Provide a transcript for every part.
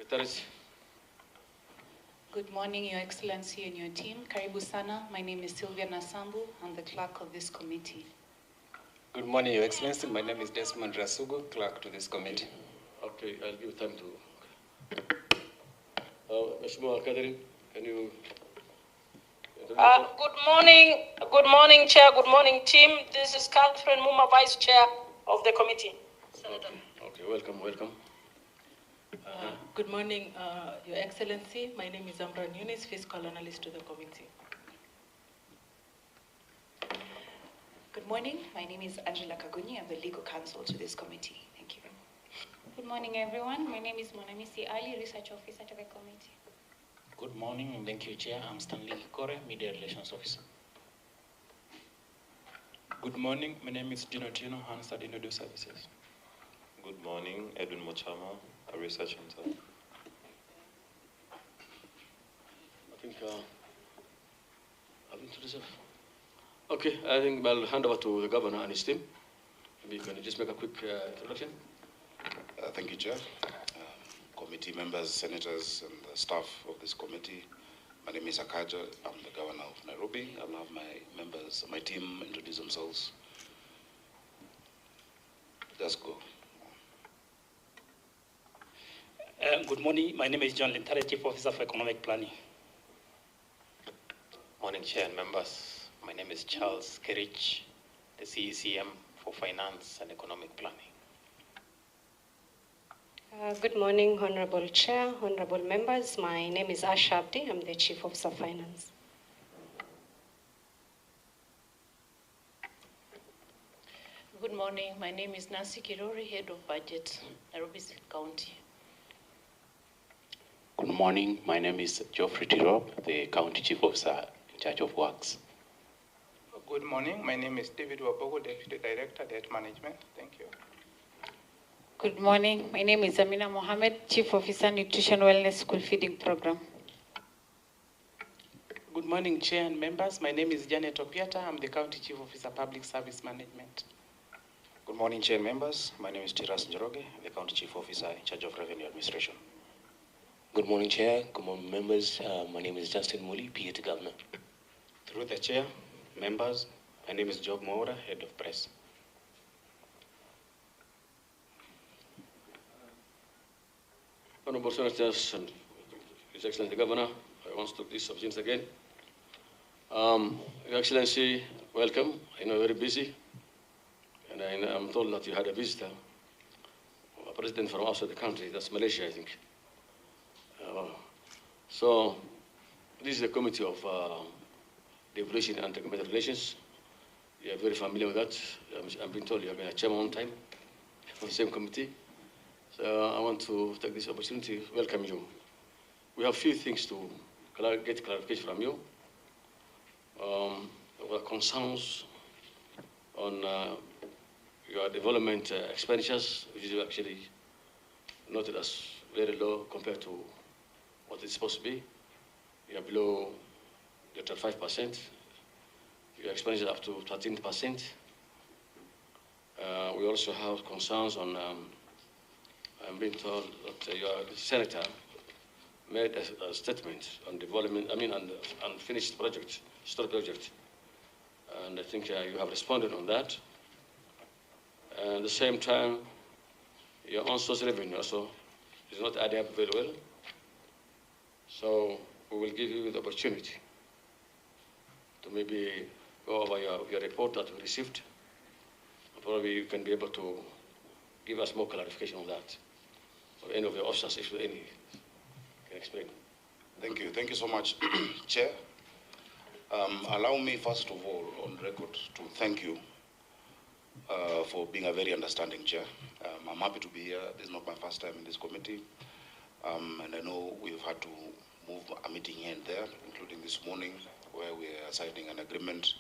Secretaries. Good morning, Your Excellency and your team. Karibu sana. My name is Sylvia Nasambu. I'm the clerk of this committee. Good morning, Your Excellency. My name is Desmond Rasugu, clerk to this committee. Okay, I'll give you time to. Mheshimiwa Catherine, can you? Good morning, Chair. Good morning, team. This is Catherine Muma, Vice Chair of the committee. Senator. Okay, welcome. Good morning, Your Excellency. My name is Amran Yunis, Fiscal Analyst to the committee. Good morning. My name is Angela Kaguni. I'm the legal counsel to this committee. Thank you. Good morning, everyone. My name is Monamisi Ali, Research Officer to the committee. Good morning, and thank you, Chair. I'm Stanley Kore, Media Relations Officer. Good morning. My name is Gino Tino, Hansard Inodo Services. Good morning, Edwin Mochama, a research center. I think I'll introduce it. Okay, I think I'll hand over to the governor and his team. Maybe you can just make a quick introduction. Thank you, Chair. Committee members, senators, and the staff of this committee. My name is Sakaja. I'm the governor of Nairobi. I'll have my members, my team introduce themselves. Just go. Good morning. My name is John Lintare, Chief Officer for Economic Planning. Morning, Chair and members. My name is Charles Kerich, the CECM for Finance and Economic Planning. Good morning, Honorable Chair, Honorable members. My name is Asha Abdi. I'm the Chief Officer of Finance. Good morning. My name is Nancy Kirori, Head of Budget, Nairobi County. Good morning. My name is Geoffrey Tirop, the County Chief Officer in charge of Works. Good morning. My name is David Wabogo, Deputy Director, Debt Management. Thank you. Good morning. My name is Amina Mohammed, Chief Officer, Nutrition Wellness School Feeding Program. Good morning, Chair and members. My name is Janet Opiata. I'm the County Chief Officer, Public Service Management. Good morning, Chair and members. My name is Tiras Njoroge, the County Chief Officer in charge of Revenue Administration. Good morning, Chair. Good morning, members. My name is Justin Muli, PA to Governor. Through the Chair, members, my name is Job Moura, Head of Press. Honorable Senators and His Excellency the Governor, I want to take this opportunity again. Your Excellency, welcome. I know you're very busy, and I'm told that you had a visitor, a president from outside the country. That's Malaysia, I think. So this is the Committee of Devolution and Government Relations. You are very familiar with that. I've been told you have been a chairman one time for the same committee. So I want to take this opportunity to welcome you. We have a few things to get clarification from you. Our concerns on your development expenditures, which is actually noted as very low compared to what it's supposed to be. You are below the 5%. Your expenditure up to 13%. We also have concerns on I'm being told that your senator made a statement on development, on unfinished project, story project. And I think you have responded on that. And at the same time, your own source revenue also is not adding up very well. So we will give you the opportunity to maybe go over your report that we received. Probably you can be able to give us more clarification on that. Or any of your officers, if any, can explain. Thank you. Thank you so much, Chair. Allow me, first of all, on record, to thank you for being a very understanding chair. I'm happy to be here. This is not my first time in this committee. And I know we've had to move a meeting here and there, including this morning, where we are signing an agreement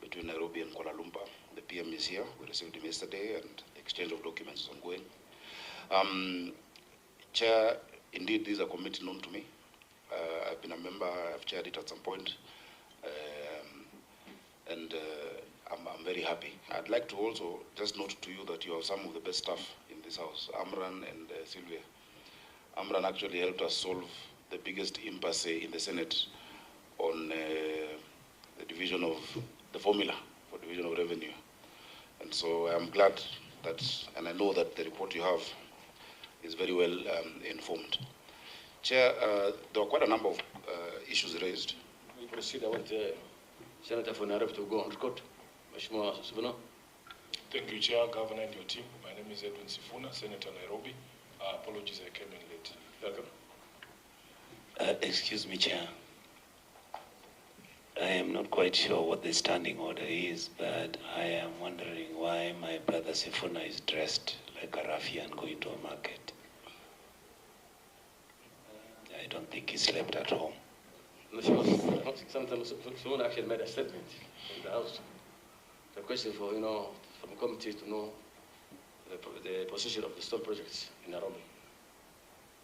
between Nairobi and Kuala Lumpur. The PM is here. We received him yesterday, and the exchange of documents is ongoing. Chair, indeed, this is a committee known to me. I've been a member, I've chaired it at some point, and I'm very happy. I'd like to also just note to you that you have some of the best staff in this house, Amran and Sylvia. Amran actually helped us solve the biggest impasse in the Senate on the division of the formula for division of revenue. And so I'm glad that, and I know that the report you have is very well informed. Chair, there were quite a number of issues raised. We proceed. I want Senator for Nairobi to go on record. Mheshimiwa Sifuna. Thank you, Chair, Governor, and your team. My name is Edwin Sifuna, Senator Nairobi. Apologies, I came in late. Welcome. Excuse me, Chair. I am not quite sure what the standing order is, but I am wondering why my brother Sifuna is dressed like a ruffian going to a market. I don't think he slept at home. Sometimes someone actually made a statement in the House. The question for, from committee to know the position of the stone projects in Nairobi.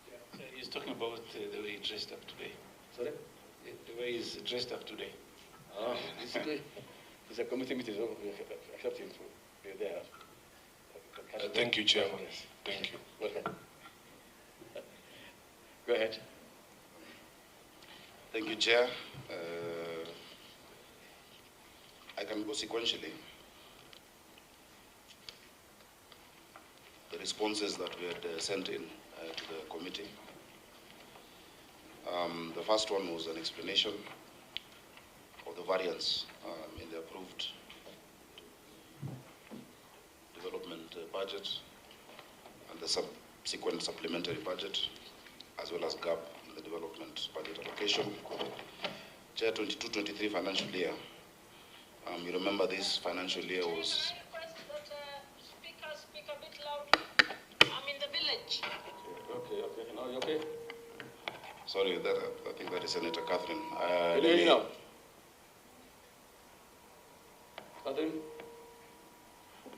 Yeah, he's talking about the way he dressed up today. Sorry? The way he's dressed up today. It's a committee meeting, so we accept him to be there. Thank you, Chairman. Thank you. Welcome. Go ahead. Thank you, Chair. I can go sequentially. The responses that we had sent in to the committee. The first one was an explanation of the variance in the approved development budget and the subsequent supplementary budget, as well as gap in the development budget allocation. Chair, 22-23 financial year. You remember this financial year was... Speak a bit loud. I'm in the village. Okay. Now you okay? Sorry, I think that is Senator Catherine. Can you hear me now? Catherine?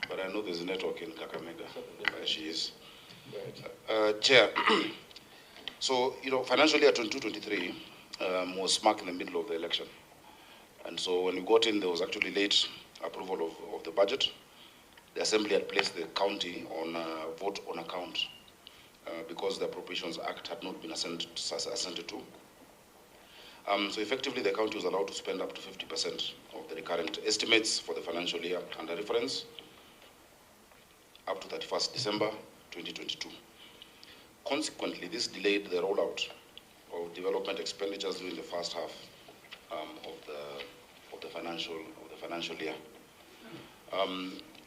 But I know there's a network in Kakamega. She is. Chair, so, financial year 22-23 was smack in the middle of the election. And so when we got in, there was actually late approval of the budget. The Assembly had placed the county on vote on account because the Appropriations Act had not been assented to. So effectively, the county was allowed to spend up to 50% of the recurrent estimates for the financial year under reference up to 31st December 2022. Consequently, this delayed the rollout of development expenditures during the first half of the financial year.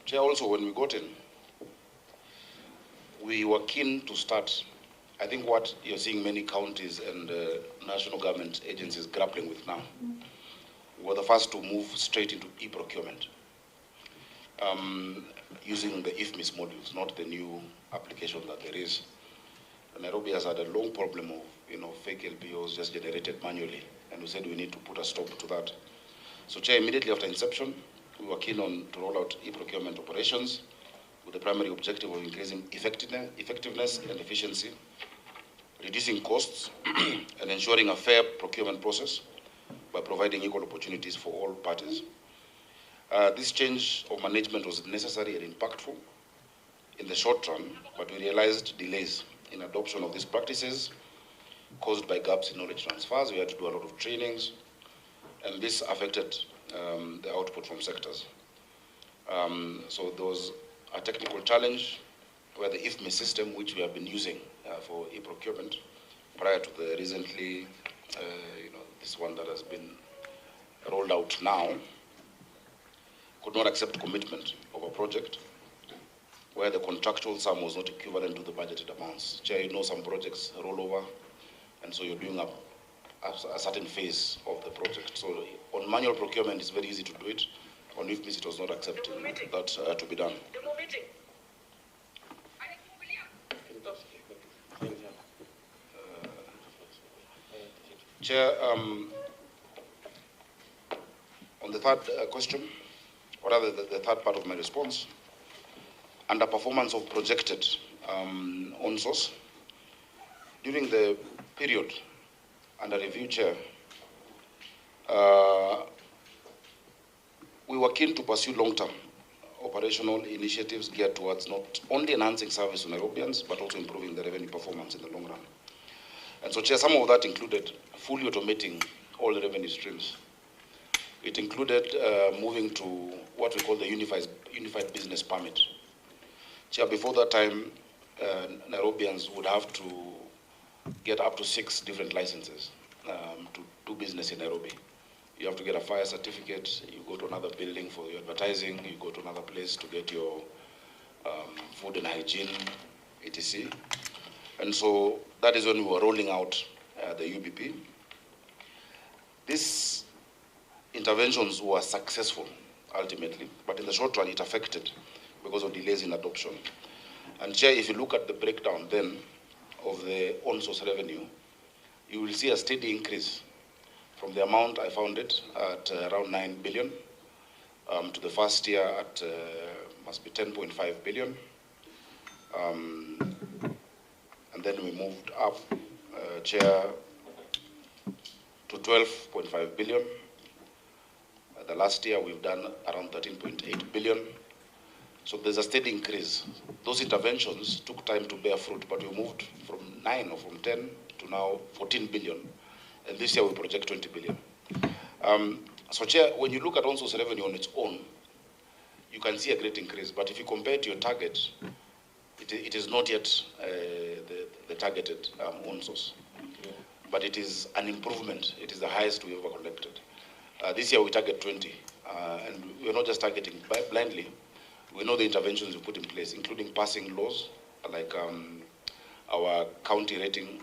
Chair, also when we got in, we were keen to start. I think what you're seeing many counties and national government agencies grappling with now, were the first to move straight into e-procurement using the IFMIS modules, not the new application that there is. Nairobi has had a long problem of fake LPOs just generated manually, and we said we need to put a stop to that. So, Chair, immediately after inception, we were keen to roll out e-procurement operations with the primary objective of increasing effectiveness and efficiency, reducing costs, and ensuring a fair procurement process by providing equal opportunities for all parties. This change of management was necessary and impactful in the short run, but we realized delays in adoption of these practices caused by gaps in knowledge transfers. We had to do a lot of trainings, and this affected the output from sectors. So there was a technical challenge where the IFMIS system, which we have been using for e-procurement prior to the recently, this one that has been rolled out now, could not accept commitment of a project where the contractual sum was not equivalent to the budgeted amounts. Chair, some projects roll over, and so you're doing a certain phase of the project. So on manual procurement, it's very easy to do it. On IFMIS, it was not accepted that to be done. Chair, on the third question, or rather the third part of my response, underperformance of projected on-source. During the period under review, Chair, we were keen to pursue long-term operational initiatives geared towards not only enhancing service to Nairobians, but also improving the revenue performance in the long run. And so, Chair, some of that included fully automating all the revenue streams. It included moving to what we call the unified business permit. Chair, before that time, Nairobians would have to get up to 6 different licenses to do business in Nairobi. You have to get a fire certificate, you go to another building for your advertising, you go to another place to get your food and hygiene, etc. And so that is when we were rolling out the UBP. These interventions were successful ultimately, but in the short run it affected because of delays in adoption. And Chair, if you look at the breakdown then of the on-source revenue, you will see a steady increase from the amount I found it at around 9 billion to the first year at must be 10.5 billion. And then we moved up, Chair, to 12.5 billion. The last year we've done around 13.8 billion. So there's a steady increase. Those interventions took time to bear fruit, but we moved from 9 or from 10 to now 14 billion. And this year we project 20 billion. So Chair, when you look at on-source revenue on its own, you can see a great increase. But if you compare it to your target, it is not yet the targeted on-source. But it is an improvement. It is the highest we ever collected. This year we target 20. And we're not just targeting blindly. We know the interventions we put in place, including passing laws like our county rating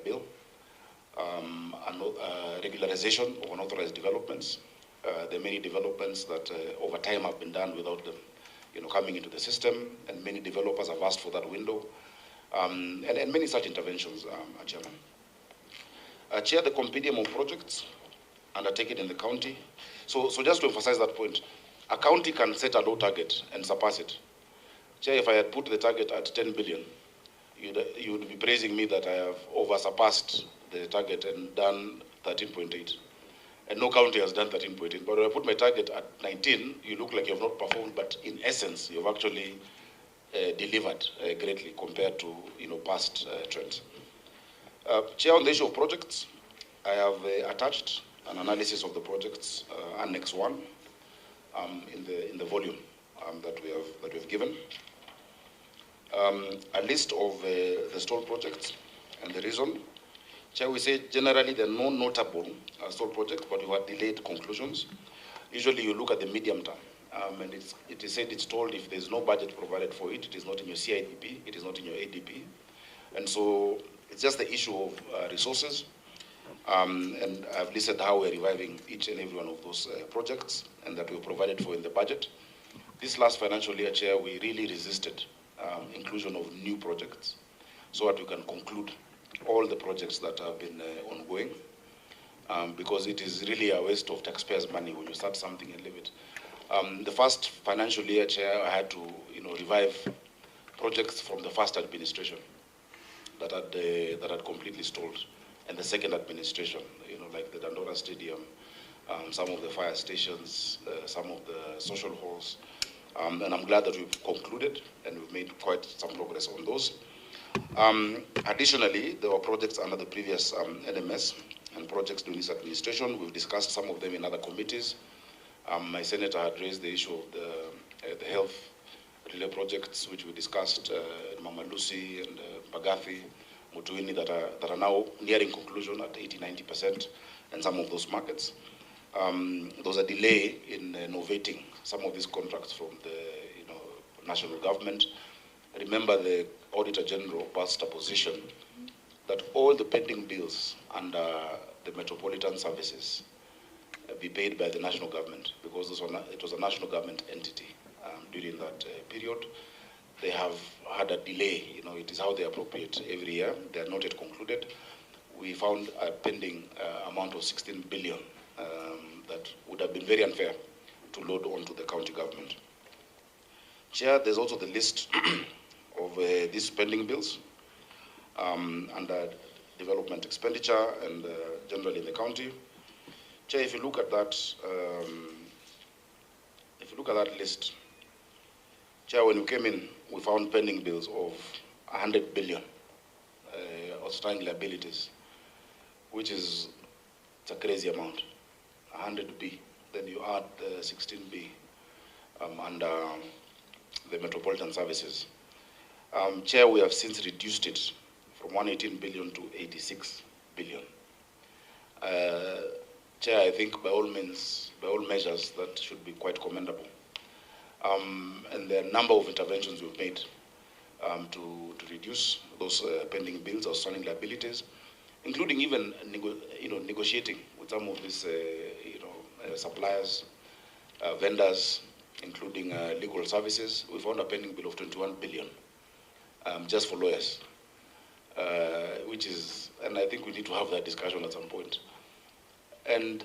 bill, regularization of unauthorized developments. There are many developments that over time have been done without them coming into the system, and many developers have asked for that window, and many such interventions, Chairman. Chair, the compendium of projects undertaken in the county. So just to emphasize that point, a county can set a low target and surpass it. Chair, if I had put the target at 10 billion, you would be praising me that I have over-surpassed the target and done 13.8. And no county has done 13.8. But when I put my target at 19, you look like you have not performed, but in essence, you've actually delivered greatly compared to past trends. Chair, on the issue of projects, I have attached an analysis of the projects, Annex 1, in the volume that we have given. A list of the stalled projects and the reason. Chair, we say generally there are no notable stalled projects, but you have delayed conclusions. Usually you look at the medium term, and it is said it's told if there's no budget provided for it, it is not in your CIDP, it is not in your ADP. And so it's just the issue of resources. And I've listed how we're reviving each and every one of those projects and that we provided for in the budget. This last financial year, Chair, we really resisted inclusion of new projects so that we can conclude all the projects that have been ongoing, because it is really a waste of taxpayers' money when you start something and leave it. The first financial year, Chair, I had to revive projects from the first administration that had completely stalled, and the second administration, like the Dandora Stadium, some of the fire stations, some of the social halls, and I'm glad that we've concluded and we've made quite some progress on those. Additionally, there were projects under the previous NMS and projects during this administration. We've discussed some of them in other committees. My senator had raised the issue of the health relay projects, which we discussed, Mama Lucy and Bagathi, Mutuini, that are now nearing conclusion at 80–90%, and some of those markets. There was a delay in novating some of these contracts from the national government. Remember, the Auditor General passed a position that all the pending bills under the metropolitan services be paid by the national government, because it was a national government entity during that period. They have had a delay. It is how they appropriate every year. They are not yet concluded. We found a pending amount of 16 billion that would have been very unfair to load onto the county government. Chair, there's also the list of these pending bills under development expenditure and generally in the county. Chair, if you look at that, list, Chair, when we came in, we found pending bills of 100 billion outstanding liabilities which is, it's a crazy amount, 100B. Then you add 16B under the Metropolitan Services. Chair, we have since reduced it from 118 billion to 86 billion. Chair, I think by all means, by all measures, that should be quite commendable. And there are a number of interventions we've made to reduce those pending bills, outstanding liabilities, including even negotiating with some of these suppliers, vendors, including legal services. We found a pending bill of 21 billion just for lawyers, which is, and I think we need to have that discussion at some point. And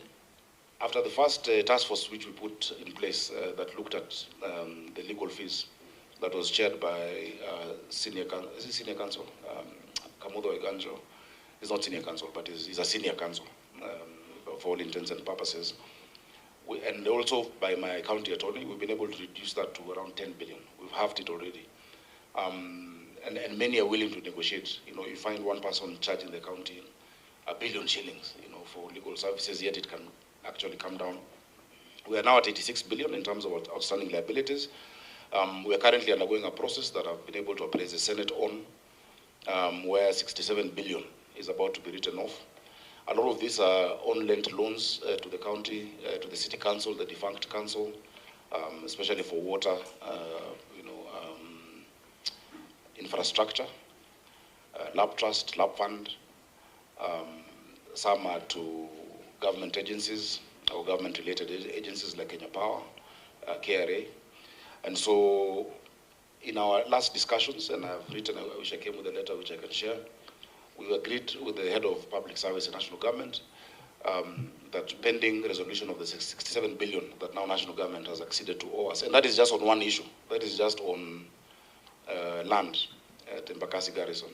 after the first task force which we put in place that looked at the legal fees, that was chaired by senior counsel, Kamudo Eganjo. He's not senior counsel, but he's a senior counsel for all intents and purposes. And also by my county attorney, we've been able to reduce that to around 10 billion. We've halved it already. And many are willing to negotiate. You find one person charging the county 1 billion shillings, for legal services, yet it can actually come down. We are now at 86 billion in terms of outstanding liabilities. We are currently undergoing a process that I've been able to appraise the Senate on, where 67 billion is about to be written off. A lot of these are on-lent loans to the county, to the city council, the defunct council, especially for water, infrastructure, lab trust, lab fund. Some are to government agencies or government-related agencies like Kenya Power, KRA. And so in our last discussions, and I've written, I wish I came with a letter which I can share, we agreed with the head of public service and national government that pending resolution of the 67 billion that now national government has acceded to owe us, and that is just on one issue, that is just on land at Embakasi Garrison.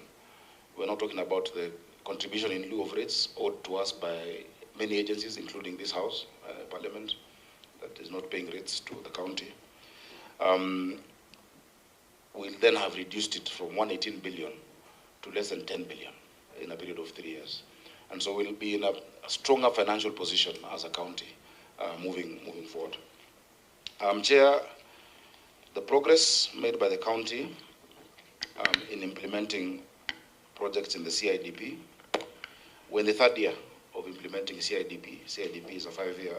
We're not talking about the contribution in lieu of rates owed to us by many agencies, including this House, Parliament, that is not paying rates to the county. We'll then have reduced it from 118 billion to less than 10 billion in a period of 3 years. And so we'll be in a stronger financial position as a county moving forward. Chair, the progress made by the county in implementing projects in the CIDP, we're in the 3rd year of implementing CIDP. CIDP is a 5-year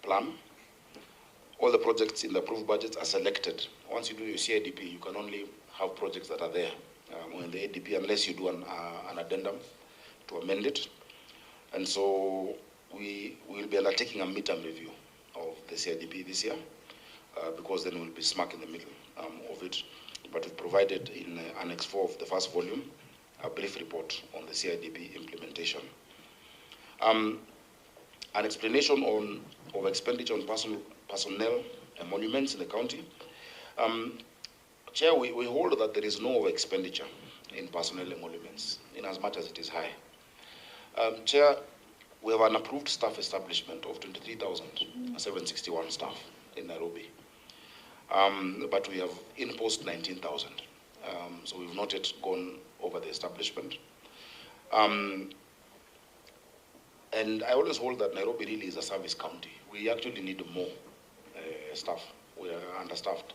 plan. All the projects in the approved budgets are selected. Once you do your CIDP, you can only have projects that are there in the ADP unless you do an addendum to amend it. And so we will be undertaking a midterm review of the CIDP this year because then we'll be smack in the middle of it. But we've provided in Annex 4 of the first volume a brief report on the CIDP implementation. An explanation of expenditure on personnel and monuments in the county. Chair, we hold that there is no expenditure in personnel and monuments in as much as it is high. Chair, we have an approved staff establishment of 23,761 staff in Nairobi. But we have in-post 19,000. So we've not yet gone over the establishment. And I always hold that Nairobi really is a service county. We actually need more staff. We are understaffed.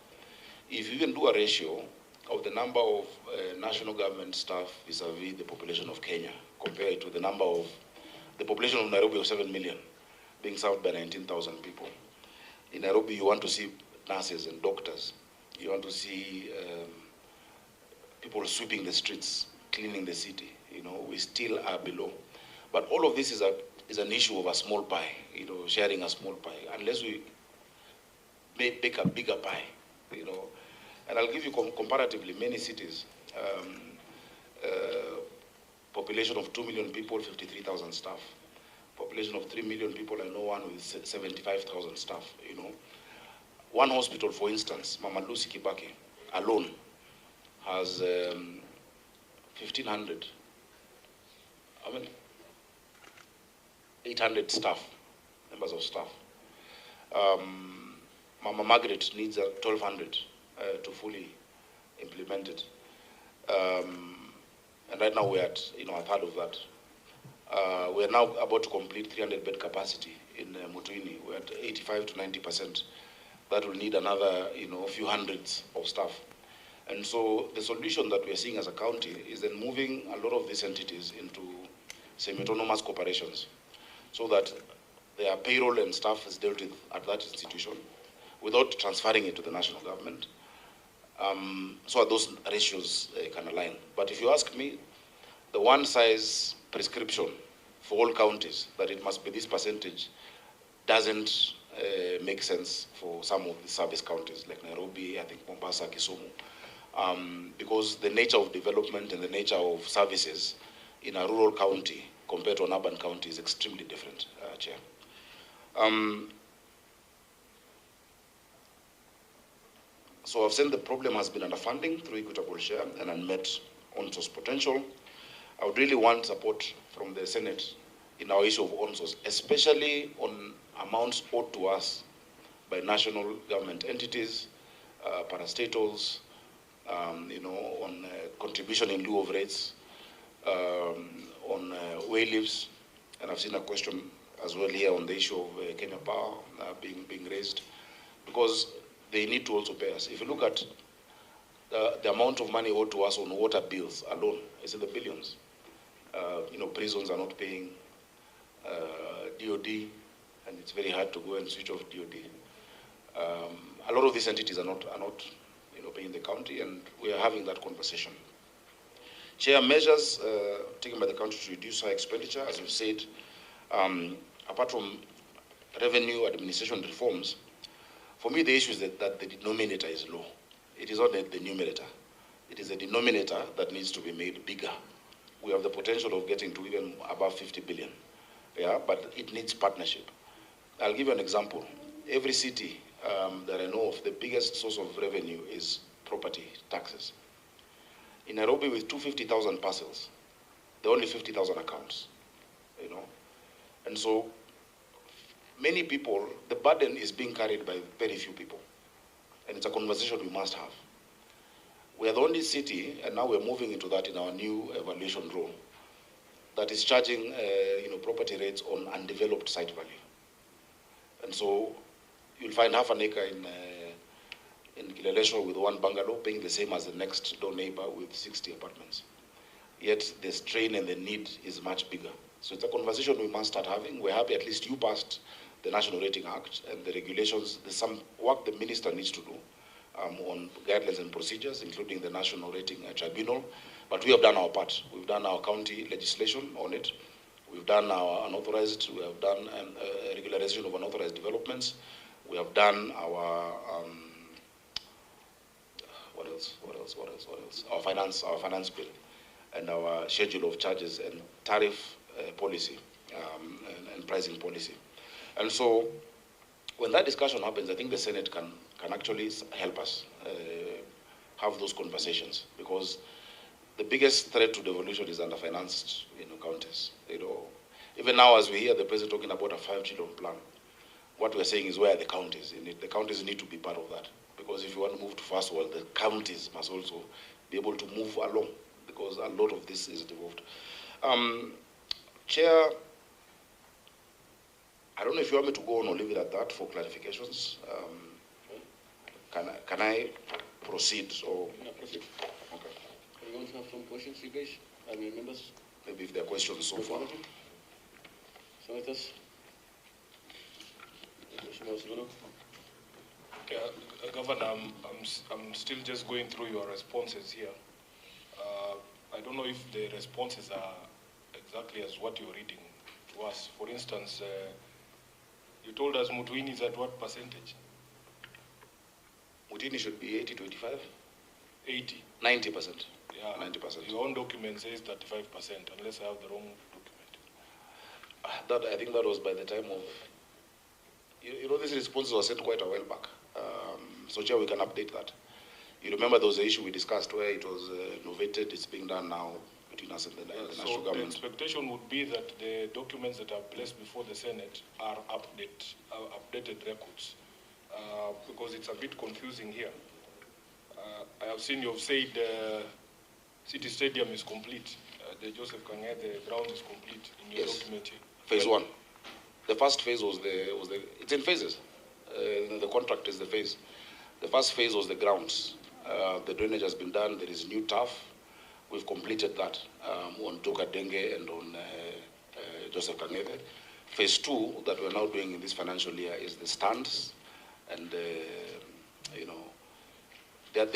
If you even do a ratio of the number of national government staff vis-a-vis the population of Kenya, compared to the number of the population of Nairobi of 7 million, being served by 19,000 people. In Nairobi, you want to see nurses and doctors. You want to see people sweeping the streets, cleaning the city. We still are below. But all of this is an issue of a small pie, sharing a small pie. Unless we make a bigger pie, And I'll give you comparatively many cities. Population of 2 million people, 53,000 staff. Population of 3 million people, I know one with 75,000 staff, One hospital, for instance, Mama Lucy Kibaki, alone, has 1,500, 800 staff, members of staff. Mama Margaret needs 1,200 to fully implement it. And right now we're at, a third of that. We're now about to complete 300 bed capacity in Mutuini. We're at 85 to 90%. That will need another, few hundreds of staff. And so the solution that we're seeing as a county is then moving a lot of these entities into semi-autonomous corporations so that their payroll and staff is dealt with at that institution without transferring it to the national government. So that those ratios can align. But if you ask me, the one-size prescription for all counties that it must be this percentage doesn't make sense for some of the service counties like Nairobi, I think Mombasa, Kisumu, because the nature of development and the nature of services in a rural county compared to an urban county is extremely different, Chair. So I've said the problem has been underfunding through equitable share and unmet on-source potential. I would really want support from the Senate in our issue of on-source, especially on amounts owed to us by national government entities, parastatals, on contribution in lieu of rates, on way leaves, and I've seen a question as well here on the issue of Kenya Power being raised, because they need to also pay us. If you look at the amount of money owed to us on water bills alone, it's in the billions. Prisons are not paying DOD, and it's very hard to go and switch off DOD. A lot of these entities are not paying the county, and we are having that conversation. Chair, measures taken by the country to reduce our expenditure, as you've said, apart from revenue administration reforms, for me the issue is that the denominator is low. It is not the numerator. It is the denominator that needs to be made bigger. We have the potential of getting to even above 50 billion, but it needs partnership. I'll give you an example. Every city that I know of, the biggest source of revenue is property taxes. In Nairobi, with 250,000 parcels, there are only 50,000 accounts, And so many people, the burden is being carried by very few people. And it's a conversation we must have. We are the only city, and now we're moving into that in our new evaluation role, that is charging property rates on undeveloped site value. And so you'll find half an acre in Kileleshwa with one bungalow paying the same as the next door neighbor with 60 apartments. Yet the strain and the need is much bigger. So it's a conversation we must start having. We're happy at least you passed the National Rating Act and the regulations. There's some work the minister needs to do on guidelines and procedures, including the National Rating Tribunal. But we have done our part. We've done our county legislation on it. We've done our unauthorized, we have done regularization of unauthorized developments. We have done our, what else? Our finance bill and our schedule of charges and tariff policy and pricing policy. And so when that discussion happens, I think the Senate can actually help us have those conversations, because the biggest threat to devolution is underfinanced counties. Even now, as we hear the president talking about a 5 trillion plan, what we're saying is, where are the counties in it? The counties need to be part of that, because if you want to move to first world, the counties must also be able to move along, because a lot of this is devolved. Chair, I don't know if you want me to go on or leave it at that for clarifications. Can I proceed? Or Yeah, proceed. Okay. Are you going to have some questions, you guys? I mean, members? Maybe if there are questions so far. Senators? Governor, I'm still just going through your responses here. I don't know if the responses are exactly as what you're reading to us. For instance, you told us Mutuini is at what percentage? Mutuini should be 80 to 85? 80. 90%. Yeah, 90%. Your own document says 35%, unless I have the wrong document. I think that was by the time of, these responses were sent quite a while back. So Chair, we can update that. You remember there was an issue we discussed where it was innovated, it's being done now between us and the national government. The expectation would be that the documents that are placed before the Senate are updated records, because it's a bit confusing here. I have seen you've said City Stadium is complete. The Joseph Kang'ethe ground is complete in your document here. Phase 1. The first phase was it's in phases. The contract is the phase. The first phase was the grounds. The drainage has been done. There is new turf. We've completed that on Toka Denge and on Joseph Kang'ethe. Phase 2 that we're now doing in this financial year is the stands and the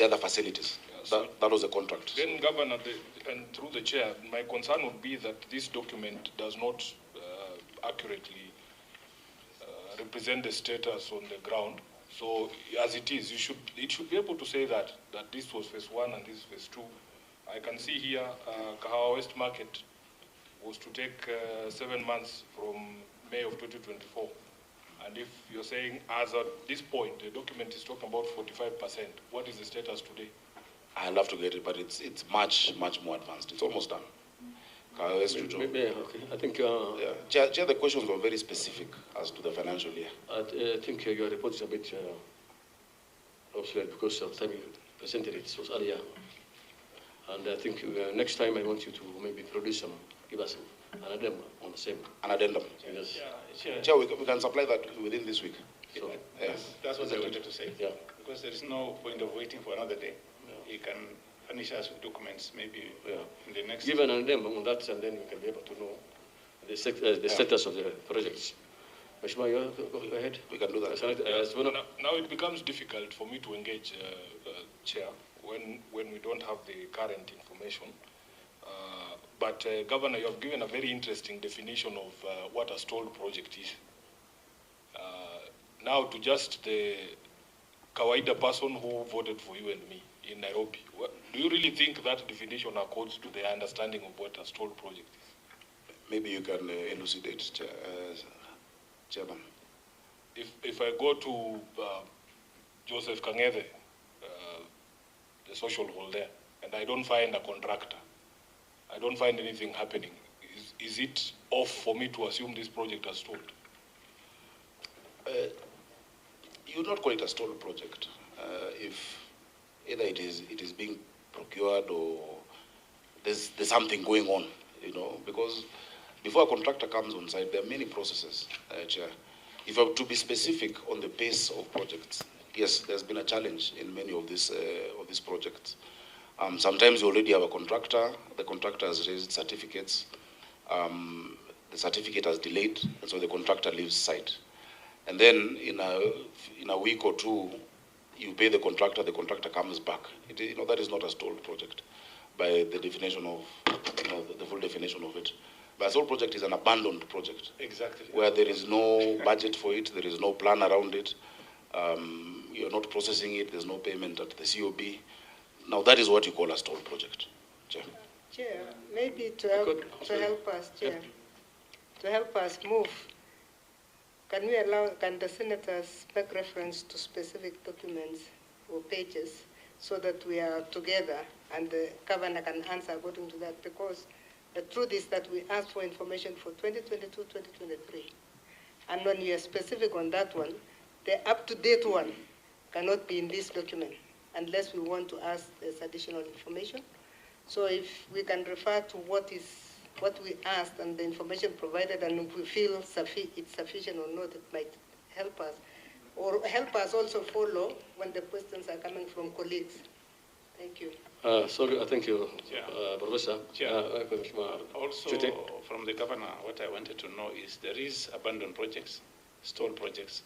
other facilities. That was the contract. Then, Governor, and through the chair, my concern would be that this document does not accurately represent the status on the ground. So, as it is, it should be able to say that this was phase 1 and this is phase 2. I can see here, Kahawa West Market was to take 7 months from May of 2024. And if you're saying, as at this point, the document is talking about 45%, what is the status today? I'll have to get it, but it's much more advanced. It's almost done. Okay. I think... Chair, the questions were very specific as to the financial year. I think your report is a bit obsolete because of the time you presented it was earlier. And I think next time I want you to maybe produce give us an addendum on the same. An addendum? Yes. Chair, we can supply that within this week. So, that's what I wanted to say. Yeah. Because there is no point of waiting for another day. Yeah. You can furnish us with documents maybe in the next... Give an addendum on that, and then we can be able to know the status of the projects. Mheshimiwa, go ahead. We can do that. Now it becomes difficult for me to engage, Chair, when we don't have the current information. But Governor, you have given a very interesting definition of what a stalled project is. Now to just the kawaida person who voted for you and me in Nairobi, do you really think that definition accords to the understanding of what a stalled project is? Maybe you can elucidate, Chairman. If I go to Joseph Kang'ethe, the social hall there, and I don't find a contractor, I don't find anything happening, is it off for me to assume this project has stalled? You would not call it a stalled project if either it is being procured or there's something going on, because before a contractor comes on site, there are many processes, Chair. If I were to be specific on the pace of projects, yes, there's been a challenge in many of these projects. Sometimes you already have a contractor, the contractor has raised certificates, the certificate has delayed, and so the contractor leaves site. And then in a week or two, you pay the contractor comes back. That is not a stalled project by the definition of, the full definition of it. But a stalled project is an abandoned project. Exactly. Where there is no budget for it, there is no plan around it, you're not processing it, there's no payment at the COB. Now that is what you call a stalled project. Chair. Chair, maybe to help us, Chair, to help us move, can the senators make reference to specific documents or pages so that we are together and the governor can answer according to that? Because the truth is that we asked for information for 2022, 2023. And when we are specific on that one, the up-to-date one cannot be in this document unless we want to ask this additional information. So if we can refer to what we asked and the information provided, and if we feel it's sufficient or not, it might help us. Or help us also follow when the questions are coming from colleagues. Thank you. Thank you, Professor. Also, from the governor, what I wanted to know is there is abandoned projects, stalled projects,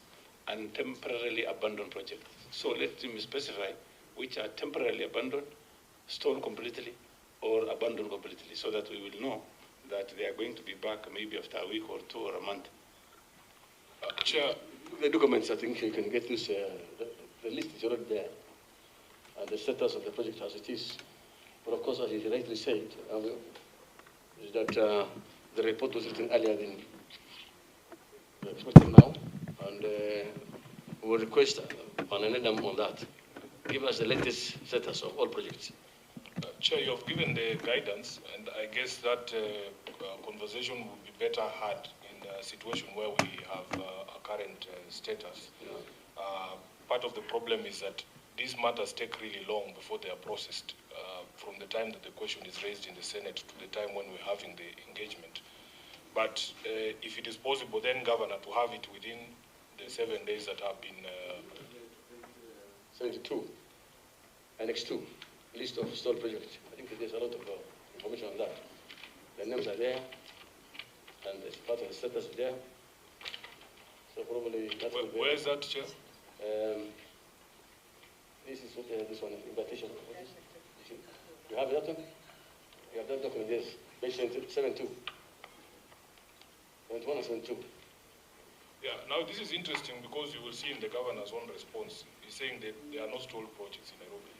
and temporarily abandoned projects. So let me specify which are temporarily abandoned, stalled completely, or abandoned completely, so that we will know that they are going to be back maybe after a week or two or a month. Chair, the documents, I think you can get this, the list is already there, and the status of the project as it is. But of course, as you rightly said, is that the report was written earlier than expected now, and we will request an addendum on that. Give us the latest status of all projects. Chair, you have given the guidance, and I guess that conversation would be better had in a situation where we have a current status. Part of the problem is that these matters take really long before they are processed, from the time that the question is raised in the Senate to the time when we're having the engagement. But if it is possible, then, Governor, to have it within the 7 days that have been... 72. Annex 2, list of stalled projects. I think there's a lot of information on that. The names are there, and it's part of the status there. So probably that will be... Where is that, Chair? This is what this one is, invitation. You have that one? You have that document, yes. Page 72. 71 and 72. Yeah, now this is interesting because you will see in the governor's own response, he's saying that there are no stalled projects in Nairobi.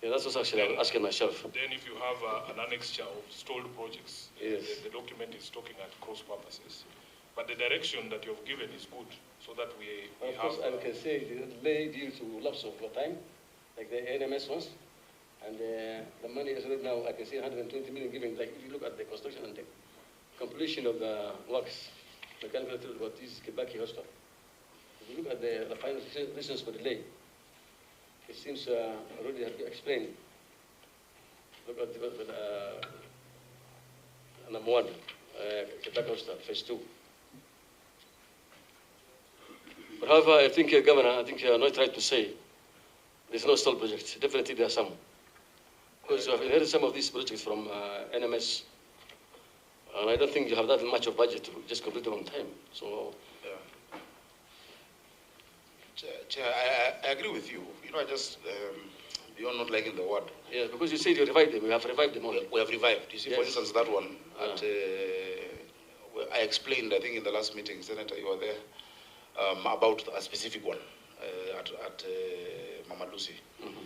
Yeah, that's what actually I was asking myself. Then if you have an annexure of stalled projects, yes. the document is talking at cross purposes. But the direction that you have given is good, so that we of have... course, I can say the delay due to lapse of time, like the NMS ones, and the money is right now, I can see 120 million given, like if you look at the construction and the completion of the works, mechanical what is Kibaki Hospital. If you look at the final reasons for delay, it seems already have been explained. Look at the number one, Kibaki Hospital, phase 2. But however, I think, Governor, I think you are not right to say there's no stalled projects. Definitely there are some. Because you have inherited some of these projects from NMS. And I don't think you have that much of budget to just complete them on time. So, Chair, I agree with you. You know, I just, you're not liking the word. Yes, because you said you revived them. We have revived them only. We have revived. You see, yes. For instance, that one, at, I explained, I think in the last meeting, Senator, you were there, about a specific one at Mama Lucy. Mm-hmm.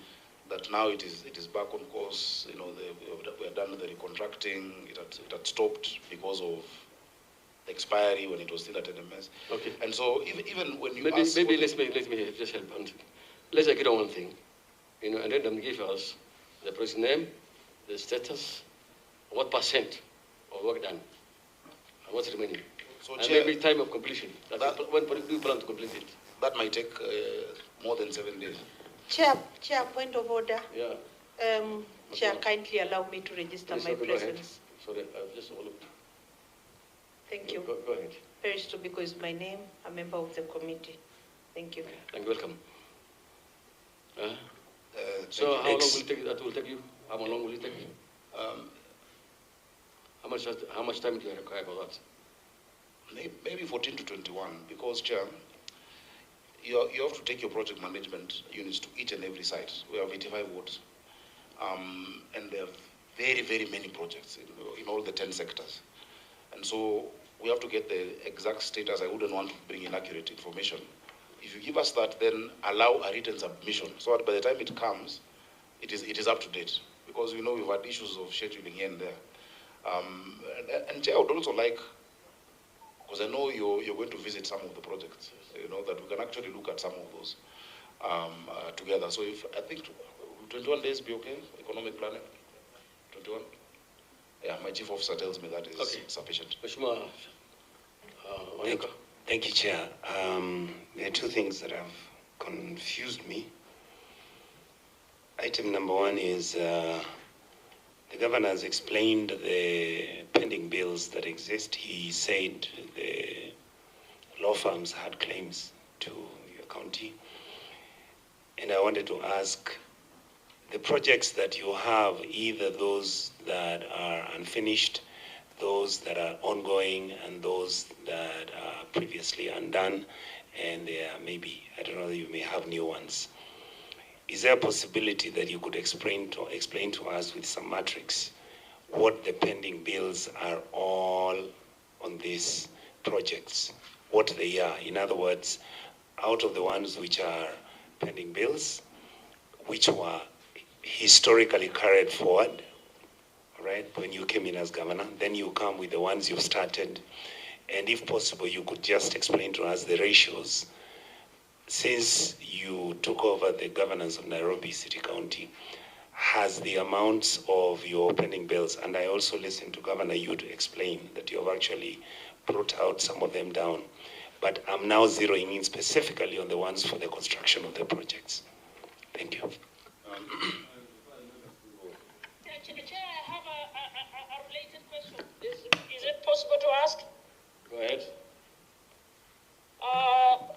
That now it is back on course. You know, we have done the recontracting. It had stopped because of the expiry when it was still at NMS. Okay. And so even when you maybe ask, let me just help. Let's agree on one thing. You know, and then them give us the project name, the status, what percent of work done, and what's remaining. So and Chair, maybe time of completion. When do you plan to complete it? That might take more than 7 days. Chair, point of order. Yeah. Chair, kindly allow me to register my presence. Sorry, I've just overlooked. Thank you. Go ahead. Paris Tobiko is my name, a member of the committee. Thank you. Thank you. Welcome. So how long will it take? That will take you? How long will it take you? How much time do you require for that? Maybe 14 to 21, because, Chair, you have to take your project management units to each and every site. We have 85 wards, and there are very, very many projects in all the 10 sectors. And so we have to get the exact status. I wouldn't want to bring inaccurate information. If you give us that, then allow a written submission, so that by the time it comes, it is up to date. Because we know we've had issues of scheduling here and there. And Chair, I would also like, because I know you're going to visit some of the projects, you know, that we can actually look at some of those together. So if I think 21 days be okay, economic planning, 21? Yeah, my chief officer tells me that is sufficient. Thank you, Chair. There are two things that have confused me. Item number one is the governor has explained the pending bills that exist. He said the law firms had claims to your county. And I wanted to ask, the projects that you have, either those that are unfinished, those that are ongoing, and those that are previously undone, and there are maybe, I don't know, you may have new ones. Is there a possibility that you could explain to us with some matrix what the pending bills are all on these projects, what they are? In other words, out of the ones which are pending bills, which were historically carried forward, right, when you came in as governor, then you come with the ones you've started, and if possible, you could just explain to us the ratios. Since you took over the governance of Nairobi City County, has the amounts of your pending bills, and I also listened to Governor Yu to explain that you have actually brought out some of them down, but I'm now zeroing in specifically on the ones for the construction of the projects. Thank you. Chair, I have a related question. Is it possible to ask? Go ahead.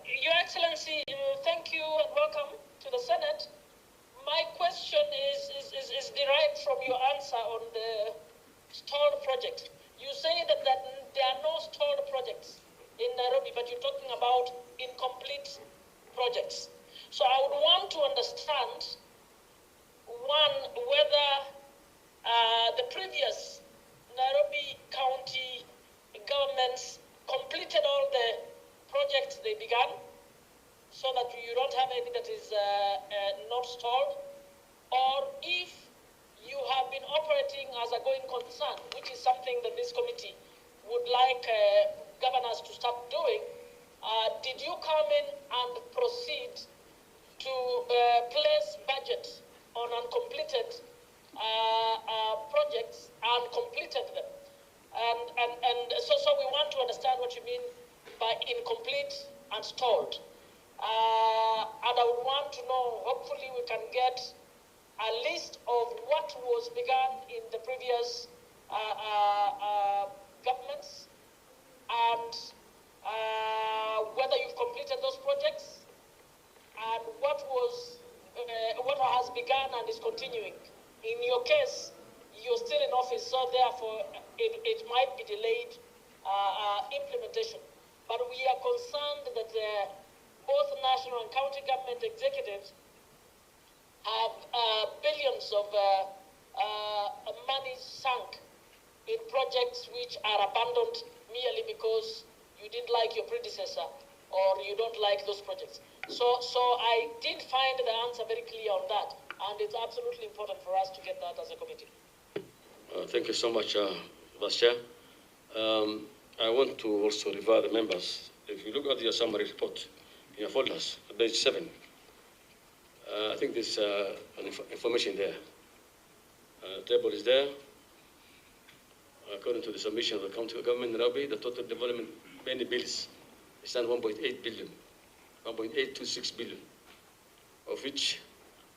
Your Excellency, thank you and welcome to the Senate. My question is derived from your answer on the stalled project. You say that there are no stalled projects in Nairobi, but you're talking about incomplete projects. So I would want to understand, one, whether the previous Nairobi County governments completed all the projects they began, so that you don't have any that is not stalled, or if you have been operating as a going concern, which is something that this committee would like governors to start doing. Did you come in and proceed to place budget on uncompleted projects and completed them? And so we want to understand what you mean by incomplete and stalled. And I would want to know, hopefully we can get a list of what was begun in the previous governments, and whether you've completed those projects, and what has begun and is continuing. In your case, you're still in office, so therefore it might be delayed implementation. But we are concerned that both national and county government executives have billions of money sunk in projects which are abandoned merely because you didn't like your predecessor or you don't like those projects. So I did find the answer very clear on that, and it's absolutely important for us to get that as a committee. Thank you so much, Vice Chair. I want to also refer the members. If you look at your summary report in your folders, page 7, I think there's information there. Table is there. According to the submission of the county government in Nairobi, the total development many bills stand 1.8 billion, 1.826 billion, of which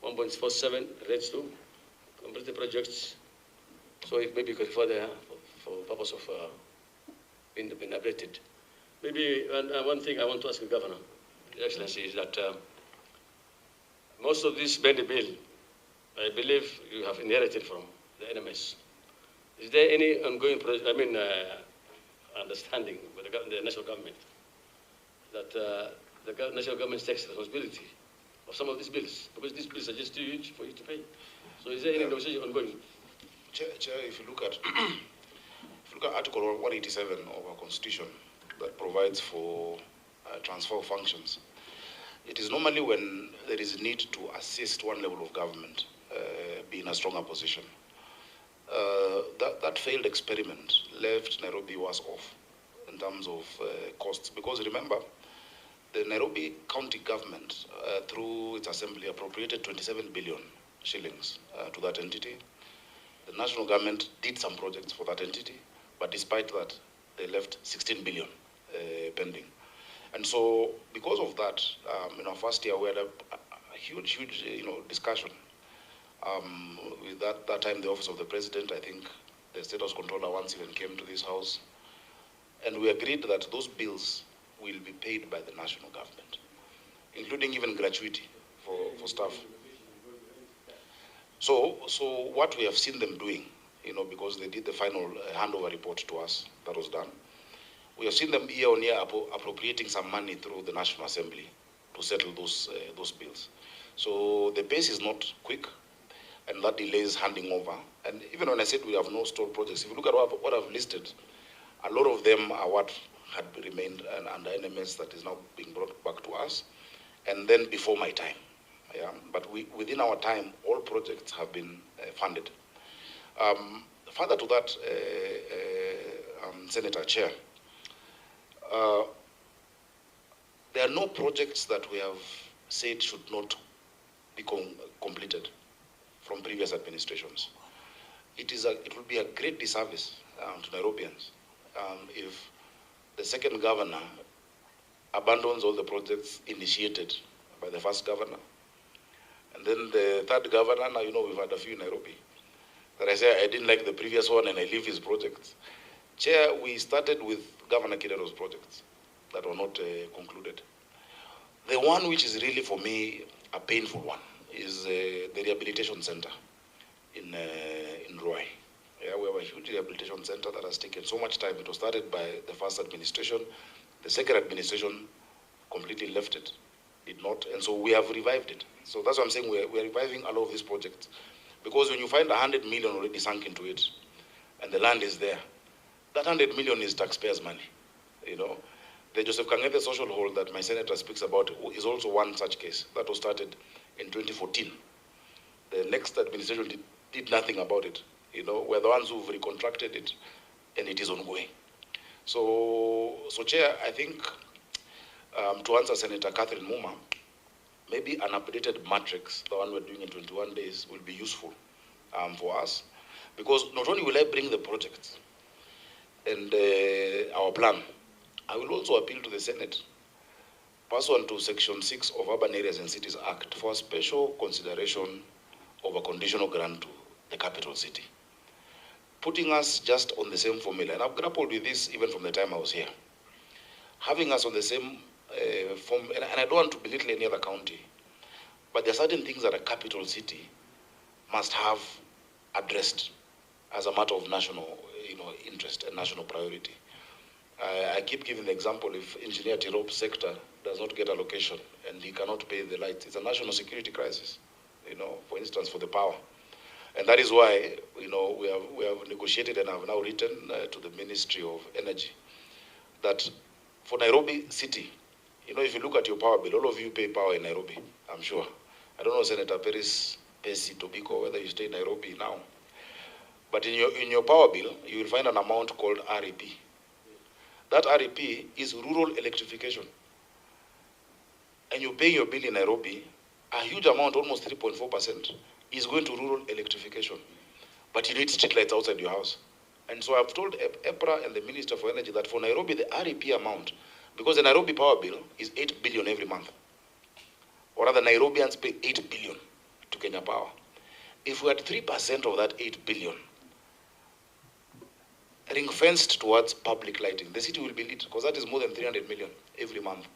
1.47 relates to completed projects. So if maybe you could refer there for purpose of being updated. Maybe one thing I want to ask the Governor, Your Excellency, is that most of this Bendy bill, I believe you have inherited from the NMS. Is there any ongoing, understanding with the national government that the national government takes responsibility of some of these bills? Because these bills are just too huge for you to pay. So is there any negotiation ongoing? Chair, if you look at Article 187 of our Constitution that provides for transfer of functions, it is normally when there is a need to assist one level of government be in a stronger position. That failed experiment left Nairobi worse off in terms of costs, because remember, the Nairobi County government, through its assembly, appropriated 27 billion shillings to that entity. The national government did some projects for that entity, but despite that, they left 16 billion pending. And so, because of that, in our first year, we had a huge, discussion. With that time, the office of the president, I think the State House Controller once even came to this house, and we agreed that those bills will be paid by the national government, including even gratuity for staff. So what we have seen them doing, because they did the final handover report to us, that was done. We have seen them year on year appropriating some money through the National Assembly to settle those bills. So the pace is not quick, and that delays handing over. And even when I said we have no stalled projects, if you look at what I've listed, a lot of them are what had remained under NMS that is now being brought back to us, and then before my time. Yeah? But within our time, all projects have been funded. Further to that, Senator Chair, there are no projects that we have said should not be completed from previous administrations. It will be a great disservice to Nairobians if the second governor abandons all the projects initiated by the first governor And then the third governor, now you know we've had a few in Nairobi, that I say I didn't like the previous one and I leave his projects. Chair, we started with Governor Kidero's projects that were not concluded. The one which is really for me a painful one is the rehabilitation center in Roy. Yeah, we have a huge rehabilitation center that has taken so much time. It was started by the first administration. The second administration completely left it, did not, and so we have revived it. So that's what I'm saying, we're reviving a lot of these projects. Because when you find 100 million already sunk into it, and the land is there, that 100 million is taxpayers' money, you know. The Joseph Kangete social hall that my senator speaks about is also one such case that was started in 2014. The next administration did nothing about it. You know, we're the ones who've recontracted it, and it is ongoing. So Chair, I think to answer Senator Catherine Muma, maybe an updated matrix, the one we're doing in 21 days, will be useful for us. Because not only will I bring the projects and our plan, I will also appeal to the Senate, pursuant to Section 6 of Urban Areas and Cities Act, for a special consideration of a conditional grant to the capital city, putting us just on the same formula. And I've grappled with this even from the time I was here. Having us on the same form, and I don't want to belittle any other county, but there are certain things that a capital city must have addressed as a matter of national interest and national priority. I keep giving the example, if Engineer Tirop's sector does not get allocation and he cannot pay the lights, it's a national security crisis, for instance, for the power. And that is why, we have negotiated and have now written to the Ministry of Energy that for Nairobi City, if you look at your power bill, all of you pay power in Nairobi, I'm sure. I don't know, Senator Perez pays Tobiko, whether you stay in Nairobi now. But in your power bill, you will find an amount called REP. That REP is rural electrification. And you pay your bill in Nairobi, a huge amount, almost 3.4%, is going to rural electrification. But you need street lights outside your house. And so I've told EPRA and the Minister for Energy that for Nairobi, the REP amount, because the Nairobi power bill is 8 billion every month. Or rather, Nairobians pay 8 billion to Kenya Power. If we had 3% of that 8 billion, ring-fenced towards public lighting, the city will be lit, because that is more than 300 million every month,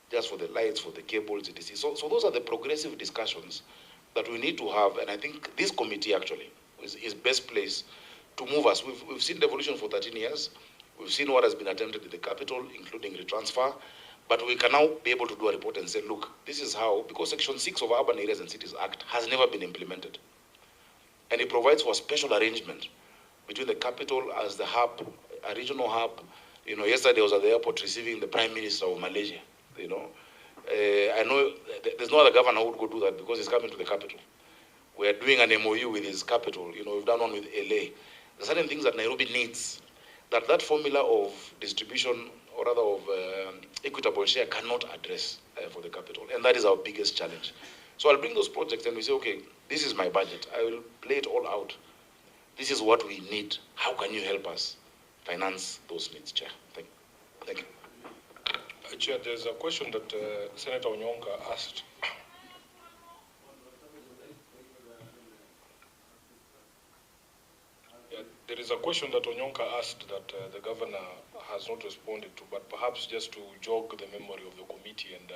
just for the lights, for the cables, etc. So those are the progressive discussions that we need to have, and I think this committee actually is best placed to move us. We've seen devolution for 13 years. We've seen what has been attempted in the capital, including retransfer, but we can now be able to do a report and say, look, this is how, because Section 6 of Urban Areas and Cities Act has never been implemented. And it provides for a special arrangement between the capital as the hub, a regional hub. Yesterday I was at the airport receiving the Prime Minister of Malaysia. I know there's no other governor who would go do that because he's coming to the capital. We are doing an MOU with his capital. We've done one with LA. There are certain things that Nairobi needs, that formula of distribution, or rather of equitable share, cannot address for the capital. And that is our biggest challenge. So I'll bring those projects and we say, okay, this is my budget. I will lay it all out. This is what we need. How can you help us finance those needs, Chair? Thank you. Chair, there's a question that Senator Onyonka asked. There is a question that Onyonka asked that the governor has not responded to, but perhaps just to jog the memory of the committee and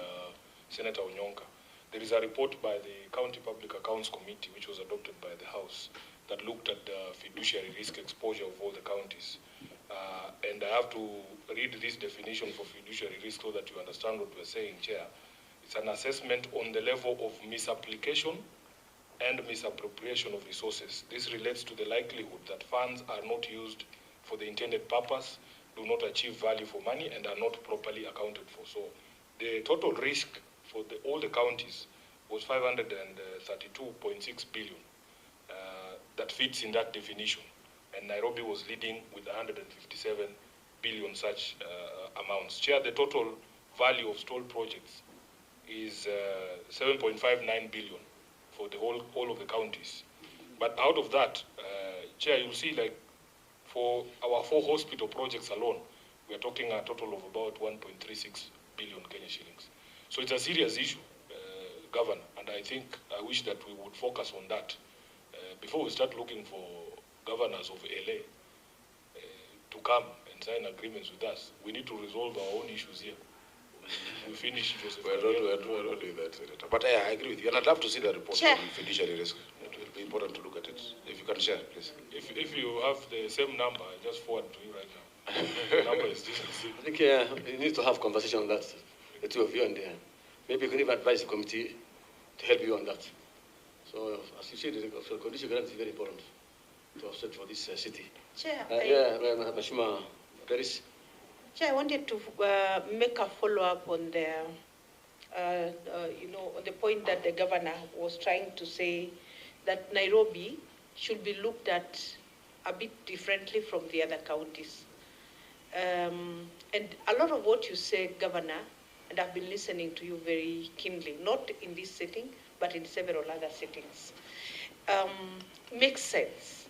Senator Onyonka. There is a report by the County Public Accounts Committee, which was adopted by the House, that looked at the fiduciary risk exposure of all the counties. And I have to read this definition for fiduciary risk so that you understand what we're saying, Chair. It's an assessment on the level of misapplication and misappropriation of resources. This relates to the likelihood that funds are not used for the intended purpose, do not achieve value for money, and are not properly accounted for. So the total risk for all the counties was 532.6 billion. That fits in that definition. And Nairobi was leading with 157 billion such amounts. Chair, the total value of stalled projects is 7.59 billion for the all of the counties. But out of that, Chair, you'll see for our 4 hospital projects alone, we are talking a total of about 1.36 billion Kenya shillings. So it's a serious issue. governor, and I wish that we would focus on that before we start looking for governors of LA to come and sign agreements with us. We need to resolve our own issues here. We finish Joseph. We're not doing that, Senator. But I agree with you, and I'd love to see the report Chair. on fiduciary risk. It will be important to look at it. If you can share, please. If you have the same number, I just forward to you right now. The number is this. I think you need to have conversation on that, the two of you, and maybe you can even advise the committee to help you on that. So, as you said, the condition grant is very important to offset for this city. Chair, Mashima, there is. Chair, I wanted to make a follow-up on the, on the point that the governor was trying to say that Nairobi should be looked at a bit differently from the other counties. And a lot of what you say, Governor, and I've been listening to you very keenly, not in this setting, but in several other settings, makes sense.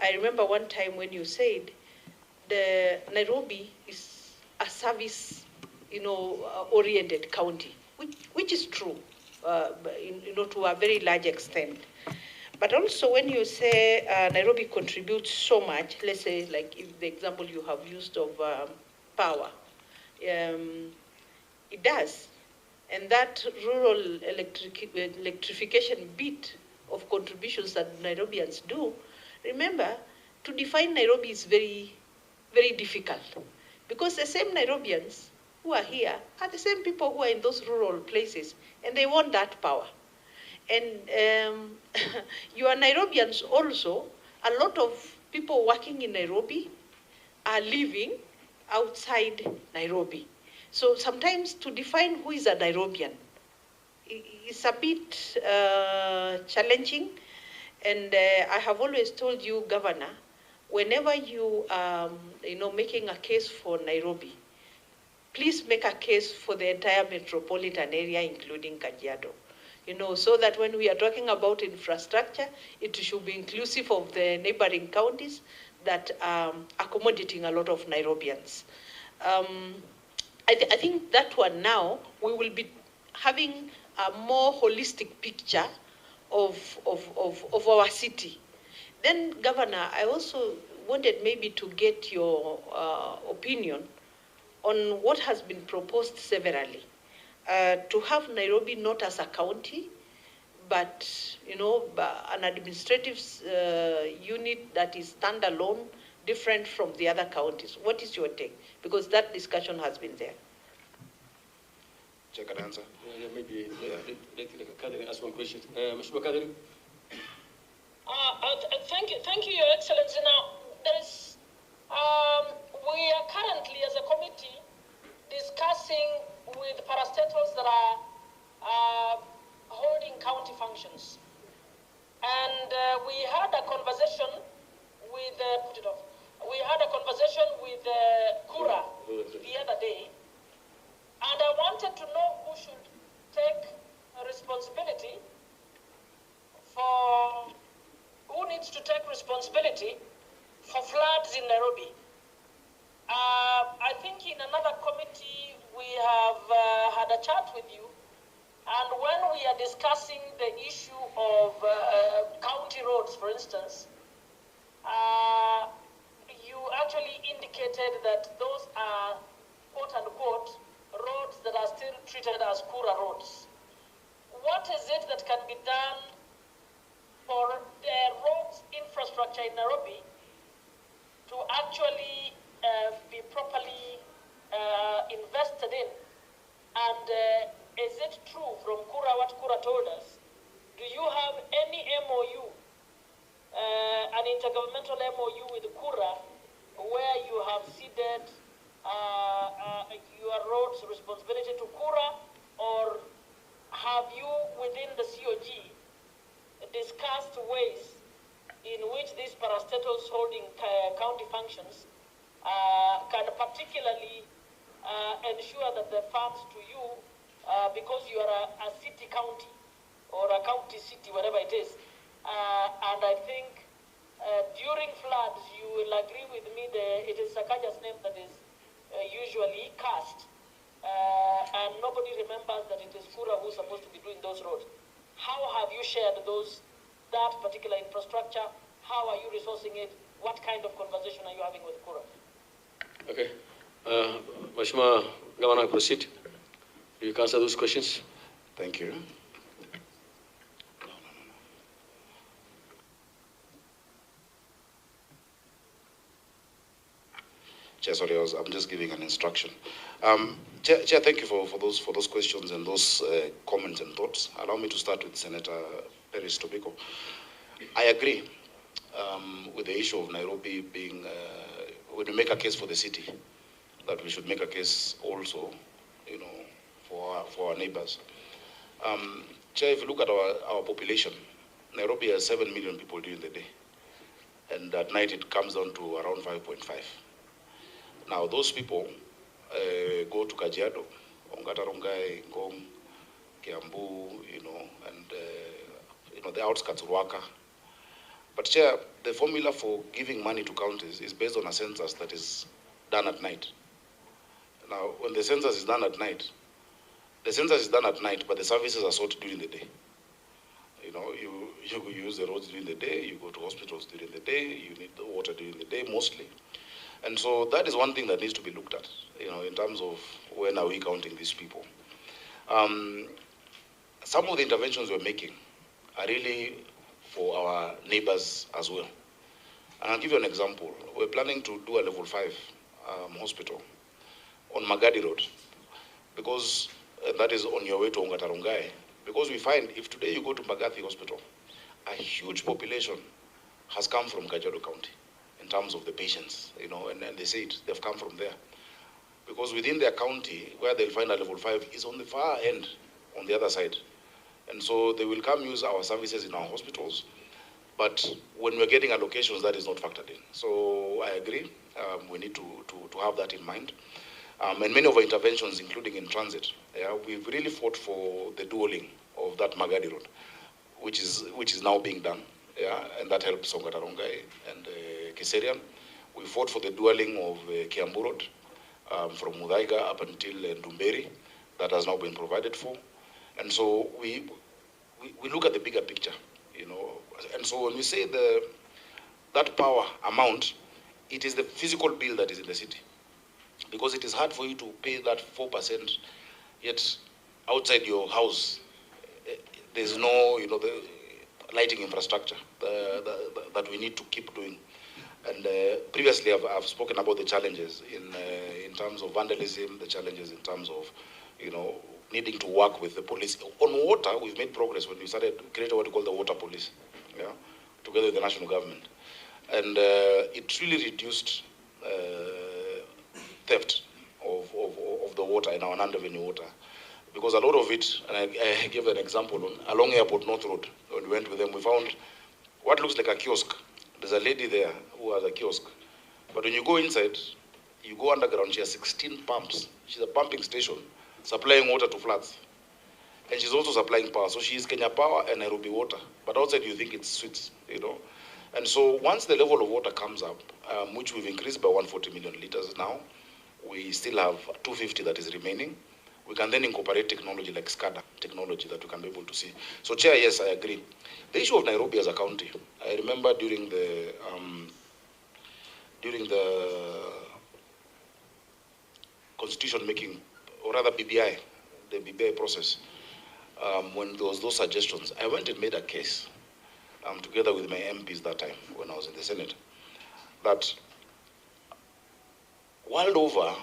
I remember one time when you said the Nairobi is a service, oriented county, which is true, to a very large extent. But also when you say Nairobi contributes so much, let's say like if the example you have used of power, it does. And that rural electrification bit of contributions that Nairobians do, remember, to define Nairobi is very, very difficult. Because the same Nairobians who are here are the same people who are in those rural places, and they want that power. And you are Nairobians also, a lot of people working in Nairobi are living outside Nairobi. So sometimes to define who is a Nairobian is a bit challenging. And I have always told you, Governor, whenever you are making a case for Nairobi, please make a case for the entire metropolitan area, including Kajiado. So that when we are talking about infrastructure, it should be inclusive of the neighboring counties that are accommodating a lot of Nairobians. I think that one now, we will be having a more holistic picture of our city. Then, Governor, I also wanted maybe to get your opinion on what has been proposed severally. To have Nairobi not as a county, but an administrative unit that is standalone, different from the other counties. What is your take? Because that discussion has been there. Check an answer. Maybe let Catherine ask one question. Mr. Catherine. Thank you, Your Excellency. Now, there is, we are currently, as a committee, discussing with parastatals that are holding county functions. And we had a conversation with, Kura the other day, and I wanted to know who should take responsibility who needs to take responsibility for floods in Nairobi. I think in another committee we have had a chat with you, and when we are discussing the issue of county roads, for instance, you actually indicated that those are, quote unquote, roads that are still treated as Kura roads. What is it that can be done for the roads infrastructure in Nairobi to actually be properly invested in? And is it true from Kura, what Kura told us? Do you have any MOU, an intergovernmental MOU with Kura, where you have ceded your roads responsibility to Kura, or have you within the COG discussed ways in which these parastatals holding county functions can particularly ensure that the funds to you, because you are a city county or a county city, whatever it is, and I think during floods you will agree with me that it is Sakaja's name that is usually cast, and nobody everybody remembers that it is Kura who's supposed to be doing those roads. How have you shared that particular infrastructure? How are you resourcing it? What kind of conversation are you having with Kura? Okay. Mheshimiwa Governor, proceed. You can answer those questions. Thank you. Chair, sorry, I'm just giving an instruction. Chair, thank you for those questions and those comments and thoughts. Allow me to start with Senator Perez Tobiko. I agree with the issue of Nairobi being, when we make a case for the city, that we should make a case also, for our neighbors. Chair, if you look at our population, Nairobi has 7 million people during the day, and at night it comes down to around 5.5. Now those people go to Kajiado, Ongatarongai, Ngong, Kiambu, and the outskirts of Ruaka. But Chair, the formula for giving money to counties is based on a census that is done at night. Now, when the census is done at night, but the services are sought during the day. You use the roads during the day, you go to hospitals during the day, you need the water during the day mostly. And so that is one thing that needs to be looked at, in terms of when are we counting these people. Some of the interventions we're making are really for our neighbors as well. And I'll give you an example. We're planning to do a level 5 hospital on Magadi Road, because that is on your way to Ongatarongai. Because we find if today you go to Magathi Hospital, a huge population has come from Kajiado County in terms of the patients, and they say they've come from there. Because within their county, where they'll find a level 5 is on the far end, on the other side. And so they will come use our services in our hospitals, but when we're getting allocations, that is not factored in. So I agree, we need to have that in mind. And many of our interventions, including in transit, we've really fought for the dualing of that Magadi Road, which is now being done, and that helps Ongatarongai and Kiserian. We fought for the dualing of Kiambu Road from Mudaiga up until Ndumberi. That has now been provided for. And so we look at the bigger picture, And so when we say that power amount, it is the physical bill that is in the city. Because it is hard for you to pay that 4%, yet outside your house, there's no, the lighting infrastructure that we need to keep doing. And previously, I've spoken about the challenges in terms of vandalism, the challenges in terms of, needing to work with the police. On water, we've made progress when we started creating what we call the water police, together with the national government. And it really reduced theft of the water in our non-revenue water. Because a lot of it, and I gave an example, along Airport North Road, when we went with them, we found what looks like a kiosk. There's a lady there who has a kiosk. But when you go inside, you go underground, she has 16 pumps. She's a pumping station, supplying water to floods. And she's also supplying power. So she is Kenya Power and Nairobi Water. But outside you think it's sweet, And so once the level of water comes up, which we've increased by 140 million liters now, we still have 250 that is remaining. We can then incorporate technology like SCADA technology that we can be able to see. So Chair, yes, I agree. The issue of Nairobi as a county, I remember during the constitution making, or rather BBI, the BBI process, when there was those suggestions, I went and made a case together with my MPs that time when I was in the Senate, that world over,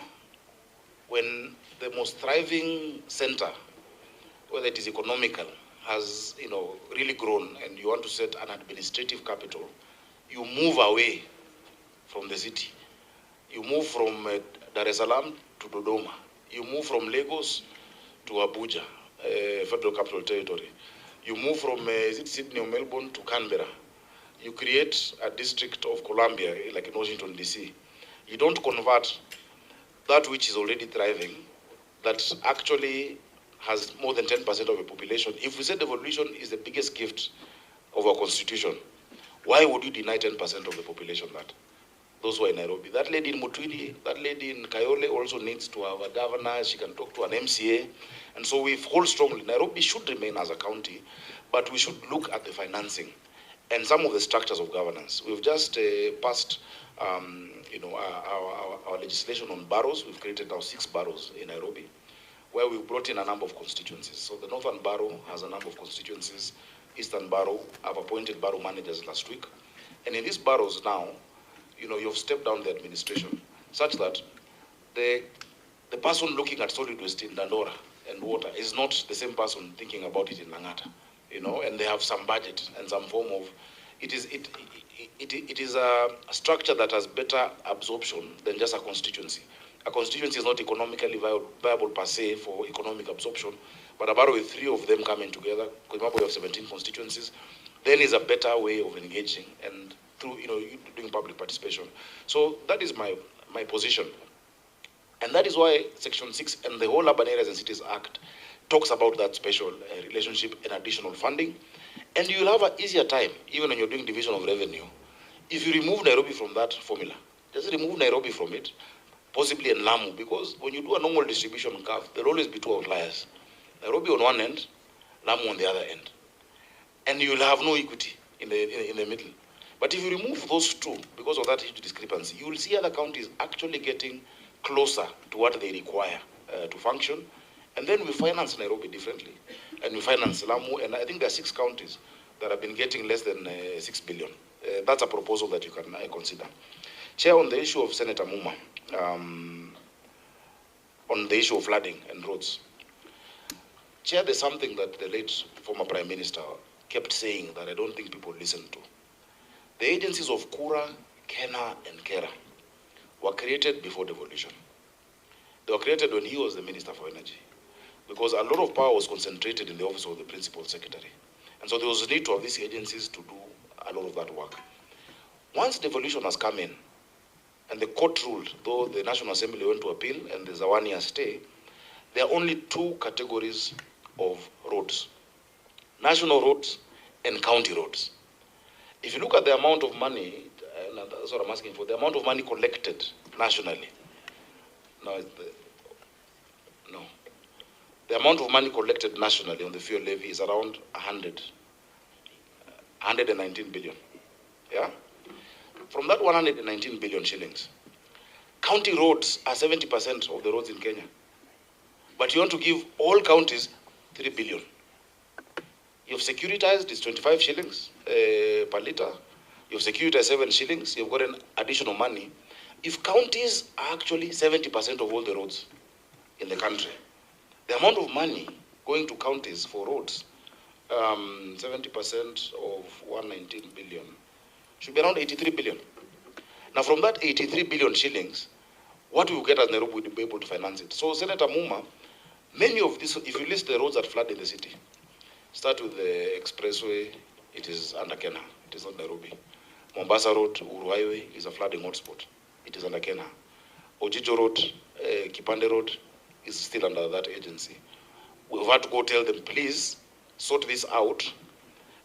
when the most thriving center, whether it is economical, has really grown, and you want to set an administrative capital, you move away from the city. You move from Dar es Salaam to Dodoma. You move from Lagos to Abuja, Federal Capital Territory. You move from Sydney or Melbourne to Canberra. You create a district of Columbia, like in Washington, D.C. You don't convert that which is already thriving, that actually has more than 10% of the population. If we say devolution is the biggest gift of our constitution, why would you deny 10% of the population that? Those who are in Nairobi. That lady in Mutwili, that lady in Kayole also needs to have a governor. She can talk to an MCA. And so we hold strongly, Nairobi should remain as a county, but we should look at the financing and some of the structures of governance. We've just passed our legislation on boroughs. We've created now 6 boroughs in Nairobi, where we've brought in a number of constituencies. So the Northern Borough has a number of constituencies. Eastern Borough, I've appointed borough managers last week. And in these boroughs now, you've stepped down the administration such that the person looking at solid waste in Dandora and water is not the same person thinking about it in Langata, and they have some budget and some form of, it is a structure that has better absorption than just a constituency. A constituency is not economically viable per se for economic absorption, but a borough with 3 of them coming together, because we have 17 constituencies, then is a better way of engaging and through doing public participation. So that is my position. And that is why Section 6 and the whole Urban Areas and Cities Act talks about that special relationship and additional funding. And you'll have an easier time, even when you're doing division of revenue, if you remove Nairobi from that formula. Just remove Nairobi from it, possibly in Lamu, because when you do a normal distribution curve, there'll always be 2 outliers. Nairobi on one end, Lamu on the other end. And you'll have no equity in the middle. But if you remove those 2, because of that huge discrepancy, you will see other counties actually getting closer to what they require to function. And then we finance Nairobi differently. And we finance Lamu, and I think there are 6 counties that have been getting less than 6 billion. That's a proposal that you can consider. Chair, on the issue of Senator Muma, on the issue of flooding and roads. Chair, there's something that the late former Prime Minister kept saying that I don't think people listen to. The agencies of Kura, Kena, and Kera were created before devolution. They were created when he was the Minister for Energy, because a lot of power was concentrated in the office of the Principal Secretary. And so there was a need to have these agencies to do a lot of that work. Once devolution has come in, and the court ruled, though the National Assembly went to appeal and there's a 1-year stay, there are only 2 categories of roads: national roads and county roads. If you look at the amount of money, and that's what I'm asking for, the amount of money collected nationally, the amount of money collected nationally on the fuel levy is around 119 billion. Yeah? From that 119 billion shillings, county roads are 70% of the roads in Kenya. But you want to give all counties 3 billion. You've securitized, it's 25 shillings per litre. You've securitized 7 shillings. You've got an additional money. If counties are actually 70% of all the roads in the country, the amount of money going to counties for roads, 70% of 119 billion, should be around 83 billion. Now from that 83 billion shillings, what we will get as Nairobi will be able to finance it. So Senator Muma, many of these, if you list the roads that flood in the city, start with the expressway, it is under Kenya, it is not Nairobi. Mombasa Road, Uhuru Highway is a flooding hotspot, it is under Kenya. Ojijo Road, Kipande Road is still under that agency. We've had to go tell them, please sort this out,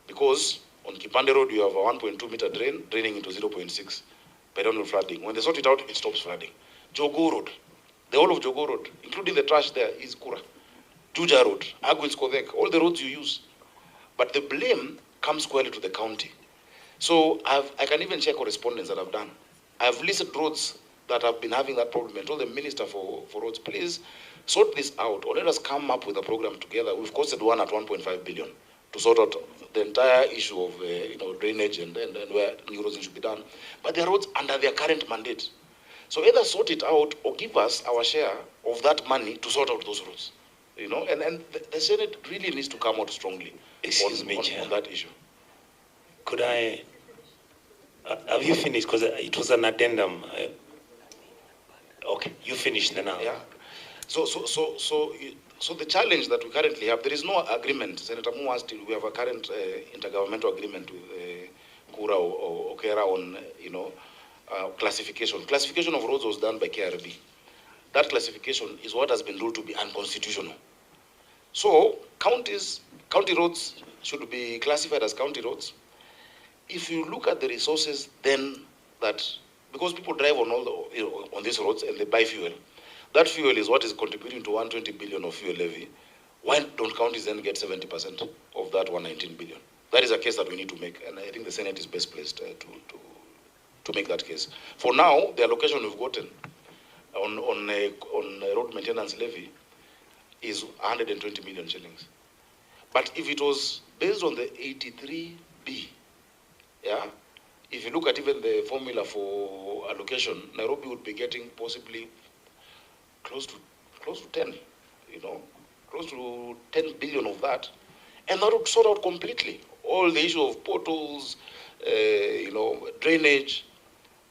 because on Kipande Road you have a 1.2 meter drain draining into 0.6 perennial flooding. When they sort it out, it stops flooding. Jogo Road, the whole of Jogo Road, including the trash there, is Kura. Juja Road, Agwins Kodek, all the roads you use. But the blame comes squarely to the county. So I can even share correspondence that I've done. I've listed roads that have been having that problem and told the Minister for Roads, please sort this out, or let us come up with a program together. We've costed one at 1.5 billion to sort out the entire issue of drainage and where new roads should be done. But there are roads under their current mandate. So either sort it out or give us our share of that money to sort out those roads. And the Senate really needs to come out strongly on that issue. Could I, have you finished? Because it was an addendum. Okay, you finished now. Yeah. So the challenge that we currently have, there is no agreement. Senator Mu asked, we have a current intergovernmental agreement with Kura or Kera on, classification. Classification of roads was done by KRB. That classification is what has been ruled to be unconstitutional. So county roads should be classified as county roads. If you look at the resources, then because people drive on on these roads and they buy fuel, that fuel is what is contributing to 120 billion of fuel levy. Why don't counties then get 70% of that 119 billion? That is a case that we need to make, and I think the Senate is best placed to make that case. For now, the allocation we've gotten on a road maintenance levy is 120 million shillings. But if it was based on the 83B, yeah, if you look at even the formula for allocation, Nairobi would be getting possibly close to 10, close to 10 billion of that, and that would sort out completely all the issue of potholes, drainage,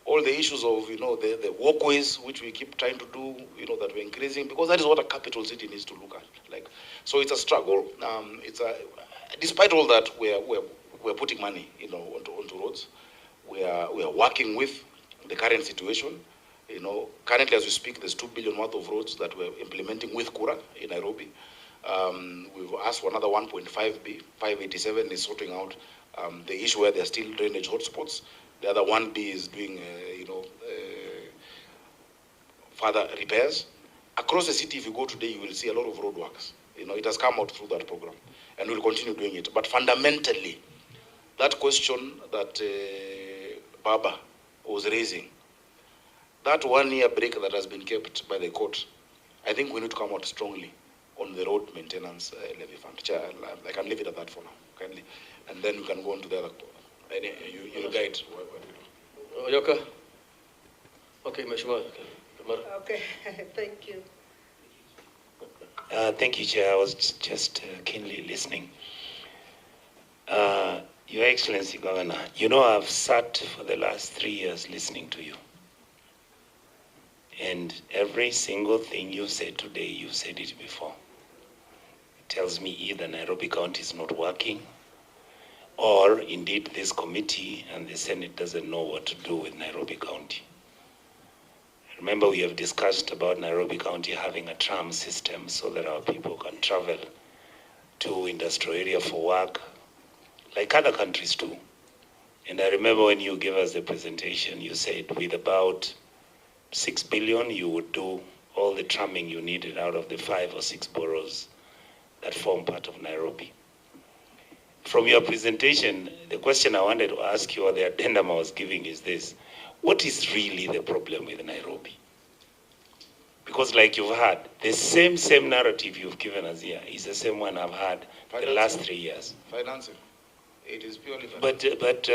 all the issues of the walkways which we keep trying to do, that we're increasing, because that is what a capital city needs to look at. So it's a struggle. Despite all that, we're putting money, onto roads. We are working with the current situation. Currently as we speak, there's 2 billion worth of roads that we're implementing with Kura in Nairobi. We've asked for another 1.5B. 587 is sorting out the issue where there are still drainage hotspots. The other 1B is doing, further repairs. Across the city, if you go today, you will see a lot of roadworks. It has come out through that program, and we'll continue doing it. But fundamentally, that question that Baba was raising, that 1 year break that has been kept by the court, I think we need to come out strongly on the road maintenance levy fund. Chair, I can leave it at that for now, kindly. And then we can go on to the other. You'll guide. Yoka? Okay, Mheshimiwa. Okay, thank you. Thank you, Chair. I was just keenly listening. Your Excellency, Governor, I've sat for the last 3 years listening to you. And every single thing you said today, you said it before. It tells me either Nairobi County is not working, or indeed this committee and the Senate doesn't know what to do with Nairobi County. Remember, we have discussed about Nairobi County having a tram system so that our people can travel to industrial area for work, like other countries do. And I remember when you gave us the presentation, you said with about 6 billion, you would do all the tramming you needed out of the 5 or 6 boroughs that form part of Nairobi. From your presentation, the question I wanted to ask you, or the addendum I was giving, is this: what is really the problem with Nairobi? Because like you've had, the same narrative you've given us here is the same one I've had the last 3 years. Financing. It is purely financing. But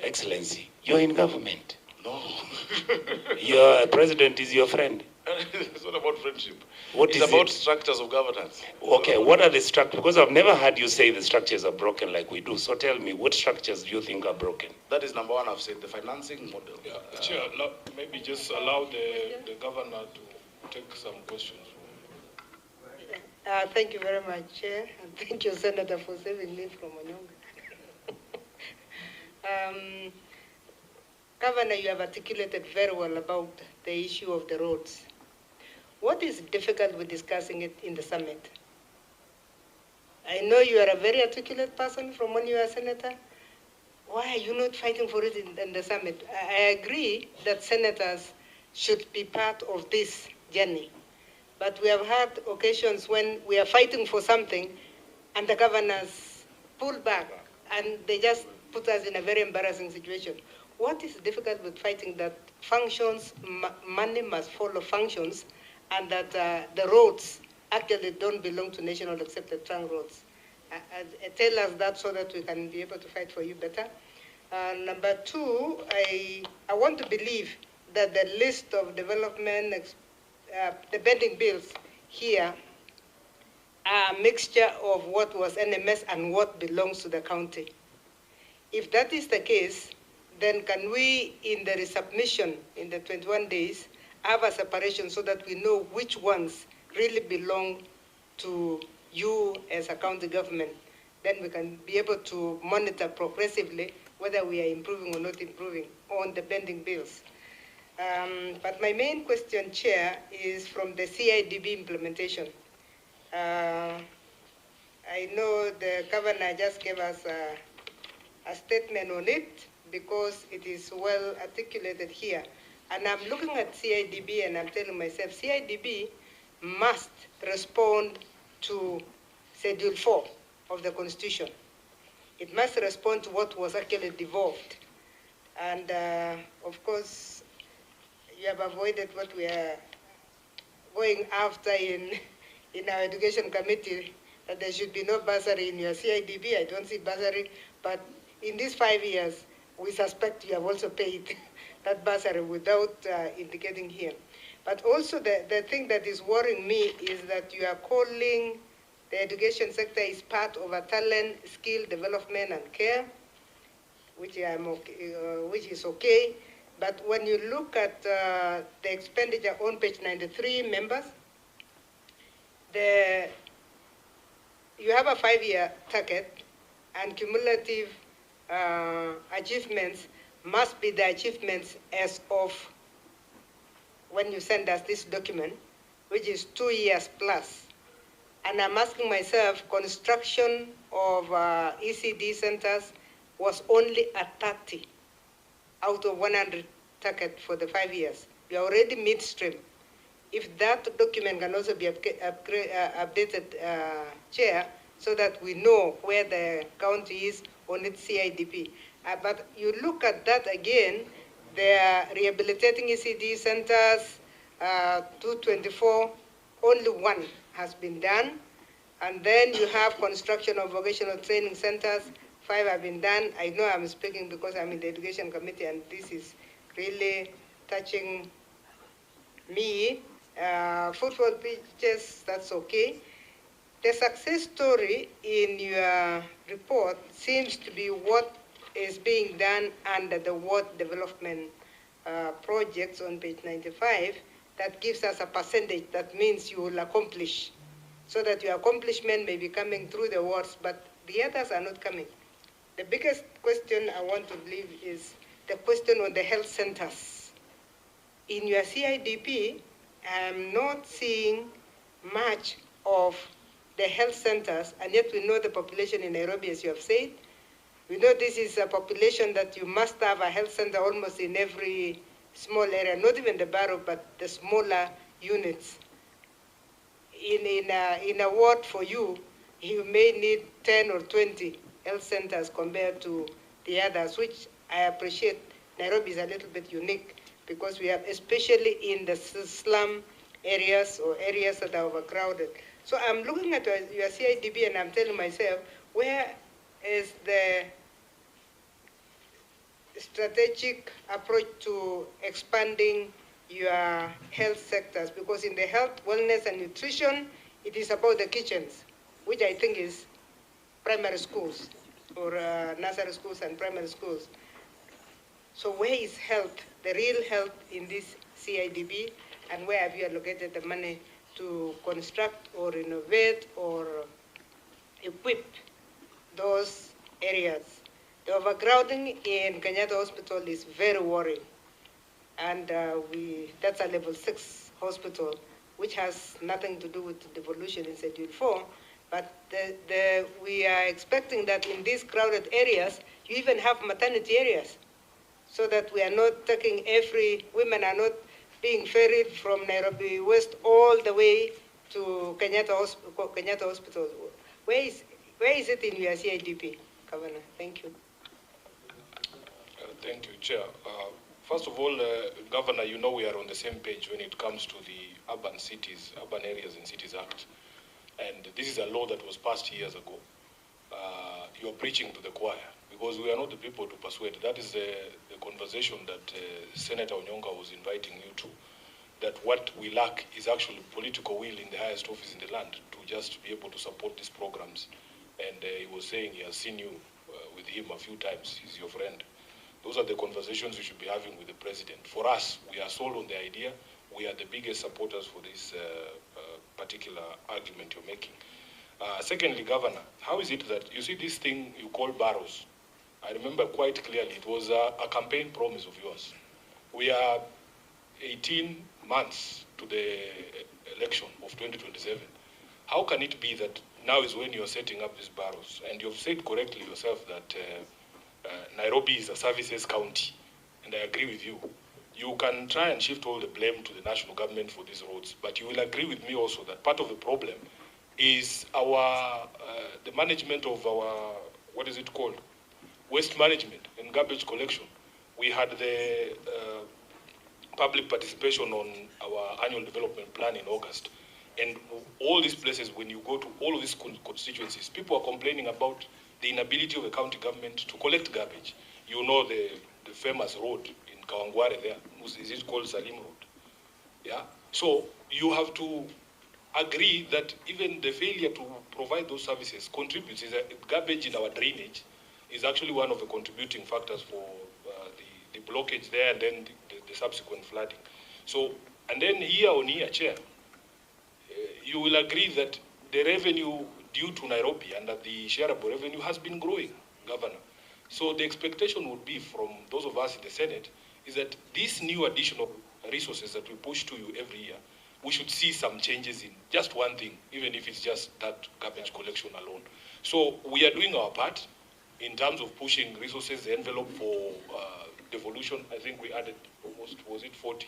Excellency, you're in government. No. Your president is your friend. It's not about friendship. It's about structures of governance. Okay, what are the structures? Because I've never heard you say the structures are broken like we do. So tell me, what structures do you think are broken? That is number one, I've said, the financing model. Yeah, Chair, maybe just allow the governor to take some questions. Thank you very much, Chair, and thank you, Senator, for saving me from Onyonga. Governor, you have articulated very well about the issue of the roads. What is difficult with discussing it in the summit? I know you are a very articulate person from when you are a senator. Why are you not fighting for it in the summit? I agree that senators should be part of this journey. But we have had occasions when we are fighting for something and the governors pull back and they just put us in a very embarrassing situation. What is difficult with fighting that functions, money must follow functions, and that the roads actually don't belong to national accepted trunk roads? Tell us that so that we can be able to fight for you better. Number two, I want to believe that the list of development, the pending bills here are a mixture of what was NMS and what belongs to the county. If that is the case, then can we, in the resubmission in the 21 days, have a separation so that we know which ones really belong to you as a county government? Then we can be able to monitor progressively whether we are improving or not improving on the pending bills. But my main question, Chair, is from the CIDB implementation. I know the governor just gave us a statement on it because it is well articulated here. And I'm looking at CIDB and I'm telling myself, CIDB must respond to Schedule 4 of the Constitution. It must respond to what was actually devolved. And of course, you have avoided what we are going after in our education committee, that there should be no bursary in your CIDB. I don't see bursary, but in these 5 years, we suspect you have also paid that bursary without indicating here. But also the thing that is worrying me is that you are calling the education sector is part of a talent, skill development and care, which is okay. But when you look at the expenditure on page 93, members, you have a 5-year target, and cumulative achievements must be the achievements as of when you send us this document, which is 2 years plus. And I'm asking myself, construction of ECD centers was only at 30 out of 100 target for the 5 years. We are already midstream. If that document can also be updated, Chair, so that we know where the county is on its CIDP. But you look at that again, they are rehabilitating ECD centers, 224, only 1 has been done. And then you have construction of vocational training centers, 5 have been done. I know I'm speaking because I'm in the education committee, and this is really touching me. Football pitches, that's okay. The success story in your report seems to be what is being done under the word development projects on page 95. That gives us a percentage. That means you will accomplish, so that your accomplishment may be coming through the words, but the others are not coming. The biggest question I want to leave is the question on the health centers. In your CIDP, I'm not seeing much of the health centers, and yet we know the population in Nairobi, as you have said. We know this is a population that you must have a health center almost in every small area, not even the borough, but the smaller units. In a ward for you, you may need 10 or 20 health centers compared to the others, which I appreciate. Nairobi is a little bit unique because we have, especially in the slum areas or areas that are overcrowded. So I'm looking at your CIDB and I'm telling myself, where is the strategic approach to expanding your health sectors? Because in the health, wellness, and nutrition, it is about the kitchens, which I think is primary schools or nursery schools and primary schools. So where is health, the real health in this CIDB, and where have you allocated the money to construct or renovate or equip those areas? The overcrowding in Kenyatta Hospital is very worrying. And that's a level 6 hospital, which has nothing to do with devolution in Schedule 4. But we are expecting that in these crowded areas, you even have maternity areas, so that we are not taking women are not being ferried from Nairobi West all the way to Kenyatta Hospital. Where is it in your CIDP, Governor? Thank you. Thank you, Chair. First of all, Governor, you know we are on the same page when it comes to the Urban Areas and Cities Act. And this is a law that was passed years ago. You are preaching to the choir, because we are not the people to persuade. That is the conversation that Senator Onyonga was inviting you to, that what we lack is actually political will in the highest office in the land to just be able to support these programs. And he was saying he has seen you with him a few times. He's your friend. Those are the conversations we should be having with the president. For us, we are sold on the idea. We are the biggest supporters for this particular argument you're making. Secondly, Governor, how is it that you see this thing you call barrows? I remember quite clearly it was a campaign promise of yours. We are 18 months to the election of 2027. How can it be that now is when you're setting up these barrows? And you've said correctly yourself that Nairobi is a services county, and I agree with you. You can try and shift all the blame to the national government for these roads, but you will agree with me also that part of the problem is our the management of our, what is it called, waste management and garbage collection. We had the public participation on our annual development plan in August. And all these places, when you go to all of these constituencies, people are complaining about the inability of the county government to collect garbage. You know the famous road in Kawangware there, is it called Salim Road? Yeah. So you have to agree that even the failure to provide those services contributes. Garbage in our drainage is actually one of the contributing factors for the blockage there and then the subsequent flooding. So, and then year on year, Chair, you will agree that the revenue due to Nairobi under the shareable revenue has been growing, Governor. So the expectation would be from those of us in the Senate is that these new additional resources that we push to you every year, we should see some changes in just one thing, even if it's just that garbage collection alone. So we are doing our part in terms of pushing resources, the envelope for devolution. I think we added almost, was it 30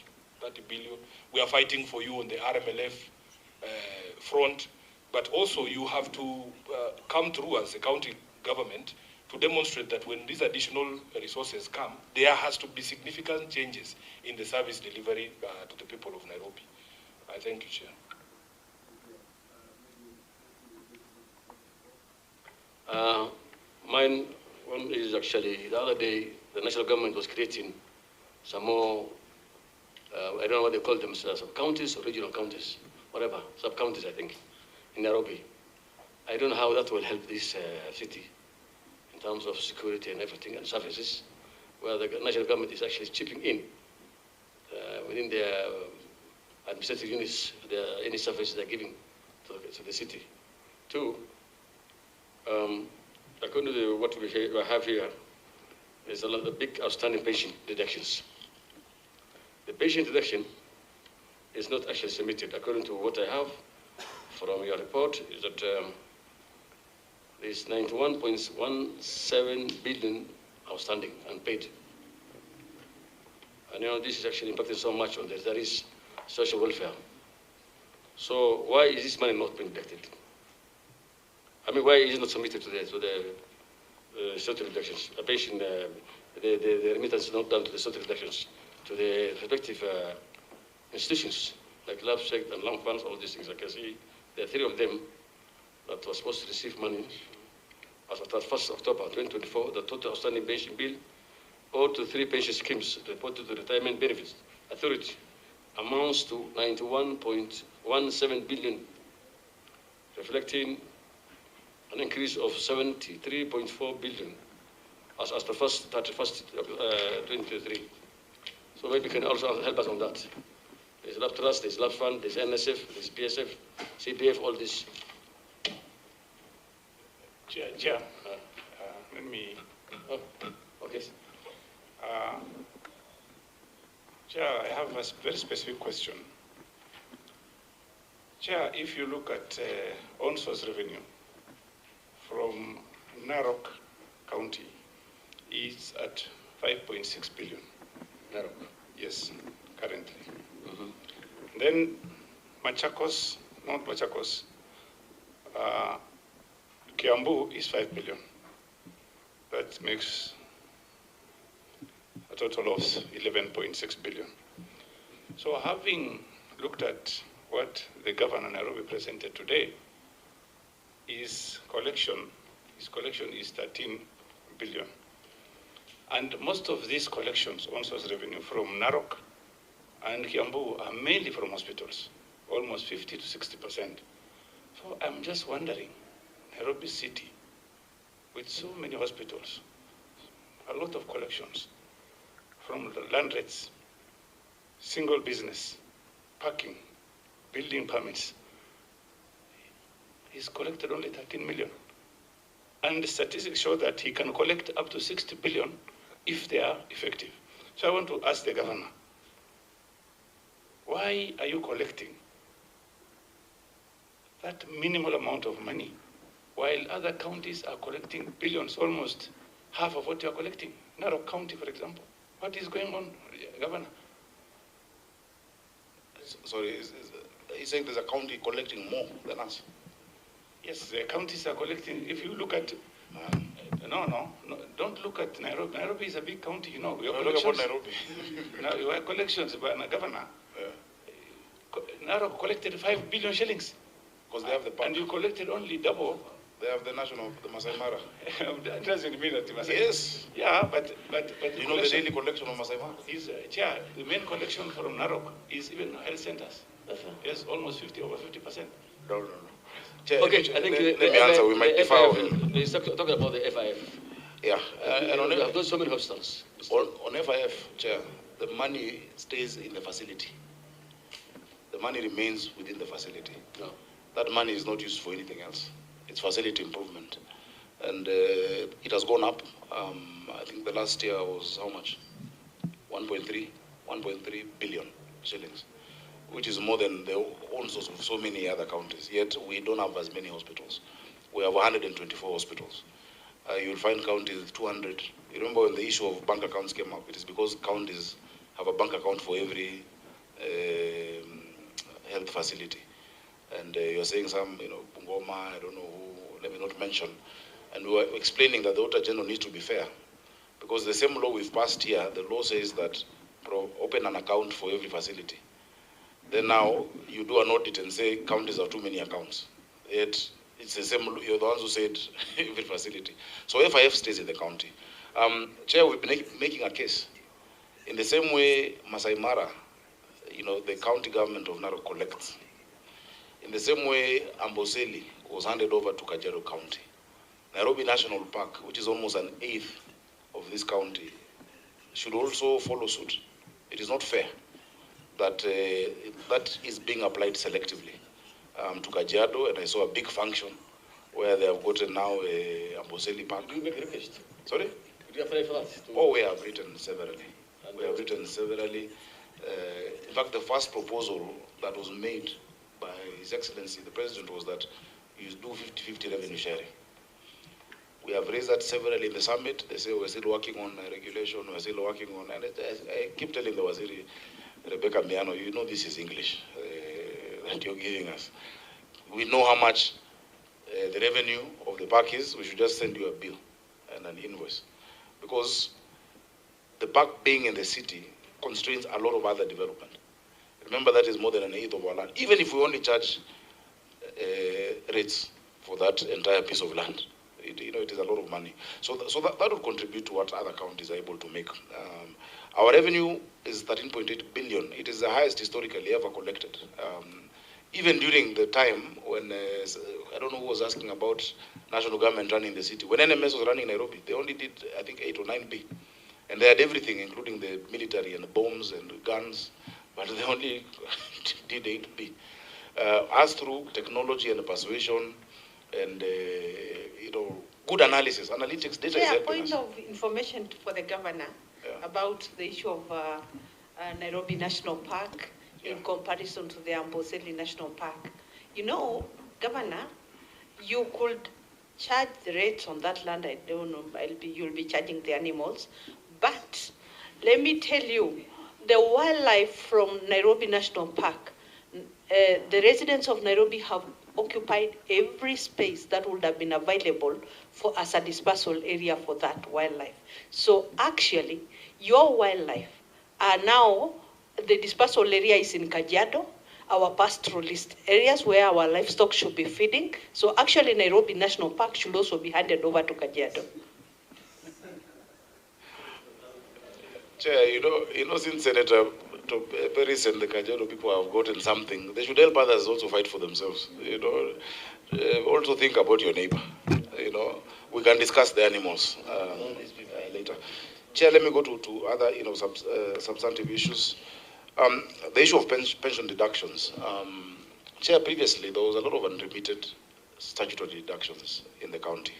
billion? We are fighting for you on the RMLF front, but also you have to come through as a county government to demonstrate that when these additional resources come, there has to be significant changes in the service delivery to the people of Nairobi. I thank you, Chair. Mine one is actually, the other day, the national government was creating some more, I don't know what they call them, sub-counties or regional counties, whatever, sub-counties, I think, in Nairobi. I don't know how that will help this city in terms of security and everything and services, where the national government is actually chipping in within their administrative units, any services they're giving to the city. Two, according to what we have here, there's a lot of big outstanding pension deductions. The pension deduction is not actually submitted. According to what I have from your report, is that there's 91.17 billion outstanding unpaid. And you know, this is actually impacting so much on this. There is social welfare. So why is this money not being deducted? I mean, why is it not submitted to the social deductions? A pension, the remittance is not done to the social deductions, to the respective institutions, like LabSec and Long Funds, all these things. I can see there are 3 of them that were supposed to receive money as of 1st October 2024. The total outstanding pension bill, or to 3 pension schemes reported to the Retirement Benefits Authority, amounts to 91.17 billion, reflecting an increase of 73.4 billion as per 31st 2023. So maybe you can also help us on that. There's Lab Trust, there's Lab Fund, there's NSF, there's PSF, CPF, all this. Chair, let me. Oh, okay. Chair, I have a very specific question. Chair, if you look at on-source revenue from Narok County, it's at 5.6 billion. Narok? Yes, currently. Then Machakos, not Machakos, Kiambu is 5 billion. That makes a total of 11.6 billion. So having looked at what the Governor Nairobi presented today, his collection is 13 billion. And most of these collections, on-source revenue from Narok and Kiambu, are mainly from hospitals, almost 50 to 60%. So I'm just wondering, Nairobi City, with so many hospitals, a lot of collections from the land rates, single business, parking, building permits, he's collected only 13 million. And the statistics show that he can collect up to 60 billion if they are effective. So I want to ask the governor, why are you collecting that minimal amount of money while other counties are collecting billions, almost half of what you are collecting? Narok County, for example. What is going on, Governor? Sorry, he's saying there's a county collecting more than us. Yes, the counties are collecting. If you look at, no, don't look at Nairobi. Nairobi is a big county, you know. Your collections, Nairobi. Now, your collections by the governor. Nairobi collected 5 billion shillings. Because they have the park. And you collected only double. They have the national, the Masai Mara. That doesn't mean that Masai. Yes. Yeah, but you know the daily collection of Masai Mara? Is the main collection from Narok is even health centers. Yes, almost 50%. No. Okay, I think let me answer. We might differ. He's talking about the FIF. Yeah, and on I've got so many hospitals. On FIF, Chair, the money stays in the facility. The money remains within the facility. No. That money is not used for anything else. It's facility improvement. And it has gone up. I think the last year was how much? 1.3 billion shillings, which is more than the own source of so many other counties. Yet we don't have as many hospitals. We have 124 hospitals. You'll find counties with 200. You remember when the issue of bank accounts came up? It is because counties have a bank account for every health facility. And you're saying some, Bungoma, I don't know who, let me not mention. And we were explaining that the Auditor General needs to be fair. Because the same law we've passed here, the law says that open an account for every facility. Then now you do an audit and say counties have too many accounts. Yet it's the same, you're the ones who said every facility. So FIF stays in the county. Chair, we've been making a case. In the same way Masai Mara, the county government of Narok collects. In the same way Amboseli was handed over to Kajiado County. Nairobi National Park, which is almost an eighth of this county, should also follow suit. It is not fair that that is being applied selectively to Kajiado, and I saw a big function where they have gotten now a Amboseli Park. Did you make a request? Sorry? Did you apply for that? Oh, we have written severally. We have written severally. In fact, the first proposal that was made by His Excellency, the President, was that you do 50-50 revenue sharing. We have raised that severally in the summit. They say we're still working on regulation, we're still working on, and I keep telling the Waziri, Rebecca Miano, you know this is English that you're giving us. We know how much the revenue of the park is. We should just send you a bill and an invoice. Because the park being in the city constrains a lot of other development. Remember, that is more than an eighth of our land. Even if we only charge rates for that entire piece of land, it is a lot of money. So that would contribute to what other counties are able to make. Our revenue is 13.8 billion. It is the highest historically ever collected. Even during the time when, I don't know who was asking about national government running the city. When NMS was running Nairobi, they only did, I think, 8 or 9B. And they had everything, including the military and the bombs and the guns, but they only did 8B. As through technology and persuasion and, good analysis, analytics, data is helping us. A point of information for the governor about the issue of Nairobi National Park in comparison to the Amboseli National Park. Governor, you could charge the rates on that land. I don't know, you'll be charging the animals. But let me tell you, the wildlife from Nairobi National Park, the residents of Nairobi have occupied every space that would have been available as a dispersal area for that wildlife. So actually, your wildlife are now, the dispersal area is in Kajiado, our pastoralist areas where our livestock should be feeding. So actually, Nairobi National Park should also be handed over to Kajiado. Chair, since Senator Appears and the Kajiado people have gotten something, they should help others also fight for themselves. Also think about your neighbor. We can discuss the animals later. Chair, let me go to other, substantive issues. The issue of pension deductions. Chair, previously there was a lot of unremitted statutory deductions in the county.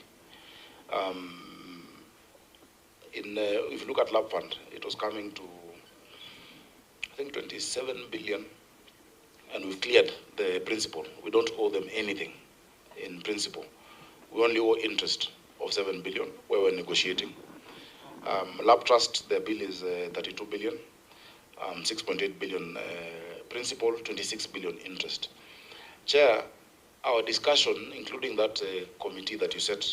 If you look at LAP Fund, it was coming to, I think, 27 billion, and we've cleared the principal. We don't owe them anything in principle. We only owe interest of 7 billion where we're negotiating. LAP Trust, their bill is 32 billion, 6.8 billion principal, 26 billion interest. Chair, our discussion, including that committee that you said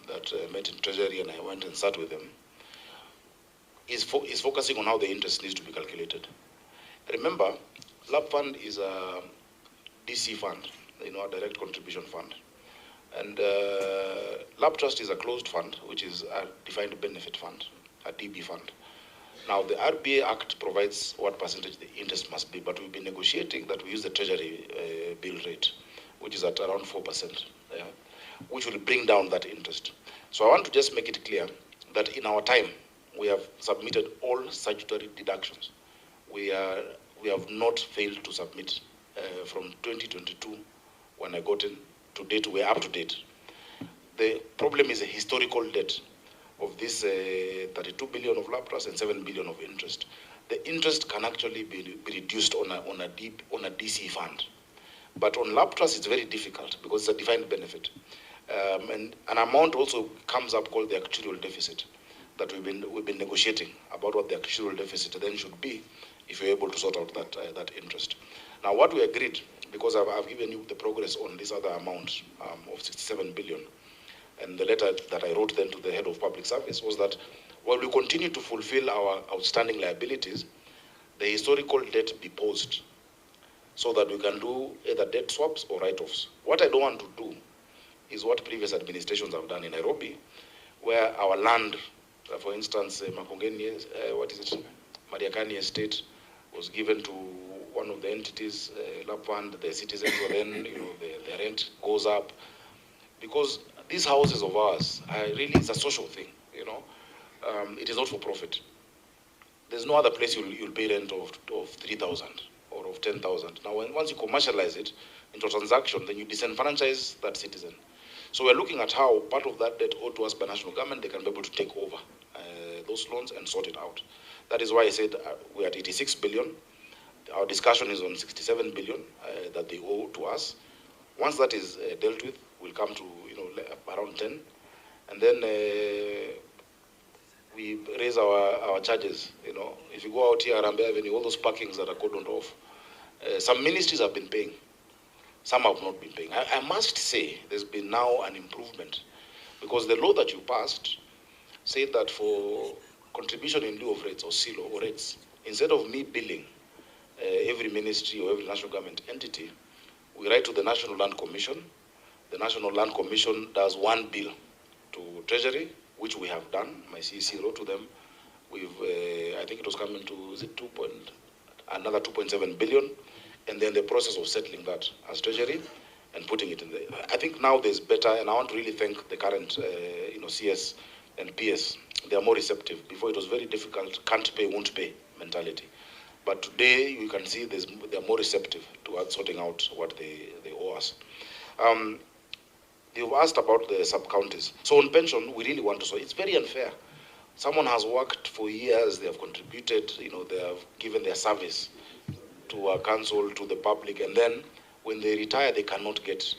that met in Treasury, and I went and sat with them, is focusing on how the interest needs to be calculated. Remember, LAP fund is a DC fund, a direct contribution fund. And LAP trust is a closed fund, which is a defined benefit fund, a DB fund. Now, the RBA Act provides what percentage the interest must be, but we've been negotiating that we use the Treasury bill rate, which is at around 4%, which will bring down that interest. So I want to just make it clear that in our time, we have submitted all statutory deductions. We have not failed to submit from 2022, when I got in, to date. We're up to date. The problem is a historical debt of this 32 billion of LAP trust and 7 billion of interest. The interest can actually be reduced on a DC fund. But on LAP trust, it's very difficult because it's a defined benefit. And an amount also comes up called the actuarial deficit that we've been negotiating about what the actuarial deficit then should be if you're able to sort out that interest. Now, what we agreed, because I've given you the progress on this other amount of 67 billion, and the letter that I wrote then to the head of public service was that while we continue to fulfill our outstanding liabilities, the historical debt be paused so that we can do either debt swaps or write-offs. What I don't want to do is what previous administrations have done in Nairobi, where our land, for instance, Mariakani Estate was given to one of the entities, LAP fund, the citizens were then, the rent goes up. Because these houses of ours, it's a social thing, it is not for profit. There's no other place you'll pay rent of 3,000 or of 10,000. Now, once you commercialize it into a transaction, then you disenfranchise that citizen. So we're looking at how part of that debt owed to us by national government, they can be able to take over those loans and sort it out. That is why I said we're at 86 billion. Our discussion is on 67 billion that they owe to us. Once that is dealt with, we'll come to around 10, and then we raise our charges. If you go out here, Arambe Avenue, all those parkings that are cordoned off, some ministries have been paying, some have not been paying. I must say there's been now an improvement, because the law that you passed said that for contribution in lieu of rates, or CILO, or rates, instead of me billing every ministry or every national government entity, we write to the National Land Commission. The National Land Commission does one bill to Treasury, which we have done. My CEC wrote to them. I think it was coming to, another 2.7 billion, and then the process of settling that as Treasury and putting it in there. I think now there's better, and I want to really thank the current, CS and PS. They are more receptive. Before it was very difficult, can't pay, won't pay mentality. But today you can see they are more receptive towards sorting out what they owe us. You've asked about the sub-counties. So on pension, we really want to sort. It's very unfair. Someone has worked for years, they have contributed, they have given their service to our council, to the public, and then when they retire, they cannot get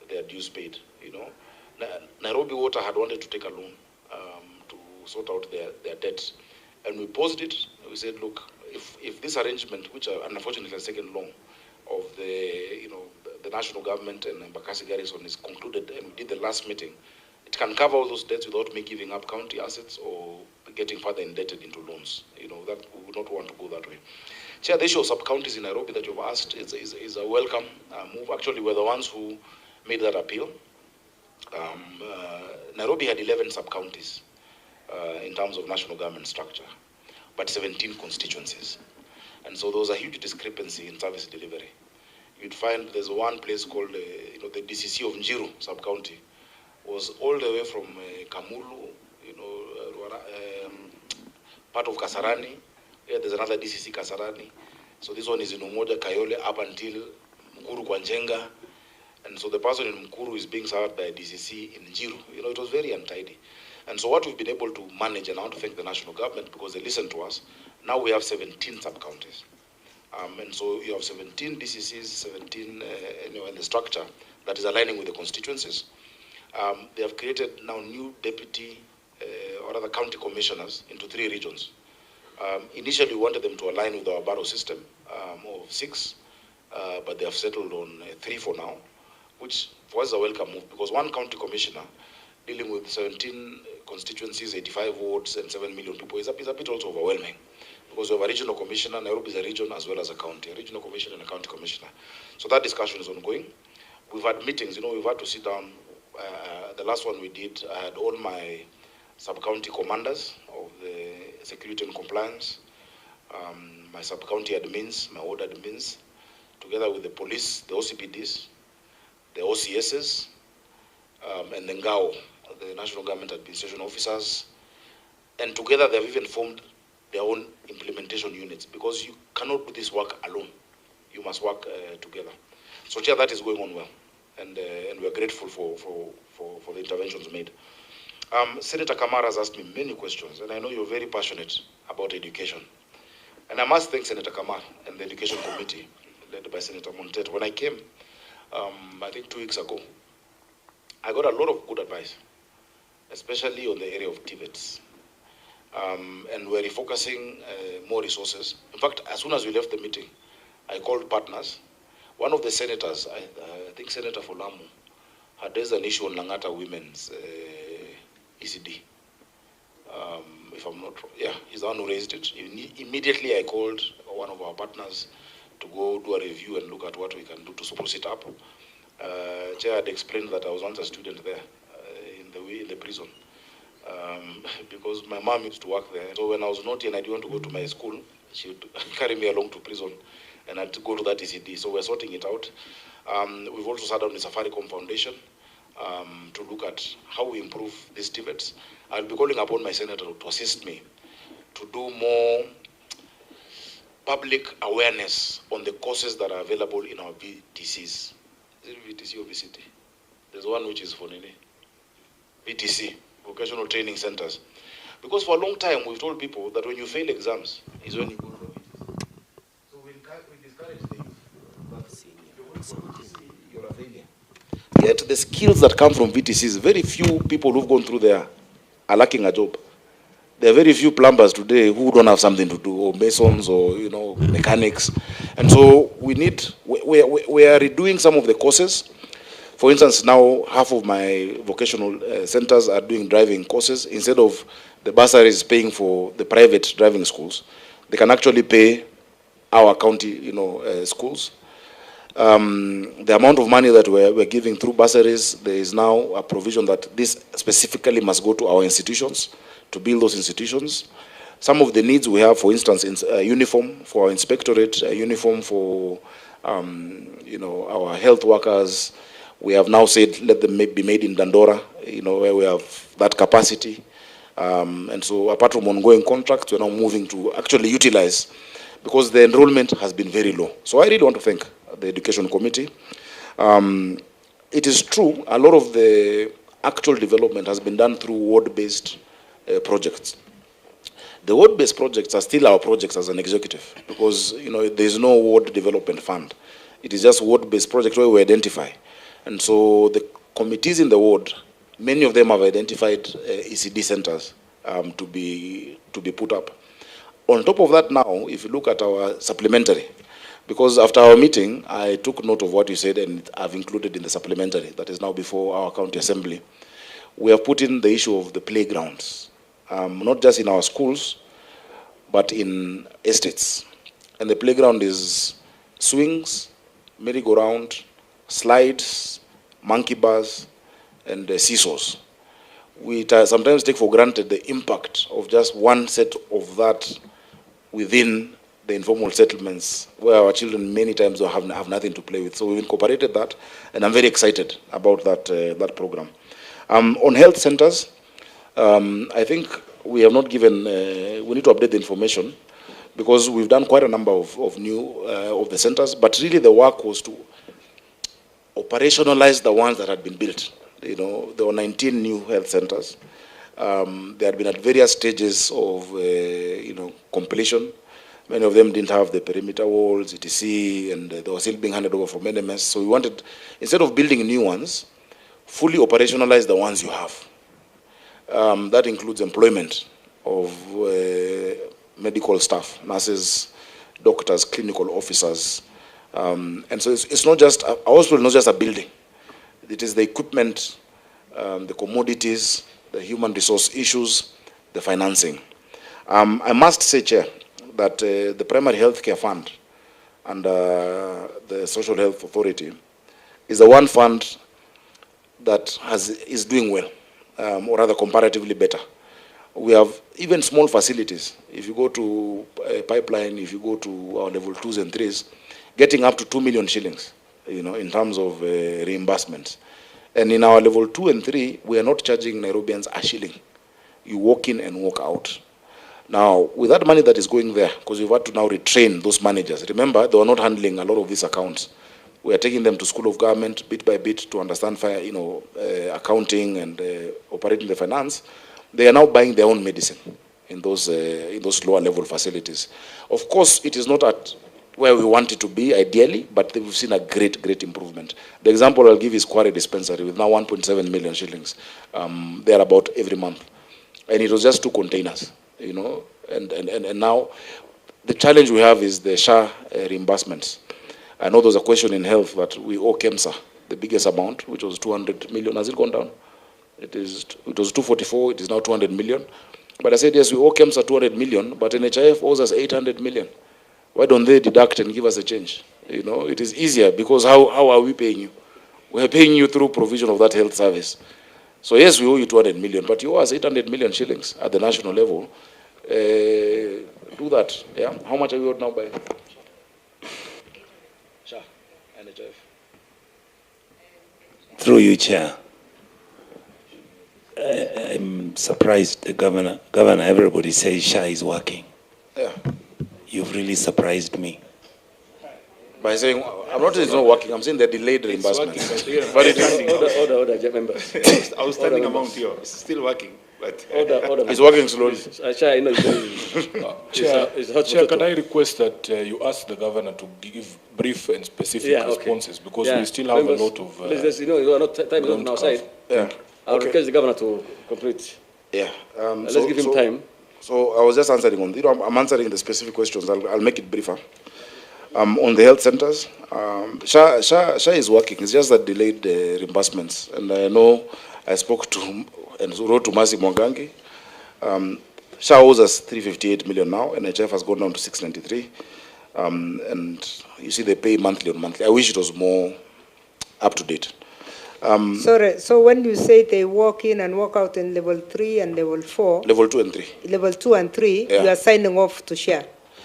their dues paid. Nairobi Water had wanted to take a loan to sort out their debt, and we paused it. We said, look, if this arrangement, which unfortunately has taken long, of the national government and Embakasi Garrison is concluded, and we did the last meeting, it can cover all those debts without me giving up county assets or getting further indebted into loans. That we would not want to go that way. Chair, the issue of sub-counties in Nairobi that you've asked is a welcome move. Actually, we're the ones who made that appeal. Nairobi had 11 sub-counties in terms of national government structure, but 17 constituencies. And so there was a huge discrepancy in service delivery. You'd find there's one place called, the DCC of Njiru sub-county was all the way from Kamulu, part of Kasarani. Yeah, there's another DCC Kasarani. So this one is in Umoja Kayole up until Mkuru Kwanjenga. And so the person in Mkuru is being served by a DCC in Njiru. It was very untidy. And so what we've been able to manage, and I want to thank the national government because they listened to us, now we have 17 sub-counties. And so you have 17 DCCs, 17 in the structure that is aligning with the constituencies. They have created now new deputy or other county commissioners into 3 regions. Initially, we wanted them to align with our borough system of 6, but they have settled on 3 for now. which was a welcome move, because one county commissioner dealing with 17 constituencies, 85 wards, and 7 million people is a bit also overwhelming. Because we have a regional commissioner, Nairobi is a region as well as a county, a regional commissioner and a county commissioner. So that discussion is ongoing. We've had meetings, we've had to sit down. The last one we did, I had all my sub-county commanders of the security and compliance, my sub-county admins, my ward admins, together with the police, the OCPDs, the OCSs, and the NGAO, the National Government Administration Officers. And together they've even formed their own implementation units, because you cannot do this work alone. You must work together. So Chair, that is going on well. And we are grateful for the interventions made. Senator Kamara has asked me many questions, and I know you're very passionate about education. And I must thank Senator Kamara and the Education Committee, led by Senator Montet. When I came, I think 2 weeks ago, I got a lot of good advice, especially on the area of TVETs. And we're refocusing more resources. In fact, as soon as we left the meeting, I called partners. One of the senators, I think Senator Folamu, had raised an issue on Langata Women's ECD. If I'm not wrong, yeah, he's the one who raised it. Immediately I called one of our partners to go do a review and look at what we can do to spruce it up. Chair had explained that I was once a student there in the prison. Because my mom used to work there. So when I was naughty and I didn't want to go to my school, she would carry me along to prison and I had to go to that ECD. So we're sorting it out. We've also sat down with Safaricom Foundation to look at how we improve these TVETs. I'll be calling upon my senator to assist me to do more public awareness on the courses that are available in our VTCs. Is it VTC or VCT? There's one which is for Nini. VTC, Vocational Training Centers. Because for a long time, we've told people that when you fail exams, is when you go for VTC. So we discourage the youth. You're a failure. Yet the skills that come from VTCs, very few people who've gone through there are lacking a job. There are very few plumbers today who don't have something to do, or masons, or mechanics. And so we are redoing some of the courses. For instance, now half of my vocational centers are doing driving courses. Instead of the bursaries paying for the private driving schools, they can actually pay our county, schools. The amount of money that we're giving through bursaries, there is now a provision that this specifically must go to our institutions, to build those institutions. Some of the needs we have, for instance, uniform for our inspectorate, uniform for our health workers. We have now said let them be made in Dandora, where we have that capacity. And so apart from ongoing contracts, we're now moving to actually utilize, because the enrollment has been very low. So I really want to thank the Education Committee. It is true, a lot of the actual development has been done through ward-based projects. The ward-based projects are still our projects as an executive, because there is no ward development fund. It is just ward-based projects where we identify. And so the committees in the ward, many of them have identified ECD centers to be put up. On top of that now, if you look at our supplementary, because after our meeting, I took note of what you said and I've included in the supplementary that is now before our county assembly. We have put in the issue of the playgrounds, not just in our schools, but in estates. And the playground is swings, merry-go-round, slides, monkey bars, and seesaws. We sometimes take for granted the impact of just one set of that within the informal settlements, where our children many times have nothing to play with. So we've incorporated that, and I'm very excited about that program. On health centers, I think we have not given, we need to update the information, because we've done quite a number of the centers, but really the work was to operationalize the ones that had been built. There were 19 new health centers. They had been at various stages of completion. Many of them didn't have the perimeter walls, etc., and they were still being handed over from NMS. So we wanted, instead of building new ones, fully operationalize the ones you have. That includes employment of medical staff, nurses, doctors, clinical officers. And so it's not just, a hospital is not just a building. It is the equipment, the commodities, the human resource issues, the financing. I must say, Chair, that the Primary Healthcare Fund and the Social Health Authority is the one fund that is doing well, or rather comparatively better. We have even small facilities. If you go to a pipeline, if you go to our level 2s and 3s, getting up to 2 million shillings, in terms of reimbursements. And in our level 2 and 3, we are not charging Nairobians a shilling. You walk in and walk out. Now, with that money that is going there, because we've had to now retrain those managers. Remember, they were not handling a lot of these accounts. We are taking them to School of Government bit by bit to understand, accounting and operating the finance. They are now buying their own medicine in those lower level facilities. Of course, it is not at where we want it to be ideally, but we've seen a great improvement. The example I'll give is Quarry Dispensary with now 1.7 million shillings. They're about every month. And it was just 2 containers, and now the challenge we have is the SHA reimbursements. I know there's a question in health that we owe KEMSA the biggest amount, which was 200 million. Has it gone down? It was 244, it is now 200 million. But I said, yes, we owe KEMSA 200 million, but NHIF owes us 800 million. Why don't they deduct and give us a change? It is easier, because how are we paying you? We are paying you through provision of that health service. So yes, we owe you 200 million, but you owe us 800 million shillings at the national level. Do that, yeah? How much are we owed now by? SHA, NHIF. Through you, Chair. I'm surprised the governor, everybody says SHA is working. Yeah. You've really surprised me. By saying, I'm not saying it's not working, I'm saying they're delayed reimbursements. But it is Order, members. Outstanding amount here. It's still working. But order. It's working slowly. Chair, can I request that you ask the governor to give brief and specific responses, because we still have a lot of... we're not time on our side. Yeah. I'll request the governor to complete. Yeah. Let's give him time. So I was just answering on, I'm answering the specific questions. I'll make it briefer. On the health centers, SHA is working. It's just that delayed reimbursements. And I know I spoke to and wrote to Mercy Mwangangi. SHA owes us 358 million now, and NHIF has gone down to 693. And you see they pay monthly on monthly. I wish it was more up to date. Sorry, so when you say they walk in and walk out in level 3 and level 4? Level 2 and 3. Level 2 and 3, you are signing off to SHA?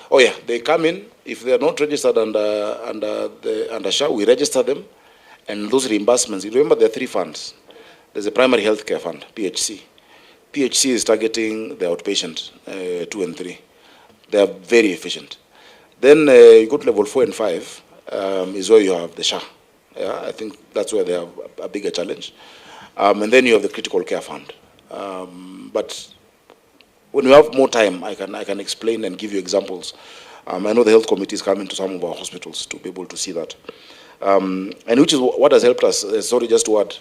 Oh yeah, they come in. If they are not registered under SHA, we register them. And those reimbursements, remember there are 3 funds. There's a primary healthcare fund, PHC. PHC is targeting the outpatient, 2 and 3. They are very efficient. Then you go to level 4 and 5, is where you have the SHA. Yeah, I think that's where they have a bigger challenge. And then you have the critical care fund. But when we have more time, I can explain and give you examples. I know the health committee is coming to some of our hospitals to be able to see that. And which is what has helped us. Sorry, just to add.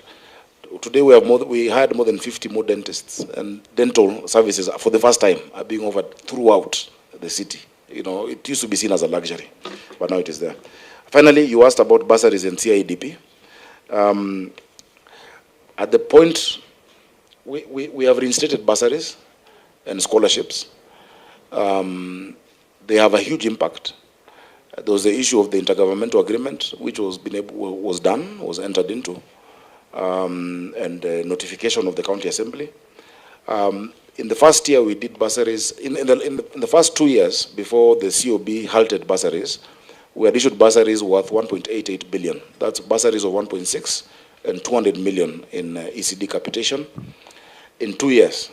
Today we had more than 50 more dentists, and dental services for the first time are being offered throughout the city. It used to be seen as a luxury, but now it is there. Finally, you asked about bursaries and CIDP. At the point, we have reinstated bursaries and scholarships. They have a huge impact. There was the issue of the intergovernmental agreement, which was entered into, and notification of the county assembly. In the first year, we did bursaries. In the first 2 years, before the COB halted bursaries, we had issued bursaries worth 1.88 billion. That's bursaries of 1.6 and 200 million in ECD capitation in 2 years.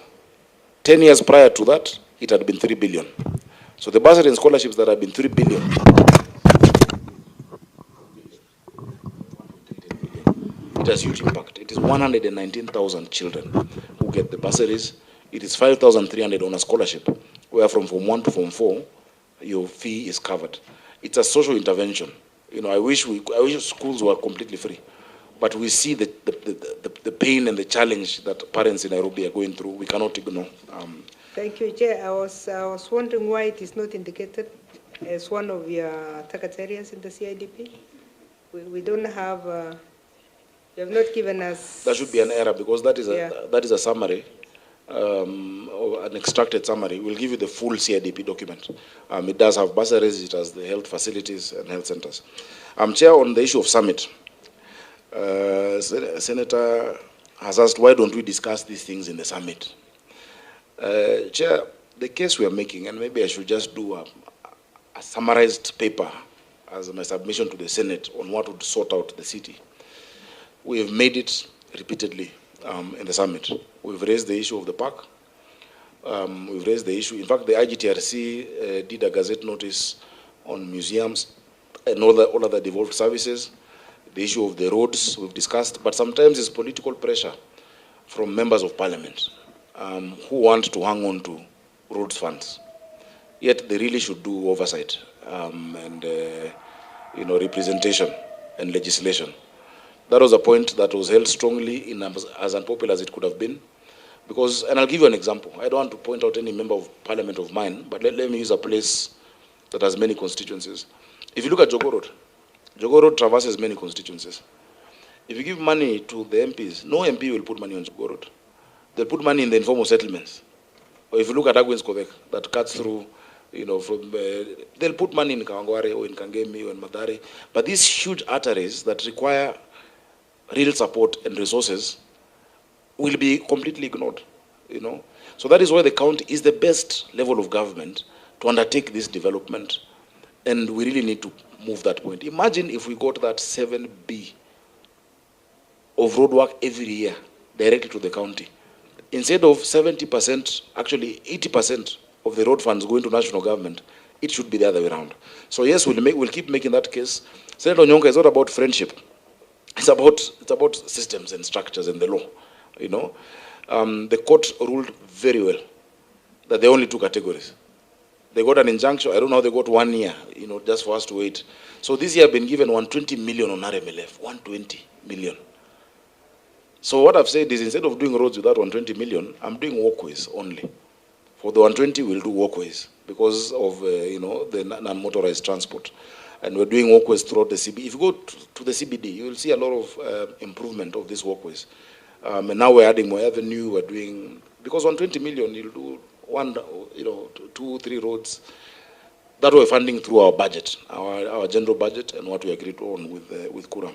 10 years prior to that, it had been 3 billion. So the bursary and scholarships that have been 3 billion, it has huge impact. It is 119,000 children who get the bursaries. It is 5,300 on a scholarship, where from Form 1 to Form 4, your fee is covered. It's a social intervention. I wish schools were completely free, but we see the pain and the challenge that parents in Nairobi are going through. We cannot ignore. Thank you, Chair. I was wondering why it is not indicated as one of your target areas in the CIDP. We don't have You have not given us... That should be an error because that is a summary, or an extracted summary. We'll give you the full CIDP document. It does have bursaries, it has the health facilities and health centers. Chair, on the issue of summit, Senator has asked, why don't we discuss these things in the summit? Chair, the case we are making, and maybe I should just do a summarized paper as my submission to the Senate on what would sort out the city. We have made it repeatedly in the summit. We've raised the issue of the park. We've raised the issue. In fact, the IGTRC did a gazette notice on museums and all other devolved services. The issue of the roads we've discussed, but sometimes it's political pressure from members of parliament who want to hang on to roads funds. Yet they really should do oversight and representation and legislation. That was a point that was held strongly in as unpopular as it could have been. Because, and I'll give you an example. I don't want to point out any member of parliament of mine, but let me use a place that has many constituencies. If you look at Jogoo Road traverses many constituencies. If you give money to the MPs, no MP will put money on Jogoo Road. They'll put money in the informal settlements. Or if you look at Agwins Kovek, that cuts through, they'll put money in Kawangware or in Kangemi or in Madare. But these huge arteries that require real support and resources will be completely ignored, So that is why the county is the best level of government to undertake this development, and we really need to move that point. Imagine if we got that 7B of roadwork every year directly to the county. Instead of 70%, actually 80% of the road funds going to national government, it should be the other way around. So yes, we'll keep making that case. Senator Onyonka, is not about friendship. It's about systems and structures and the law, The court ruled very well that there are only two categories. They got an injunction. I don't know how they got 1 year, just for us to wait. So this year I've been given 120 million on RMLF, 120 million. So what I've said is, instead of doing roads without 120 million, I'm doing walkways only. For the 120, we'll do walkways because of, the non-motorized transport. And we're doing walkways throughout the CBD. If you go to the CBD, you will see a lot of improvement of these walkways. And now we're adding more avenue. We're doing, because 120 million, you'll do 2, 3 roads. That we're funding through our budget, our general budget, and what we agreed on with Kuram.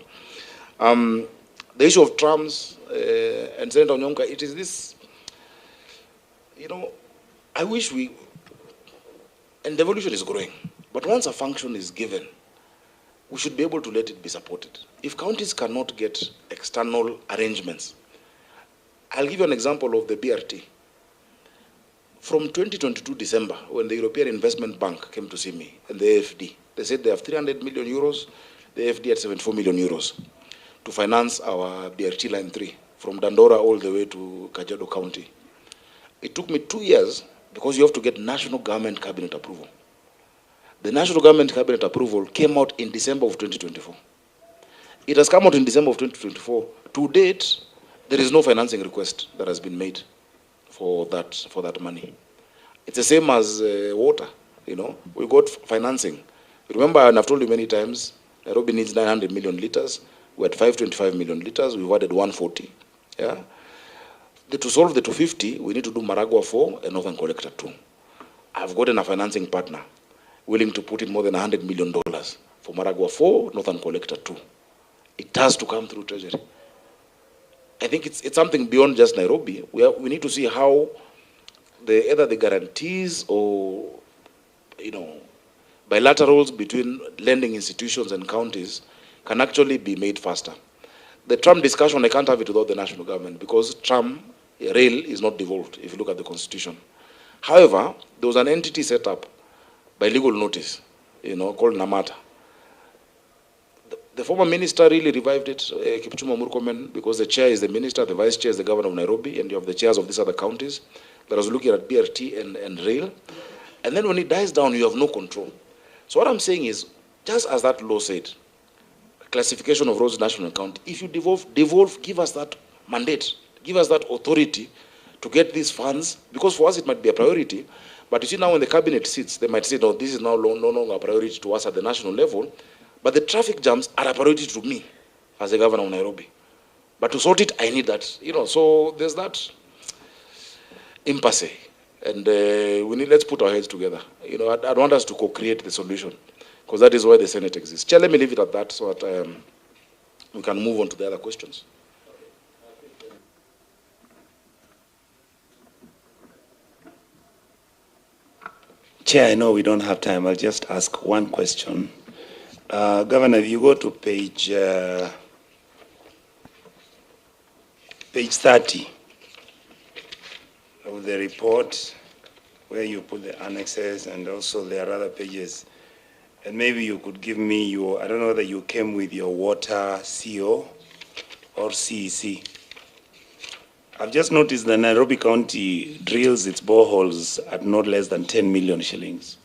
The issue of trams and Senator Onyonka, it is this, I wish and devolution is growing, but once a function is given, we should be able to let it be supported. If counties cannot get external arrangements, I'll give you an example of the BRT. From 2022 December, when the European Investment Bank came to see me, and the AFD, they said they have 300 million euros, the AFD had 74 million euros to finance our BRT Line 3, from Dandora all the way to Kajiado County. It took me 2 years, because you have to get national government cabinet approval. The national government cabinet approval came out in December of 2024. It has come out in December of 2024. To date, there is no financing request that has been made for that money. It's the same as water, We got financing. Remember, and I've told you many times, Nairobi needs 900 million liters. We're at 525 million liters. We've added 140. Yeah. To solve the 250, we need to do Maragua 4 and Northern Collector 2. I've gotten a financing partner willing to put in more than $100 million for Maragua 4, Northern Collector 2. It has to come through Treasury. I think it's something beyond just Nairobi. We need to see how either the guarantees or bilaterals between lending institutions and counties can actually be made faster. The tram discussion, I can't have it without the national government, because tram, rail is not devolved if you look at the constitution. However, there was an entity set up by legal notice, called Namata. The former minister really revived it, Kipchumba Murkomen, because the chair is the minister, the vice chair is the governor of Nairobi, and you have the chairs of these other counties that was looking at BRT and rail. And then when it dies down, you have no control. So what I'm saying is, just as that law said, classification of roads, national county, if you devolve, give us that mandate, give us that authority to get these funds, because for us it might be a priority, but you see now when the cabinet sits, they might say, no, this is now no longer a priority to us at the national level, but the traffic jams are a priority to me as the governor of Nairobi. But to sort it, I need that. You know, so there's that impasse. And let's put our heads together. You know, I want us to co-create the solution, because that is why the Senate exists. Chair, let me leave it at that so that we can move on to the other questions. Chair, I know we don't have time. I'll just ask one question. Governor, if you go to page 30 of the report, where you put the annexes, and also there are other pages, and maybe you could give me your, I don't know whether you came with your water CO or CEC. I've just noticed that Nairobi County drills its boreholes at not less than 10 million shillings.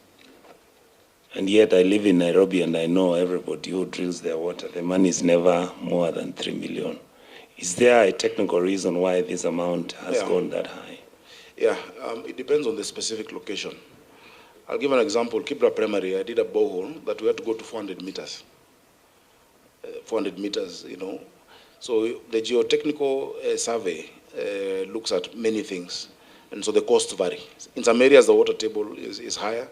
And yet I live in Nairobi and I know everybody who drills their water, the money is never more than 3 million. Is there a technical reason why this amount has gone that high? Yeah, it depends on the specific location. I'll give an example. Kibra Primary, I did a borehole that we had to go to 400 meters. 400 meters, you know. So the geotechnical survey looks at many things, and so the costs vary. In some areas, the water table is higher.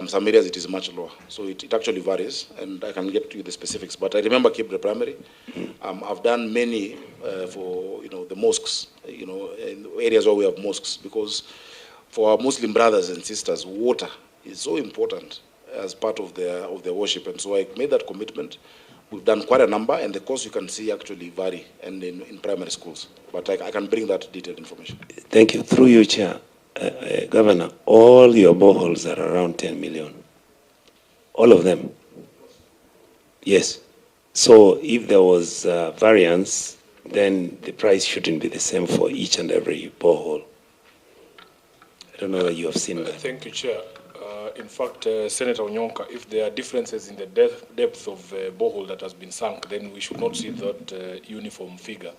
Some areas, it is much lower. So it actually varies, and I can get to you the specifics. But I remember Kibra Primary. I've done many for, you know, the mosques, you know, in areas where we have mosques, because for our Muslim brothers and sisters, water is so important as part of their worship. And so I made that commitment. We've done quite a number, and the costs you can see actually vary, and in primary schools. But I can bring that detailed information. Thank you. Through you, Chair. Governor, all your boreholes are around 10 million. All of them. Yes. So if there was variance, then the price shouldn't be the same for each and every borehole. I don't know whether you have seen that. Thank you, Chair. In fact, Senator Onyonka, if there are differences in the depth of borehole that has been sunk, then we should not see that uniform figure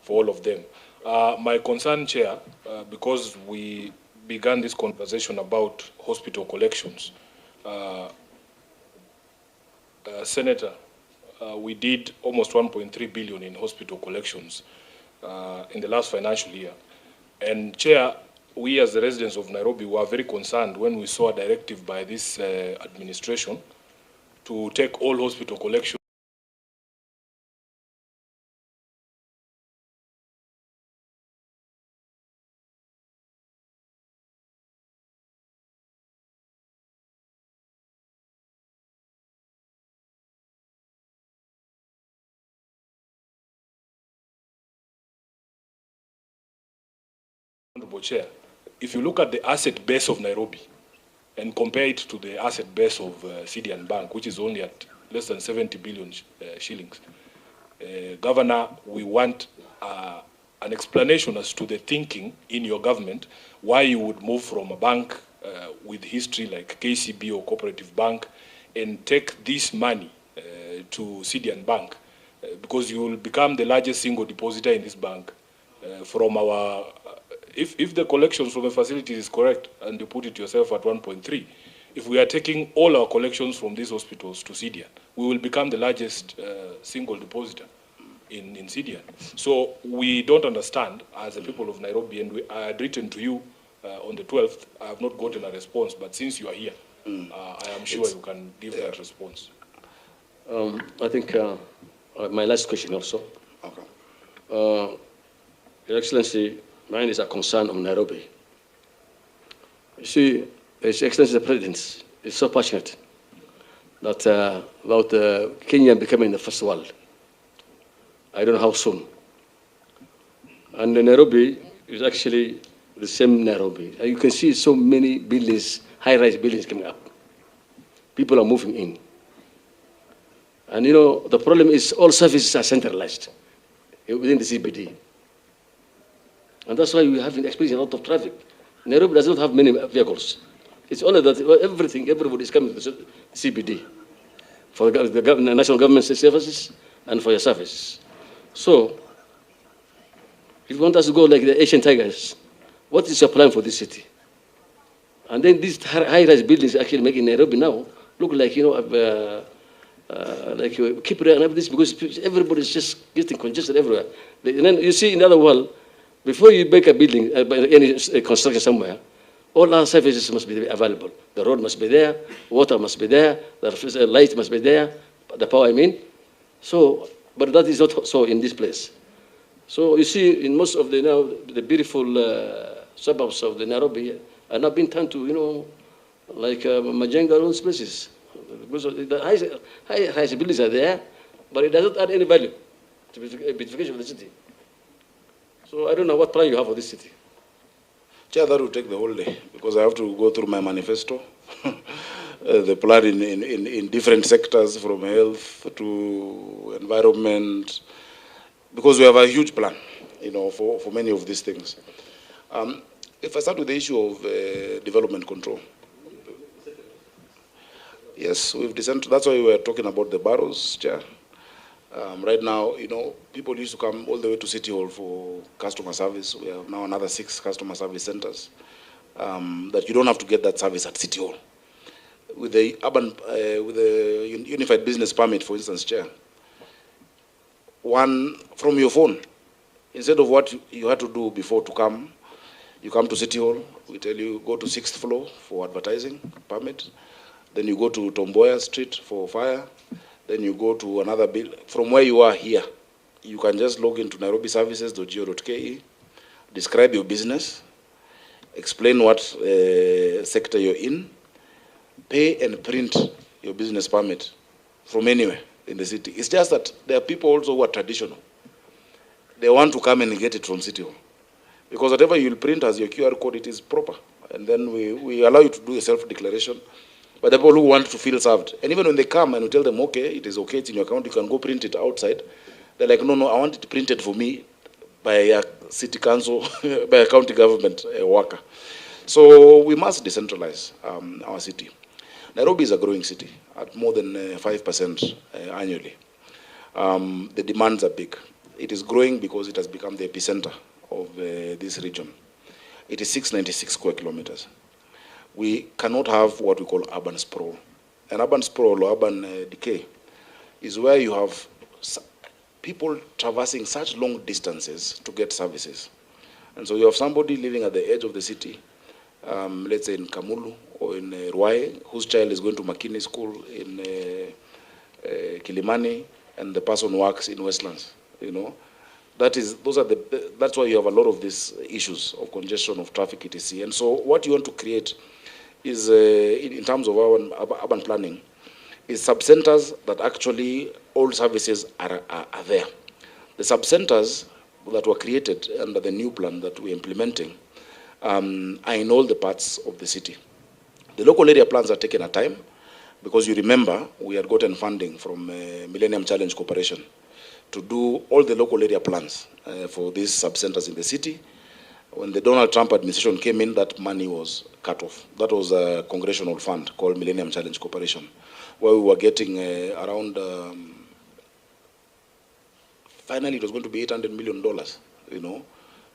for all of them. My concern, Chair, because we began this conversation about hospital collections, Senator, we did almost 1.3 billion in hospital collections in the last financial year. And Chair, we as the residents of Nairobi were very concerned when we saw a directive by this administration to take all hospital collections Honorable Chair. If you look at the asset base of Nairobi and compare it to the asset base of CDN Bank, which is only at less than 70 billion shillings, Governor, we want an explanation as to the thinking in your government, why you would move from a bank with history like KCB or Cooperative Bank and take this money to CDN Bank, because you will become the largest single depositor in this bank from our... If the collections from the facility is correct, and you put it yourself at 1.3, if we are taking all our collections from these hospitals to CDN, we will become the largest single depositor in CDN. So we don't understand, as the people of Nairobi, and I had written to you on the 12th, I have not gotten a response, but since you are here, I am sure you can give that response. I think my last question also. Okay. Your Excellency, mine is a concern of Nairobi. You see, His Excellency the President is so passionate that about Kenya becoming the first world. I don't know how soon. And Nairobi is actually the same Nairobi. You can see so many buildings, high-rise buildings coming up. People are moving in. And you know, the problem is all services are centralized within the CBD. And that's why we have experienced a lot of traffic. Nairobi does not have many vehicles. It's only that everybody is coming to the CBD for the national government services and for your services. So, if you want us to go like the Asian tigers, what is your plan for this city? And then these high-rise buildings actually making Nairobi now look like, you know, keep running up this because everybody's just getting congested everywhere. And then you see in the other world, before you make a building, any construction somewhere, all our services must be available. The road must be there, water must be there, the light must be there, the power, I mean. So, but that is not so in this place. So you see, in most of the beautiful suburbs of the Nairobi are now being turned to, like Majenga and those places. Because the high buildings are there, but it doesn't add any value to beautification of the city. So I don't know what plan you have for this city. Chair, that will take the whole day because I have to go through my manifesto, the plan in different sectors from health to environment, because we have a huge plan, for many of these things. If I start with the issue of development control. Yes, we've descended. That's why we were talking about the barrows, Chair. Right now, people used to come all the way to City Hall for customer service. We have now another 6 customer service centers that you don't have to get that service at City Hall. With the unified business permit, for instance, Chair, one from your phone, instead of what you had to do before to come, you come to City Hall, we tell you go to 6th floor for advertising permit, then you go to Tomboya Street for fire, then you go to another bill. From where you are here, you can just log into nairobiservices.go.ke, describe your business, explain what sector you're in, pay and print your business permit from anywhere in the city. It's just that there are people also who are traditional. They want to come and get it from City Hall. Because whatever you'll print as your QR code, it is proper. And then we allow you to do a self-declaration. But the people who want to feel served, and even when they come and we tell them, okay, it is okay, it's in your account, you can go print it outside. They're like, no, I want it printed for me by a city council, by a county government worker. So we must decentralize our city. Nairobi is a growing city at more than 5% annually. The demands are big. It is growing because it has become the epicenter of this region. It is 696 square kilometers. We cannot have what we call urban sprawl. And urban sprawl or urban decay is where you have people traversing such long distances to get services. And so you have somebody living at the edge of the city, let's say in Kamulu or in Ruai, whose child is going to Makini School in Kilimani, and the person works in Westlands, That's why you have a lot of these issues of congestion, of traffic, etc. And so what you want to create is, in terms of urban planning, is sub-centers that actually all services are there. The sub-centers that were created under the new plan that we're implementing are in all the parts of the city. The local area plans are taking a time because you remember we had gotten funding from Millennium Challenge Corporation to do all the local area plans for these sub-centers in the city. When the Donald Trump administration came in, that money was cut off. That was a congressional fund called Millennium Challenge Corporation, where we were getting around, finally it was going to be $800 million,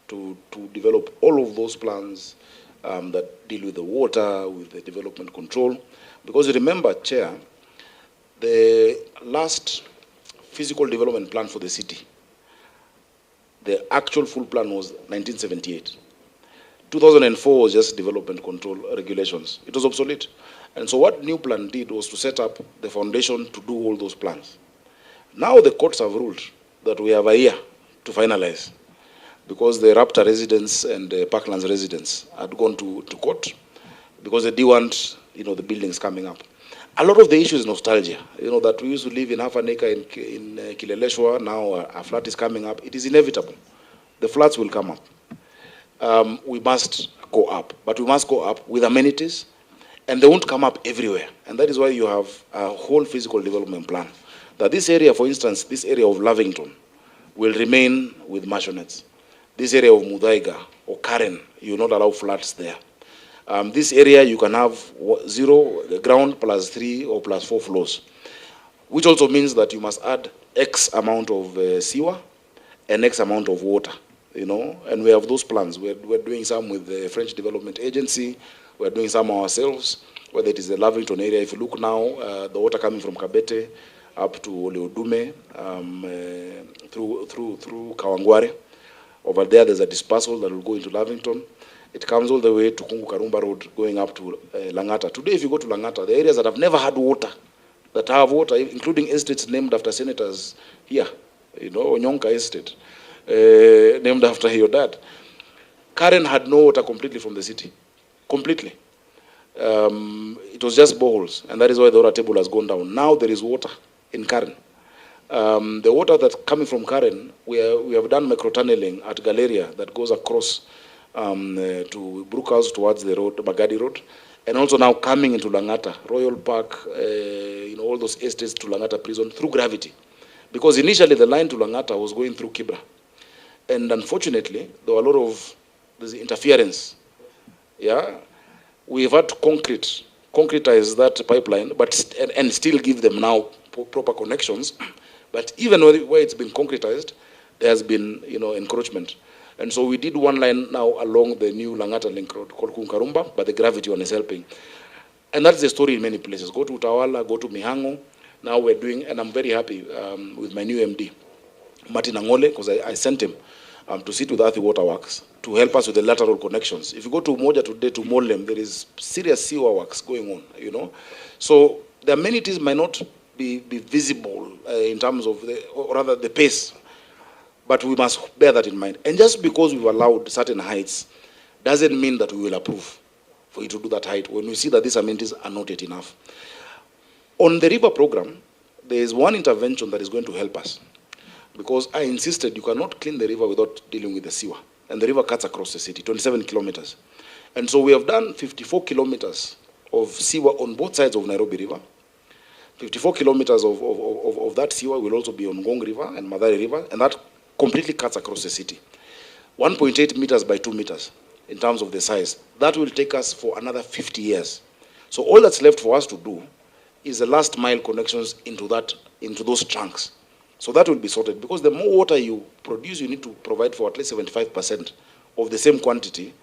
to develop all of those plans that deal with the water, with the development control. Because you remember, Chair, the last physical development plan for the city, the actual full plan was 1978. 2004 was just development control regulations. It was obsolete. And so what new plan did was to set up the foundation to do all those plans. Now the courts have ruled that we have a year to finalize because the Raptor residents and the Parklands residents had gone to court because they didn't want, the buildings coming up. A lot of the issue is nostalgia, that we used to live in half an acre in Kileleshwa, now a flat is coming up. It is inevitable. The flats will come up. We must go up, but we must go up with amenities, and they won't come up everywhere. And that is why you have a whole physical development plan. That this area, for instance, this area of Lavington will remain with mansionettes. This area of Mudaiga or Karen, you will not allow flats there. This area you can have 0 ground plus 3 or plus 4 floors, which also means that you must add X amount of sewer and X amount of water, and we have those plans. We're doing some with the French Development Agency, we're doing some ourselves, whether it is the Lavington area. If you look now, the water coming from Kabete, up to Oleodume, through Kawangware. Over there's a dispersal that will go into Lavington. It comes all the way to Kungu Karumba Road, going up to Langata. Today, if you go to Langata, the areas that have never had water, that have water, including estates named after senators here, Onyonka Estate, named after your dad. Karen had no water completely from the city, completely. It was just boreholes, and that is why the water table has gone down. Now there is water in Karen. The water that's coming from Karen, we have done micro-tunneling at Galeria that goes across to Brookhouse towards the road, Magadi Road, and also now coming into Langata, Royal Park, all those estates to Langata Prison through gravity. Because initially the line to Langata was going through Kibra. And unfortunately, there were a lot of interference. Yeah, we've had to concretize that pipeline, and still give them now proper connections. But even where it's been concretized, there has been, encroachment. And so we did one line now along the new Langata link road called Kunkarumba, but the gravity one is helping. And that's the story in many places. Go to Utawala, go to Mihango. Now we're doing, and I'm very happy with my new MD, Martin Angole, because I sent him to sit with Athi Waterworks to help us with the lateral connections. If you go to Moja today, to Molem, there is serious sewer works going on, So the amenities might not be visible in terms of, or rather the pace, but we must bear that in mind. And just because we've allowed certain heights doesn't mean that we will approve for you to do that height when we see that these amenities are not yet enough. On the river program, there is one intervention that is going to help us, because I insisted you cannot clean the river without dealing with the sewer. And the river cuts across the city, 27 kilometers. And so we have done 54 kilometers of sewer on both sides of Nairobi River. 54 kilometers of that sewer will also be on Ngong River and Mathare River, and that completely cuts across the city. 1.8 meters by 2 meters in terms of the size. That will take us for another 50 years. So all that's left for us to do is the last mile connections into those trunks. So that will be sorted, because the more water you produce, you need to provide for at least 75% of the same quantity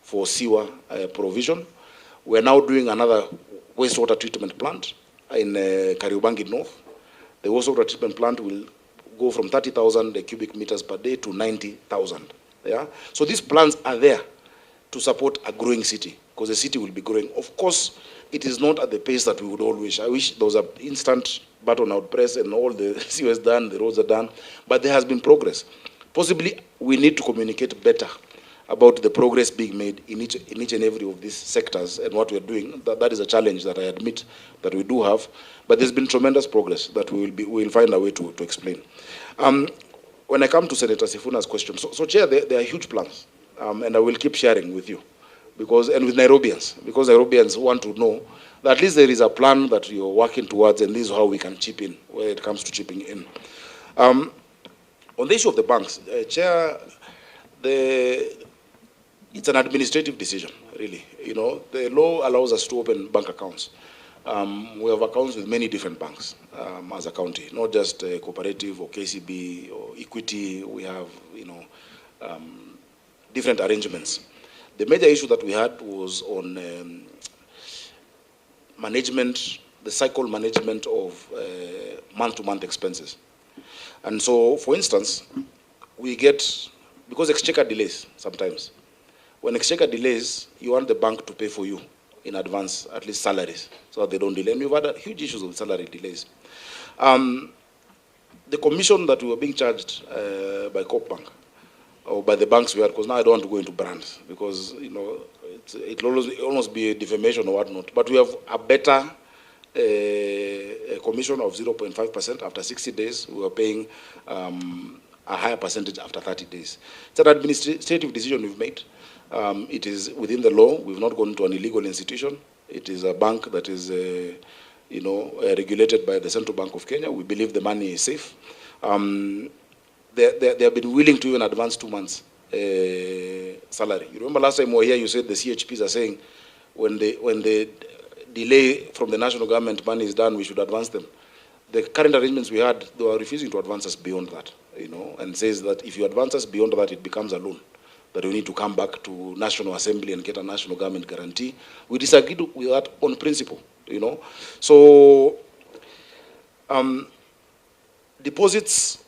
for sewer provision. We're now doing another wastewater treatment plant in Kariobangi North. The wastewater treatment plant will go from 30,000 cubic meters per day to 90,000. Yeah? So these plants are there to support a growing city, because the city will be growing. Of course, it is not at the pace that we would all wish. I wish there was an instant button out press and all the sewers done, the roads are done, but there has been progress. Possibly we need to communicate better about the progress being made in each and every of these sectors and what we're doing. That is a challenge that I admit that we do have, but there's been tremendous progress that we will find a way to explain. When I come to Senator Sifuna's question, so Chair, there are huge plans, and I will keep sharing with you, and with Nairobians, because Nairobians want to know that at least there is a plan that you're working towards, and this is how we can chip in where it comes to chipping in. On the issue of the banks, Chair, it's an administrative decision, really. The law allows us to open bank accounts. We have accounts with many different banks as a county, not just cooperative or KCB or Equity. We have, different arrangements. The major issue that we had was on management, the cycle management of month-to-month expenses. And so, for instance, we get, because Exchequer delays sometimes. When Exchequer delays, you want the bank to pay for you in advance, at least salaries, so that they don't delay. And we've had huge issues with salary delays. The commission that we were being charged by Coop Bank, or by the banks we had, because now I don't want to go into brands, because it'll almost be a defamation or whatnot. But we have a better commission of 0.5% after 60 days. We were paying a higher percentage after 30 days. It's an administrative decision we've made. It is within the law. We've not gone to an illegal institution. It is a bank that is, regulated by the Central Bank of Kenya. We believe the money is safe. They have been willing to even advance 2 months salary. You remember last time we were here, you said the CHPs are saying when the delay from the national government money is done, we should advance them. The current arrangements we had, they were refusing to advance us beyond that, and says that if you advance us beyond that, it becomes a loan, that we need to come back to National Assembly and get a national government guarantee. We disagreed with that on principle, So deposits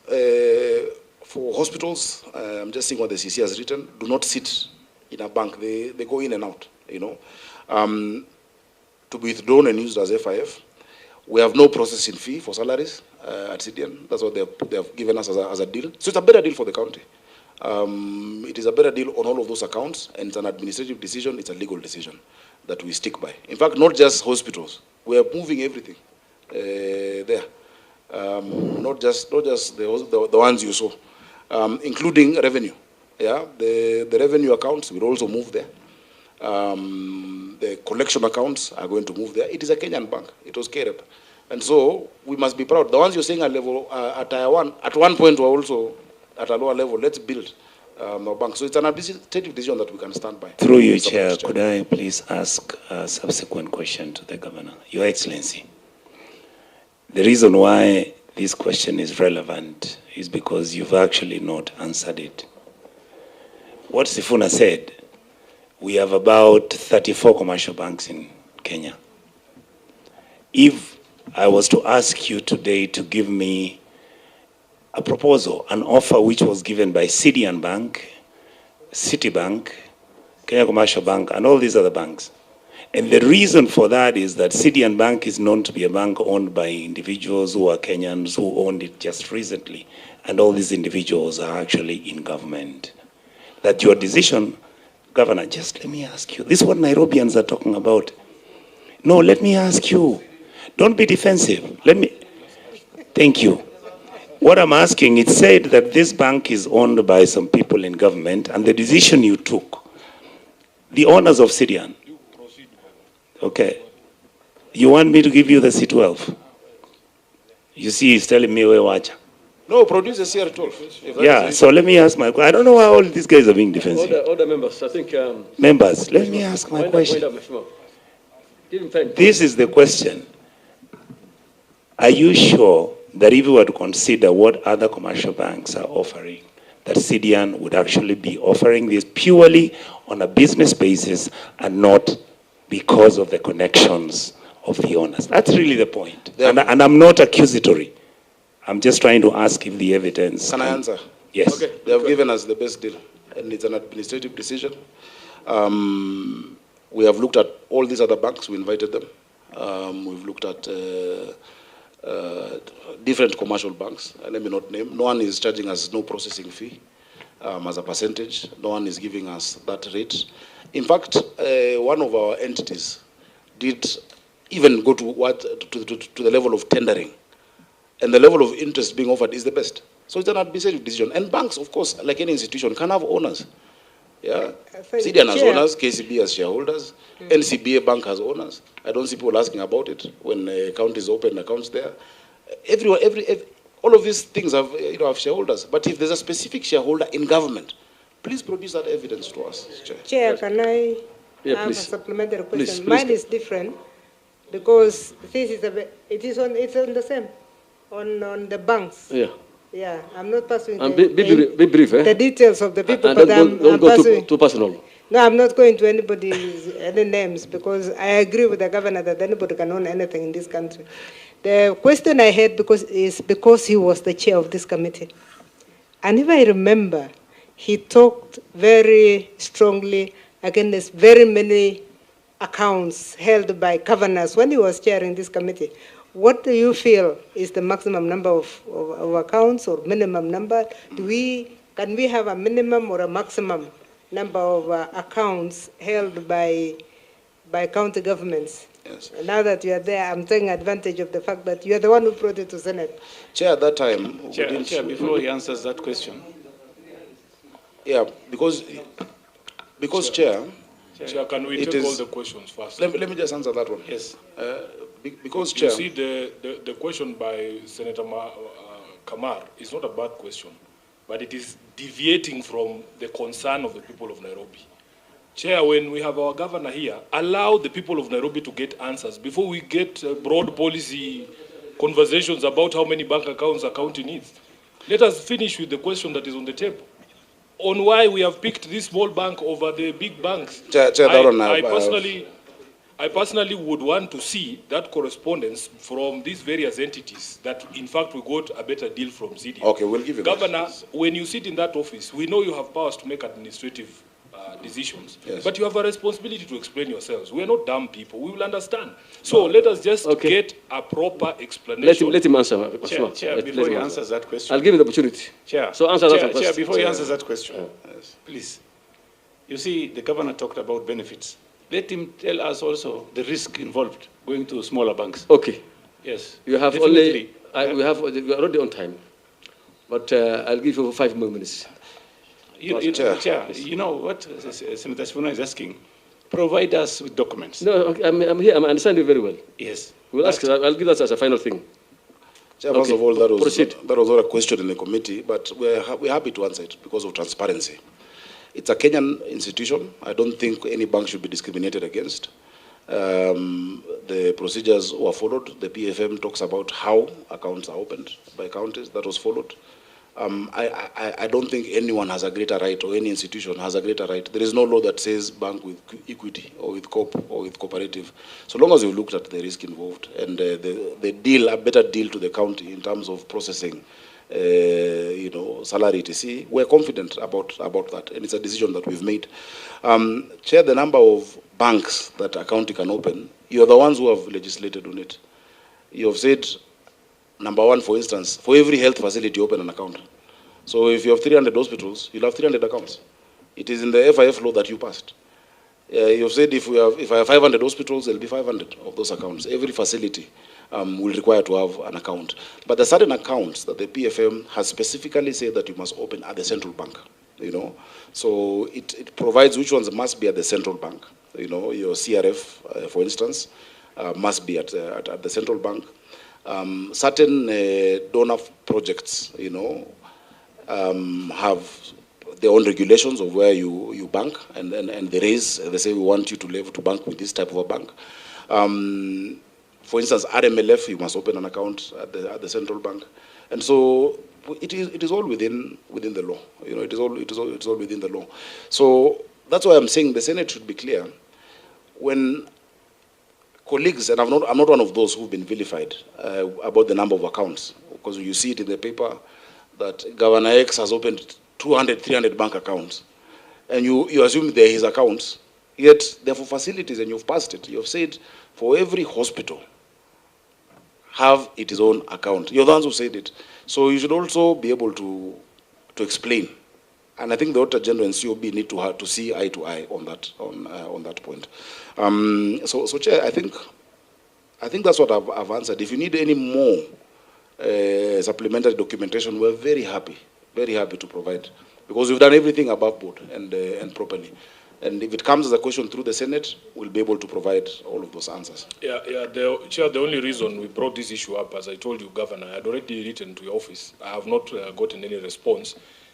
for hospitals, I'm just seeing what the CC has written, do not sit in a bank. They go in and out, you know. To be withdrawn and used as FIF. We have no processing fee for salaries at CDN. That's what they have given us as a deal. So it's a better deal for the county. It is a better deal on all of those accounts, and it's an administrative decision, it's a legal decision that we stick by. In fact, not just hospitals. We are moving everything there. Not just the ones you saw, including revenue. Yeah, the revenue accounts will also move there. The collection accounts are going to move there. It is a Kenyan bank. It was KREP. And so we must be proud. The ones you're saying at level, at tier one, at one point we're also at a lower level. Let's build our bank. So it's an administrative decision that we can stand by. Through you, Chair, could I please ask a subsequent question to the Governor? Your Excellency, the reason why this question is relevant is because you've actually not answered it. What Sifuna said, we have about 34 commercial banks in Kenya. If I was to ask you today to give me a proposal, an offer which was given by CDN Bank, Citibank, Kenya Commercial Bank, and all these other banks. And the reason for that is that CDN Bank is known to be a bank owned by individuals who are Kenyans who owned it just recently. And all these individuals are actually in government. That your decision, Governor, just let me ask you. This is what Nairobians are talking about. No, let me ask you. Don't be defensive. Thank you. What I'm asking, it said that this bank is owned by some people in government, and the decision you took, the owners of Syrian. Okay. You want me to give you the C12? You see, he's telling me where watch. No, produce the CR12. Yeah, so let me ask my question. I don't know how all these guys are being defensive. All the members, I think... members, let me ask my question. This is the question. Are you sure that if we were to consider what other commercial banks are offering, that CDN would actually be offering this purely on a business basis and not because of the connections of the owners? That's really the point. And I'm not accusatory. I'm just trying to ask if the evidence... Can I answer? Yes. Okay. They have given us the best deal, and it's an administrative decision. We have looked at all these other banks. We invited them. We've looked at different commercial banks. Let me not name. No one is charging us no processing fee as a percentage. No one is giving us that rate. In fact, one of our entities did even go to the level of tendering. And the level of interest being offered is the best. So it's an administrative decision. And banks, of course, like any institution, can have owners. Yeah, CDN has owners, KCB has shareholders, NCBA Bank has owners. I don't see people asking about it when counties open accounts there. All of these things have, have shareholders. But if there's a specific shareholder in government, please produce that evidence to us, Chair. Chair, can I have a supplementary question? Mine is different because this is it's on the same. On the banks. Yeah. Yeah, I'm not pursuing be brief, the details of the people, and but don't I'm go pursuing. too personal. No, I'm not going to any names because I agree with the governor that anybody can own anything in this country. The question I had is because he was the chair of this committee. And if I remember, he talked very strongly against very many accounts held by governors when he was chairing this committee. What do you feel is the maximum number of accounts or minimum number? Can we have a minimum or a maximum number of accounts held by county governments? Yes. Now that you are there, I'm taking advantage of the fact that you are the one who brought it to Senate. Chair, at that time... Chair, before he answers that question. Yeah, because Chair... Chair, can we take all the questions first? Let me just answer that one. Yes. Because, Chair... You see, the question by Senator Kamar is not a bad question, but it is deviating from the concern of the people of Nairobi. Chair, when we have our governor here, allow the people of Nairobi to get answers before we get broad policy conversations about how many bank accounts a county needs. Let us finish with the question that is on the table. On why we have picked this small bank over the big banks. Chair, I personally would want to see that correspondence from these various entities that, in fact, we got a better deal from CDF. Okay, we'll give you Governor, that. when you sit in that office, we know you have powers to make administrative decisions, Yes. but you have a responsibility to explain yourselves. We are not dumb people. We will understand. So let us just get a proper explanation. Let him answer. Chair, before he answers that question. I'll give you the opportunity. Chair, So answer that Chair, first. before he answers that question, please. You see, the governor talked about benefits. Let him tell us also the risk involved going to smaller banks. Okay. Yes. You have definitely. we are already on time, but I'll give you 5 more minutes. Chair, you know what Senator Spooner is asking? Provide us with documents. No, okay, I'm here. I understand you very well. Yes. We'll ask. I'll give that as a final thing. Chair, first of all, that was not a question in the committee, but we're happy to answer it because of transparency. It's a Kenyan institution. I don't think any bank should be discriminated against. The procedures were followed. The PFM talks about how accounts are opened by counties. That was followed. I don't think anyone has a greater right, or any institution has a greater right. There is no law that says bank with equity or with co-op or with cooperative. So long as you've looked at the risk involved and the deal, a better deal to the county in terms of processing, salary etc., we're confident about that, and it's a decision that we've made. Chair, the number of banks that a county can open, you're the ones who have legislated on it. You have said, number one, for instance, for every health facility, open an account. So if you have 300 hospitals, you'll have 300 accounts. It is in the FIF law that you passed. You've said if I have 500 hospitals, there'll be 500 of those accounts. Every facility will require to have an account. But there are certain accounts that the PFM has specifically said that you must open at the central bank. So it provides which ones must be at the central bank. Your CRF, for instance, must be at the central bank. Certain donor projects, have their own regulations of where you bank, and they say we want you to bank with this type of a bank. For instance, RMLF, you must open an account at the central bank, and so it is all within the law. It is all within the law. So that's why I'm saying the Senate should be clear. When colleagues, and I'm not one of those who've been vilified about the number of accounts, because you see it in the paper that Governor X has opened 200, 300 bank accounts, and you assume they're his accounts, yet they're for facilities, and you've passed it. You've said for every hospital, have its own account. You're the ones who said it. So you should also be able to explain. And I think the Auditor General and COB need to see eye to eye on that point. So Chair, I think that's what I've answered. If you need any more supplementary documentation, we're very happy to provide, because we've done everything above board and properly. And if it comes as a question through the Senate, we'll be able to provide all of those answers. Chair, the only reason we brought this issue up, as I told you, Governor, I had already written to your office. I have not gotten any response.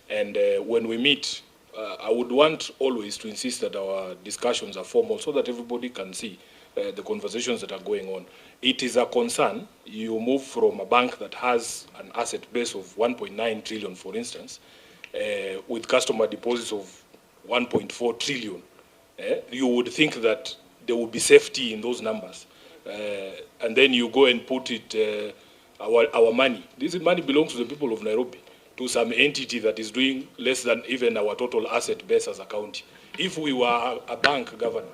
And when we meet, I would want always to insist that our discussions are formal so that everybody can see the conversations that are going on. It is a concern. You move from a bank that has an asset base of 1.9 trillion, for instance, with customer deposits of 1.4 trillion. You would think that there would be safety in those numbers. And then you go and put it, our money. This money belongs to the people of Nairobi, to some entity that is doing less than even our total asset base as a county. If we were a bank, Governor,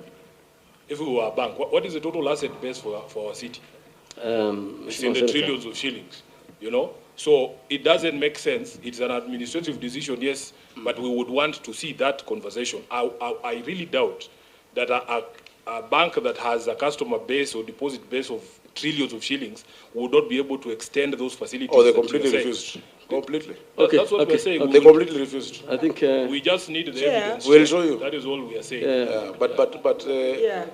what is the total asset base for our city? It's in the trillions of shillings, So it doesn't make sense. It's an administrative decision, yes, but we would want to see that conversation. I really doubt that a bank that has a customer base or deposit base of trillions of shillings would not be able to extend those facilities. Oh, they completely refused. Completely. Okay. That's what we're saying. They completely refused. I think we just need the evidence. We'll show you. That is all we are saying. Yeah.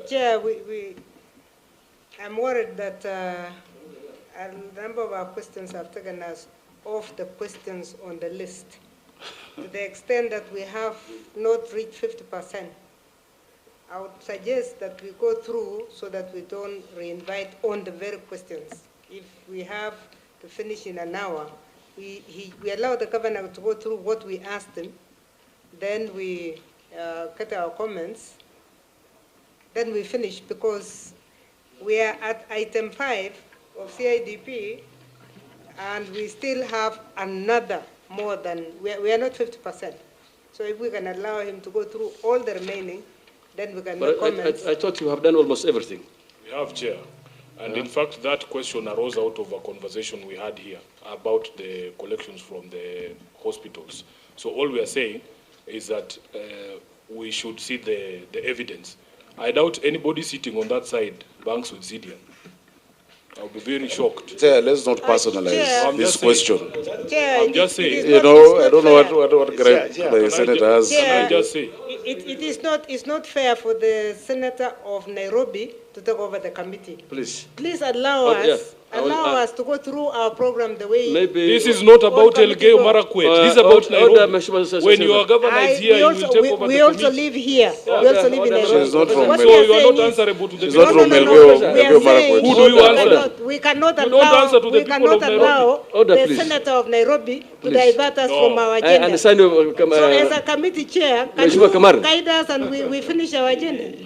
Chair, I'm worried that a number of our questions have taken us off the questions on the list, to the extent that we have not reached 50%. I would suggest that we go through so that we don't reinvite on the very questions. If we have to finish in an hour, we allow the governor to go through what we asked him, then we get our comments, then we finish, because we are at item 5 of CIDP, and we still have another more than, we are not 50%. So if we can allow him to go through all the remaining, then we can make comments. I thought you have done almost everything. We have, Chair. And in fact, that question arose out of a conversation we had here about the collections from the hospitals. So all we are saying is that we should see the evidence. I doubt anybody sitting on that side banks with Zidian. I'll be very shocked. Chair, let's not personalize this question. I'm just saying. You know, I don't know what the Senator has. Can I just say? It's not fair for the Senator of Nairobi to take over the committee. Please. Please allow us to go through our program the way. Maybe this is not about Elgeyo Marakwet. This is about Nairobi. When your governor is here, you will take over the committee. We also live here. We also live in Nairobi. She's not from So you are not answerable to the She's not from Elgeyo Marakwet. Who do you answer? We cannot You don't answer to the we people cannot of allow Order, the please. Senator of Nairobi to divert us from our I agenda. understand you. So as a committee chair, can you guide us and we finish our agenda?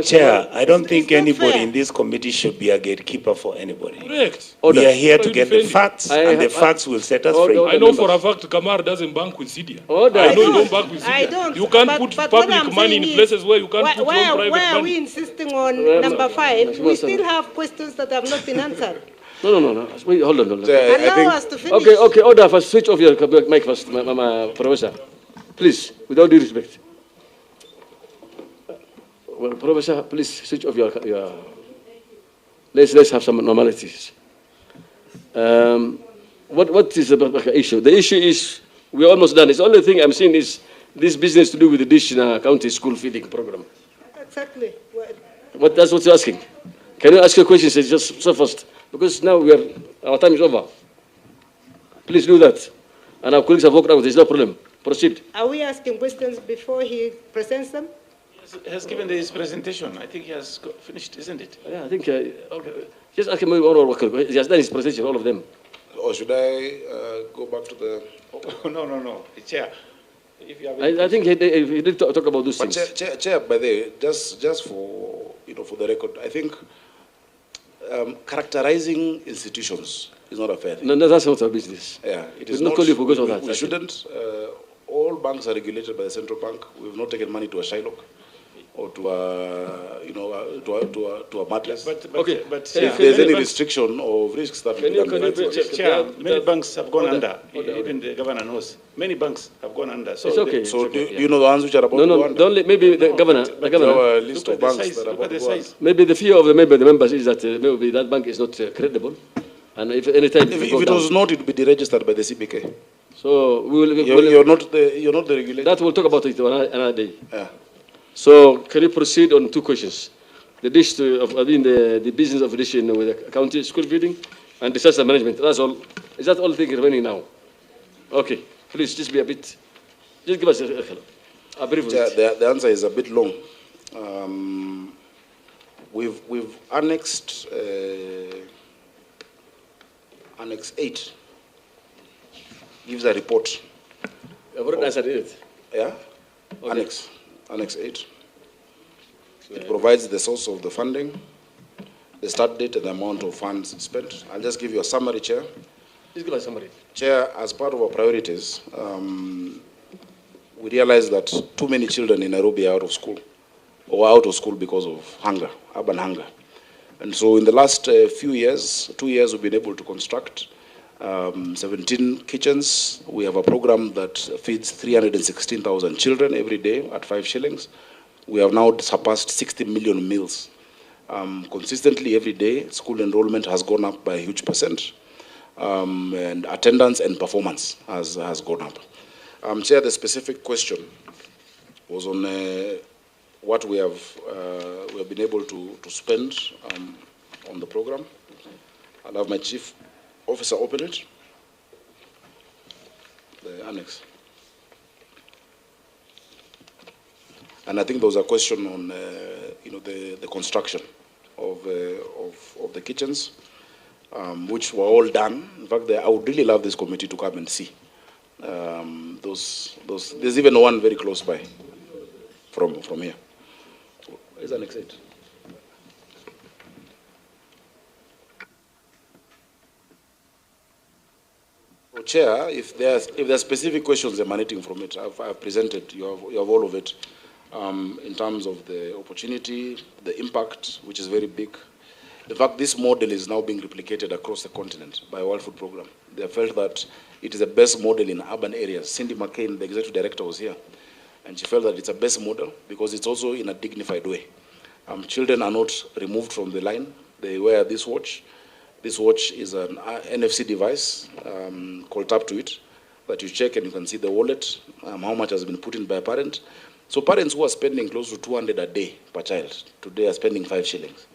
Chair, I don't think anybody in this committee should be a gatekeeper for anybody. Correct. We are here to get the facts, and the facts will set us free. I know for a fact Kamar doesn't bank with Zidia. I I know you don't bank with Zidia. I don't. You can't But put what public I'm money in saying places where you can't put your own private why are money. we insisting on number 5? We still have questions that have not been answered. No. Wait, hold on. Allow us to finish. Okay, order first. Switch off your mic first, Professor. Please, with all due respect. Well, Professor, please switch off your let's have some normalities. What is the issue? The issue is we're almost done. The only thing I'm seeing is this business to do with the Dish County School Feeding Program. Exactly. That's what you're asking. Can you ask your questions just so fast? Because now our time is over. Please do that. And our colleagues have worked out. There's no problem. Proceed. Are we asking questions before he presents them? He has given his presentation. I think he has finished, isn't it? Yeah, I think. Okay. Just ask him he has done his presentation, all of them. Or should I go back to the... Oh, no. Chair, if you have I think he did talk about those things. Chair, by the way, just for for the record, I think characterizing institutions is not a fair thing. No, that's not our business. Yeah, it is not calling for goes on that. We shouldn't. All banks are regulated by the central bank. We have not taken money to a Shylock or to a Matlas. But if there's any restriction of risks that Chair, many banks have gone under. Even the governor knows. Many banks have gone under. So it's okay. So do you know the ones which are about to go under? Don't maybe the governor. Our list of banks that are about to go under. Maybe the fear of the members is that maybe that bank is not credible, and if any time if it was not, it would be deregistered by the CBK. So you're not the regulator. That we'll talk about it another day. Yeah. So can you proceed on two questions? The the business of addition with the county school feeding and disaster management. That's all. Is that all thing remaining now? Okay. Please just be a bit. Just give us a brief. The answer is a bit long. We've annexed Annex 8. Gives a report. I've already answered it. Yeah? Okay. Annex 8. It provides the source of the funding, the start date and the amount of funds spent. I'll just give you a summary, Chair. Please give us a summary. Chair, as part of our priorities, we realize that too many children in Nairobi are out of school, or out of school because of hunger, urban hunger. And so in the last few years, 2 years, we've been able to construct 17 kitchens. We have a program that feeds 316,000 children every day at 5 shillings. We have now surpassed 60 million meals. Consistently every day, school enrollment has gone up by a huge percent. And attendance and performance has gone up. Chair, the specific question was on what we have been able to spend on the program. I'll have my chief officer open it, the annex. And I think there was a question on the construction of the kitchens, which were all done. In fact, I would really love this committee to come and see those. There's even one very close by from here. Where's Annex 8? Chair, if there are specific questions emanating from it, I've presented, you have all of it, in terms of the opportunity, the impact, which is very big. In fact, this model is now being replicated across the continent by World Food Programme. They felt that it is the best model in urban areas. Cindy McCain, the executive director, was here, and she felt that it's a best model because it's also in a dignified way. Children are not removed from the line. They wear this watch. This watch is an NFC device called Tap to It that you check and you can see the wallet, how much has been put in by a parent. So parents who are spending close to 200 a day per child, today are spending 5 shillings.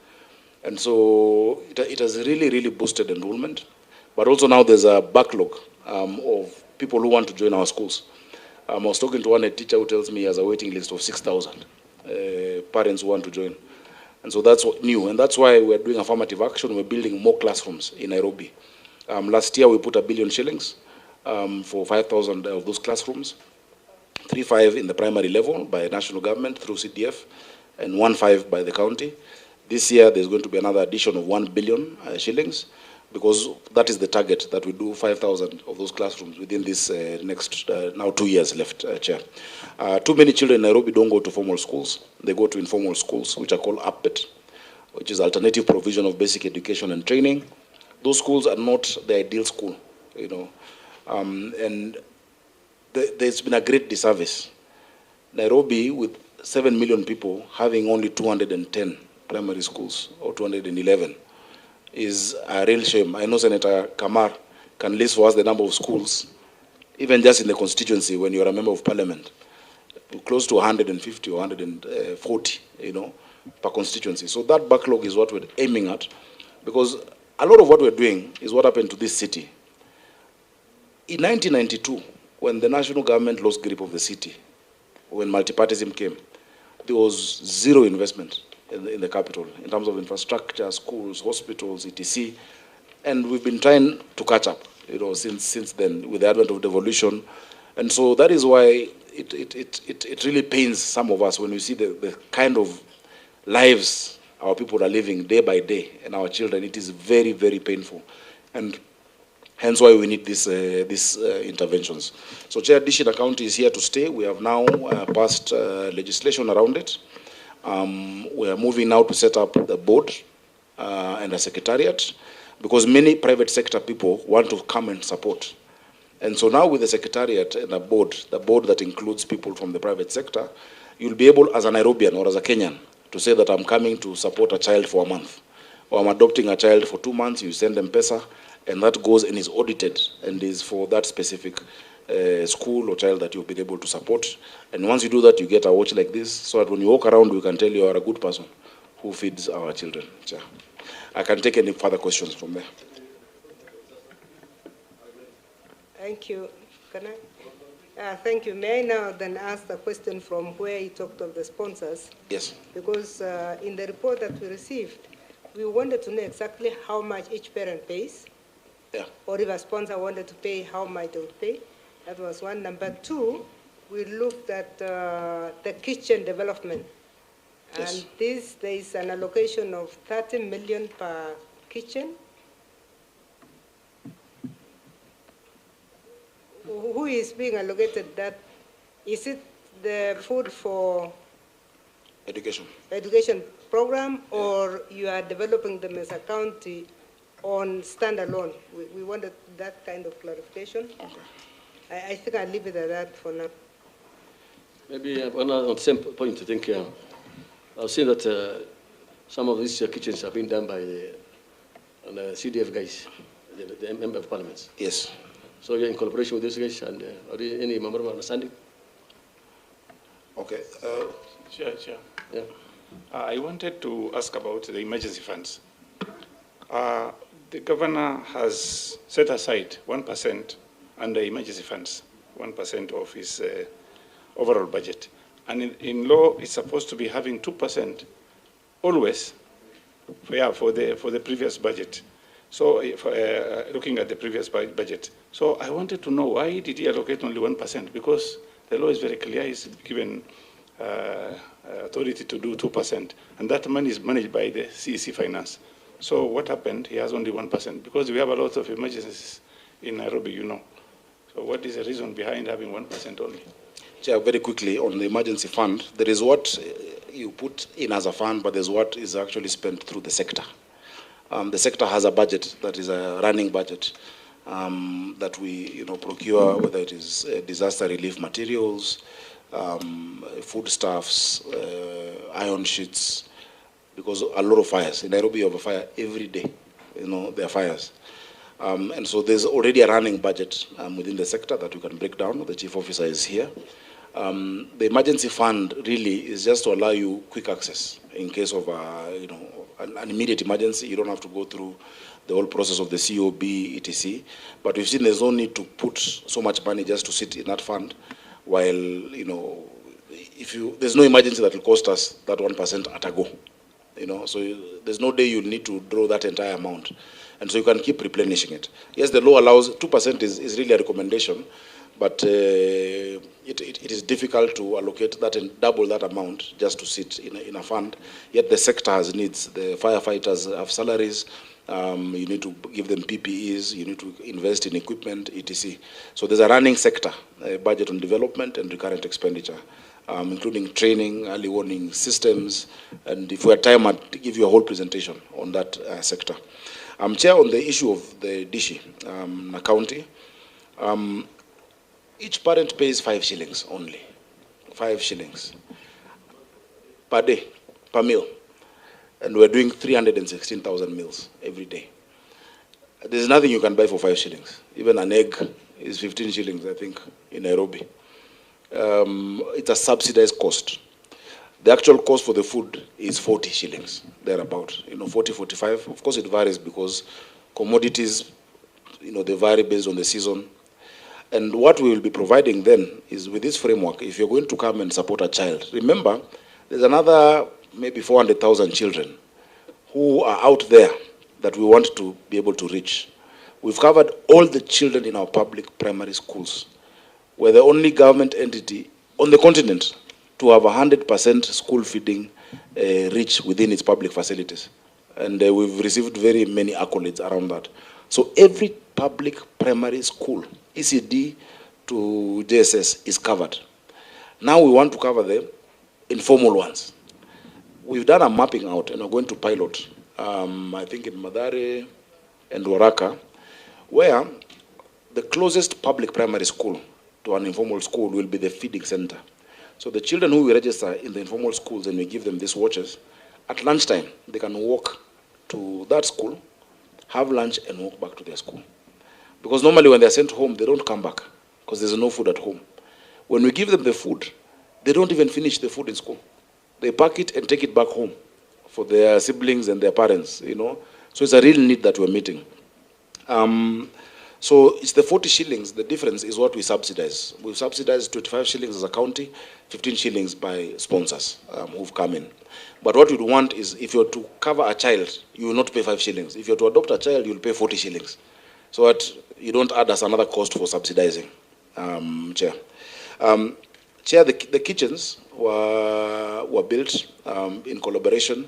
And so it has really, really boosted enrollment. But also now there's a backlog of people who want to join our schools. I was talking to one head teacher who tells me he has a waiting list of 6,000 parents who want to join. And so that's what new, and that's why we're doing affirmative action. We're building more classrooms in Nairobi. Last year we put 1 billion shillings for 5,000 of those classrooms, 3.5 in the primary level by national government through CDF, and 1.5 by the county. This year there's going to be another addition of 1 billion shillings, because that is the target, that we do 5,000 of those classrooms within this next, now 2 years left, Chair. Too many children in Nairobi don't go to formal schools. They go to informal schools, which are called APPET, which is Alternative Provision of Basic Education and Training. Those schools are not the ideal school, you know. And there's been a great disservice. Nairobi, with 7 million people, having only 210 primary schools, or 211, is a real shame. I know Senator Kamar can list for us the number of schools, even just in the constituency when you're a member of parliament, close to 150 or 140, you know, per constituency. So that backlog is what we're aiming at, because a lot of what we're doing is what happened to this city. In 1992, when the national government lost grip of the city, when multipartyism came, there was zero investment in the capital, in terms of infrastructure, schools, hospitals, etc. And we've been trying to catch up, you know, since then with the advent of devolution. And so that is why it really pains some of us when we see the kind of lives our people are living day by day, and our children. It is very, very painful. And hence why we need these interventions. So Chair, Dish County is here to stay. We have now passed legislation around it. We are moving now to set up the board and a secretariat, because many private sector people want to come and support. And so now with the secretariat and the board that includes people from the private sector, you'll be able, as a Nairobian or as a Kenyan, to say that I'm coming to support a child for a month, or I'm adopting a child for 2 months. You send them pesa, and that goes and is audited and is for that specific school or child that you've been able to support. And once you do that, you get a watch like this, so that when you walk around, we can tell you are a good person who feeds our children. Chair, I can take any further questions from there. Thank you. Can I? Thank you. May I now then ask the question from where you talked of the sponsors? Yes. Because in the report that we received, we wanted to know exactly how much each parent pays. Yeah. Or if a sponsor wanted to pay, how much they would pay. That was one. Number two, we looked at the kitchen development. Yes. And there is an allocation of 30 million per kitchen. Who is being allocated that? Is it the food for education program, or you are developing them as a county on standalone? We wanted that kind of clarification. Okay. I think I'll leave it at that for now. Maybe on the same point, I think I've seen that some of these kitchens have been done by the CDF guys, the member of parliaments. Yes. So you're in collaboration with these guys, and are there any memorandum of understanding? Okay. Chair. Yeah. I wanted to ask about the emergency funds. The governor has set aside 1% under emergency funds, 1% of his overall budget. And in law, it's supposed to be having 2% always for the previous budget. So looking at the previous budget. So I wanted to know, why did he allocate only 1%? Because the law is very clear, he's given authority to do 2%. And that money is managed by the CEC Finance. So what happened? He has only 1%, because we have a lot of emergencies in Nairobi, you know. So what is the reason behind having 1% only? Chair, very quickly on the emergency fund, there is what you put in as a fund, but there's what is actually spent through the sector. The sector has a budget that is a running budget that we procure, whether it is disaster relief materials, foodstuffs, iron sheets, because a lot of fires. In Nairobi, you have a fire every day. There are fires. And so there's already a running budget within the sector that we can break down. The chief officer is here. The emergency fund really is just to allow you quick access in case of an immediate emergency. You don't have to go through the whole process of the COB, etc. But we've seen there's no need to put so much money just to sit in that fund, while there's no emergency that will cost us that 1% at a go. So there's no day you need to draw that entire amount. And so you can keep replenishing it. Yes, the law allows 2% is really a recommendation, but it is difficult to allocate that and double that amount just to sit in a fund. Yet the sector has needs. The firefighters have salaries. You need to give them PPEs. You need to invest in equipment, etc. So there's a running sector, budget on development and recurrent expenditure, including training, early warning systems. And if we have time, I'll give you a whole presentation on that sector. Chair, on the issue of the Dishi, County, each parent pays 5 shillings only, 5 shillings per day, per meal. And we're doing 316,000 meals every day. There's nothing you can buy for 5 shillings. Even an egg is 15 shillings, I think, in Nairobi. It's a subsidized cost. The actual cost for the food is 40 shillings, thereabout, 40, 45. Of course, it varies because commodities, they vary based on the season. And what we will be providing then is with this framework, if you're going to come and support a child, remember, there's another maybe 400,000 children who are out there that we want to be able to reach. We've covered all the children in our public primary schools. We're the only government entity on the continent to have 100% school feeding reach within its public facilities. And we've received very many accolades around that. So every public primary school, ECD to JSS, is covered. Now we want to cover the informal ones. We've done a mapping out and we're going to pilot, I think in Madare and Waraka, where the closest public primary school to an informal school will be the feeding center. So the children who we register in the informal schools and we give them these watches, at lunchtime, they can walk to that school, have lunch and walk back to their school. Because normally when they're sent home, they don't come back because there's no food at home. When we give them the food, they don't even finish the food in school. They pack it and take it back home for their siblings and their parents, So it's a real need that we're meeting. So it's the 40 shillings. The difference is what we subsidize. We've subsidized 25 shillings as a county, 15 shillings by sponsors who've come in. But what we'd want is if you're to cover a child, you will not pay 5 shillings. If you're to adopt a child, you'll pay 40 shillings. So that you don't add us another cost for subsidizing, Chair. Chair, the kitchens were built in collaboration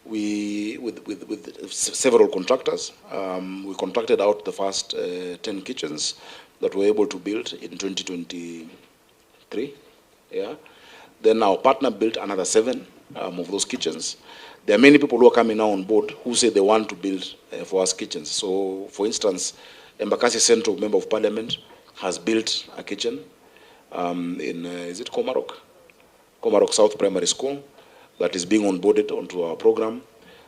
with several contractors. We contracted out the first 10 kitchens that we were able to build in 2023. Yeah. Then our partner built another 7 of those kitchens. There are many people who are coming now on board who say they want to build for us kitchens. So, for instance, Embakasi Central Member of Parliament has built a kitchen in, is it Komarok? Komarok South Primary School that is being onboarded onto our program.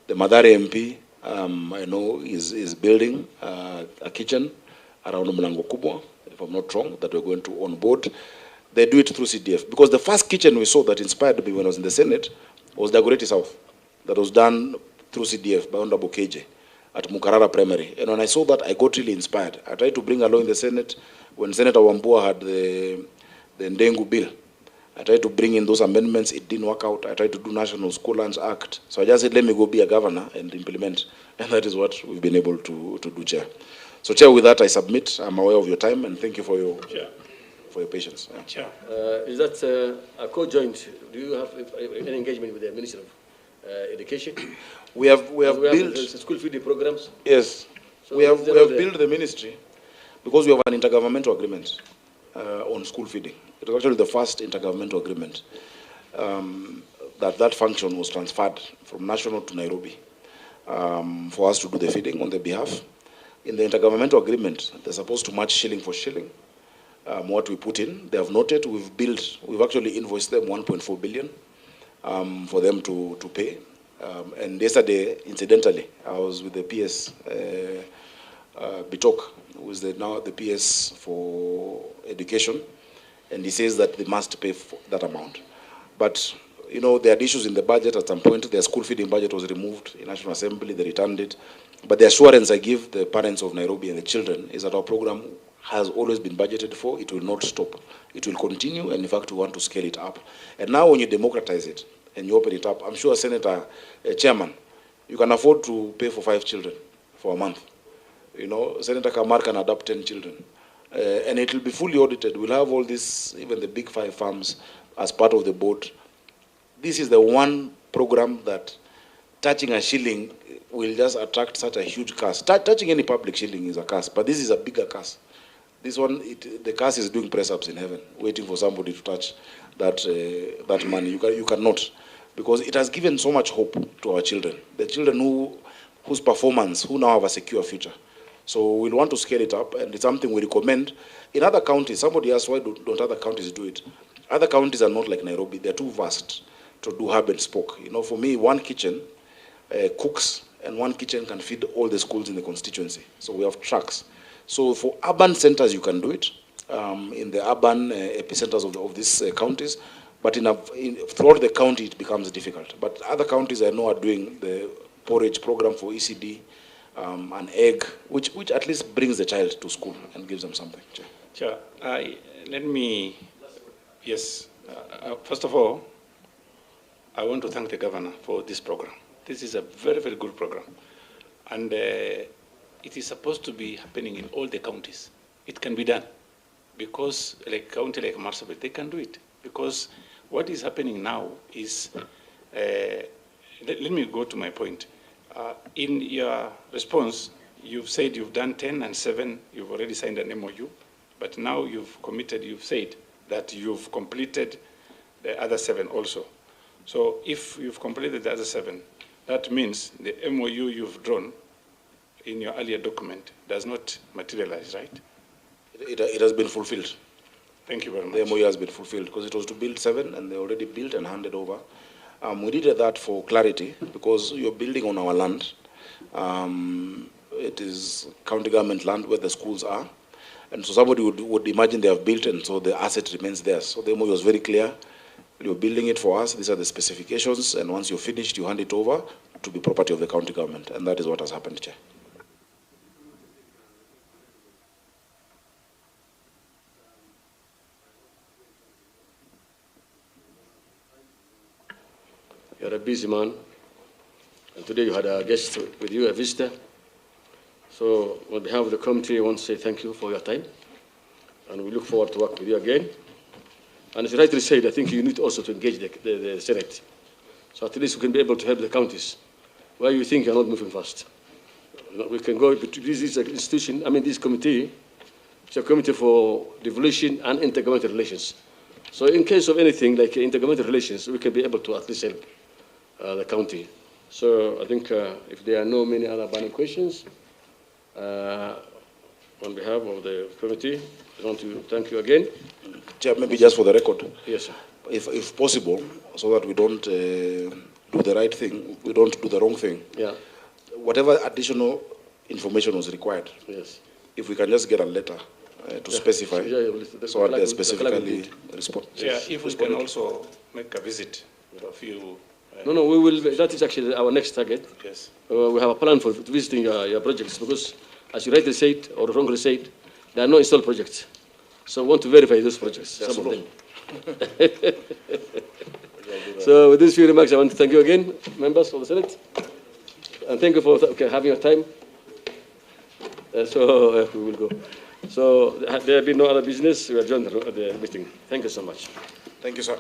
The Madare MP, I know, is building a kitchen around Mlango Kubwa, if I'm not wrong, that we're going to onboard. They do it through CDF. Because the first kitchen we saw that inspired me when I was in the Senate was Dagoretti South. That was done through CDF by Honorable KJ at Mukarara Primary. And when I saw that, I got really inspired. I tried to bring along in the Senate, when Senator Wambua had the Ndengu bill, I tried to bring in those amendments. It didn't work out. I tried to do National School Lunch Act. So I just said, let me go be a governor and implement. And that is what we've been able to do, Chair. So, Chair, with that, I submit. I'm aware of your time, and thank you for your patience. Yeah. Chair. Is that a co-joint? Do you have any engagement with the Minister of Education? We have built school feeding programs. Yes, so we have built the ministry, because we have an intergovernmental agreement on school feeding. It was actually the first intergovernmental agreement that function was transferred from national to Nairobi for us to do the feeding on their behalf. In the intergovernmental agreement, they're supposed to match shilling for shilling what we put in. They have noted, we've actually invoiced them 1.4 billion for them to pay. And yesterday, incidentally, I was with the PS, Bitok, who is now the PS for education, and he says that they must pay for that amount. But, you know, they had issues in the budget at some point. Their school feeding budget was removed in National Assembly, they returned it. But the assurance I give the parents of Nairobi and the children is that our program has always been budgeted for. It will not stop. It will continue, and in fact, we want to scale it up. And now when you democratize it and you open it up, I'm sure, Senator Chairman, you can afford to pay for 5 children for a month. You know, Senator Kamar can adopt 10 children. And it will be fully audited. We'll have all this, even the big 5 farms, as part of the board. This is the one program that touching a shilling will just attract such a huge curse. Touching any public shilling is a curse, but this is a bigger curse. This one, the curse is doing press-ups in heaven, waiting for somebody to touch that money. You cannot, because it has given so much hope to our children. The children whose performance, who now have a secure future. So we'll want to scale it up, and it's something we recommend. In other counties, somebody asked, why don't other counties do it? Other counties are not like Nairobi. They're too vast to do hub and spoke. You know, for me, one kitchen cooks, and one kitchen can feed all the schools in the constituency. So we have trucks. So for urban centers, you can do it, in the urban epicenters of these counties, but throughout the county, it becomes difficult. But other counties I know are doing the porridge program for ECD, an egg, which at least brings the child to school and gives them something. Chair, first of all, I want to thank the governor for this program. This is a very, very good program. And it is supposed to be happening in all the counties. It can be done because like a county like Marsabit, they can do it. Because what is happening now is, let me go to my point. In your response, you've said you've done 10 and 7, you've already signed an MOU, but now you've said that you've completed the other 7 also. So if you've completed the other 7, that means the MOU you've drawn in your earlier document does not materialize, right? It has been fulfilled. Thank you very much. The MOU has been fulfilled because it was to build 7 and they already built and handed over. We did that for clarity because you're building on our land. It is county government land where the schools are. And so somebody would imagine they have built and so the asset remains there. So the MOU was very clear. You're building it for us. These are the specifications. And once you're finished, you hand it over to be property of the county government. And that is what has happened, Chair. You're a busy man, and today you had a guest with you, a visitor. So on behalf of the committee, I want to say thank you for your time, and we look forward to work with you again. And as you rightly said, I think you need also to engage the Senate, so at least we can be able to help the counties where you think you're not moving fast. We can go, this institution, this committee, it's a committee for devolution and intergovernmental relations. So in case of anything like intergovernmental relations, we can be able to at least help the county. So I think if there are no many other burning questions, on behalf of the committee, I want to thank you again. Chair, maybe just for the record. Yes, sir. If possible, so that we don't do the right thing, we don't do the wrong thing. Yeah. Whatever additional information was required, yes, if we can just get a letter to specify, so that they specifically respond. Yeah, if we can also make a visit of you. No, we will. That is actually our next target. Yes. We have a plan for visiting your projects because, as you rightly said or wrongly said, there are no installed projects. So we want to verify those projects, some of them. So with these few remarks, I want to thank you again, members of the Senate, and thank you for having your time. So we will go. So there have been no other business. We adjourn the meeting. Thank you so much. Thank you, sir.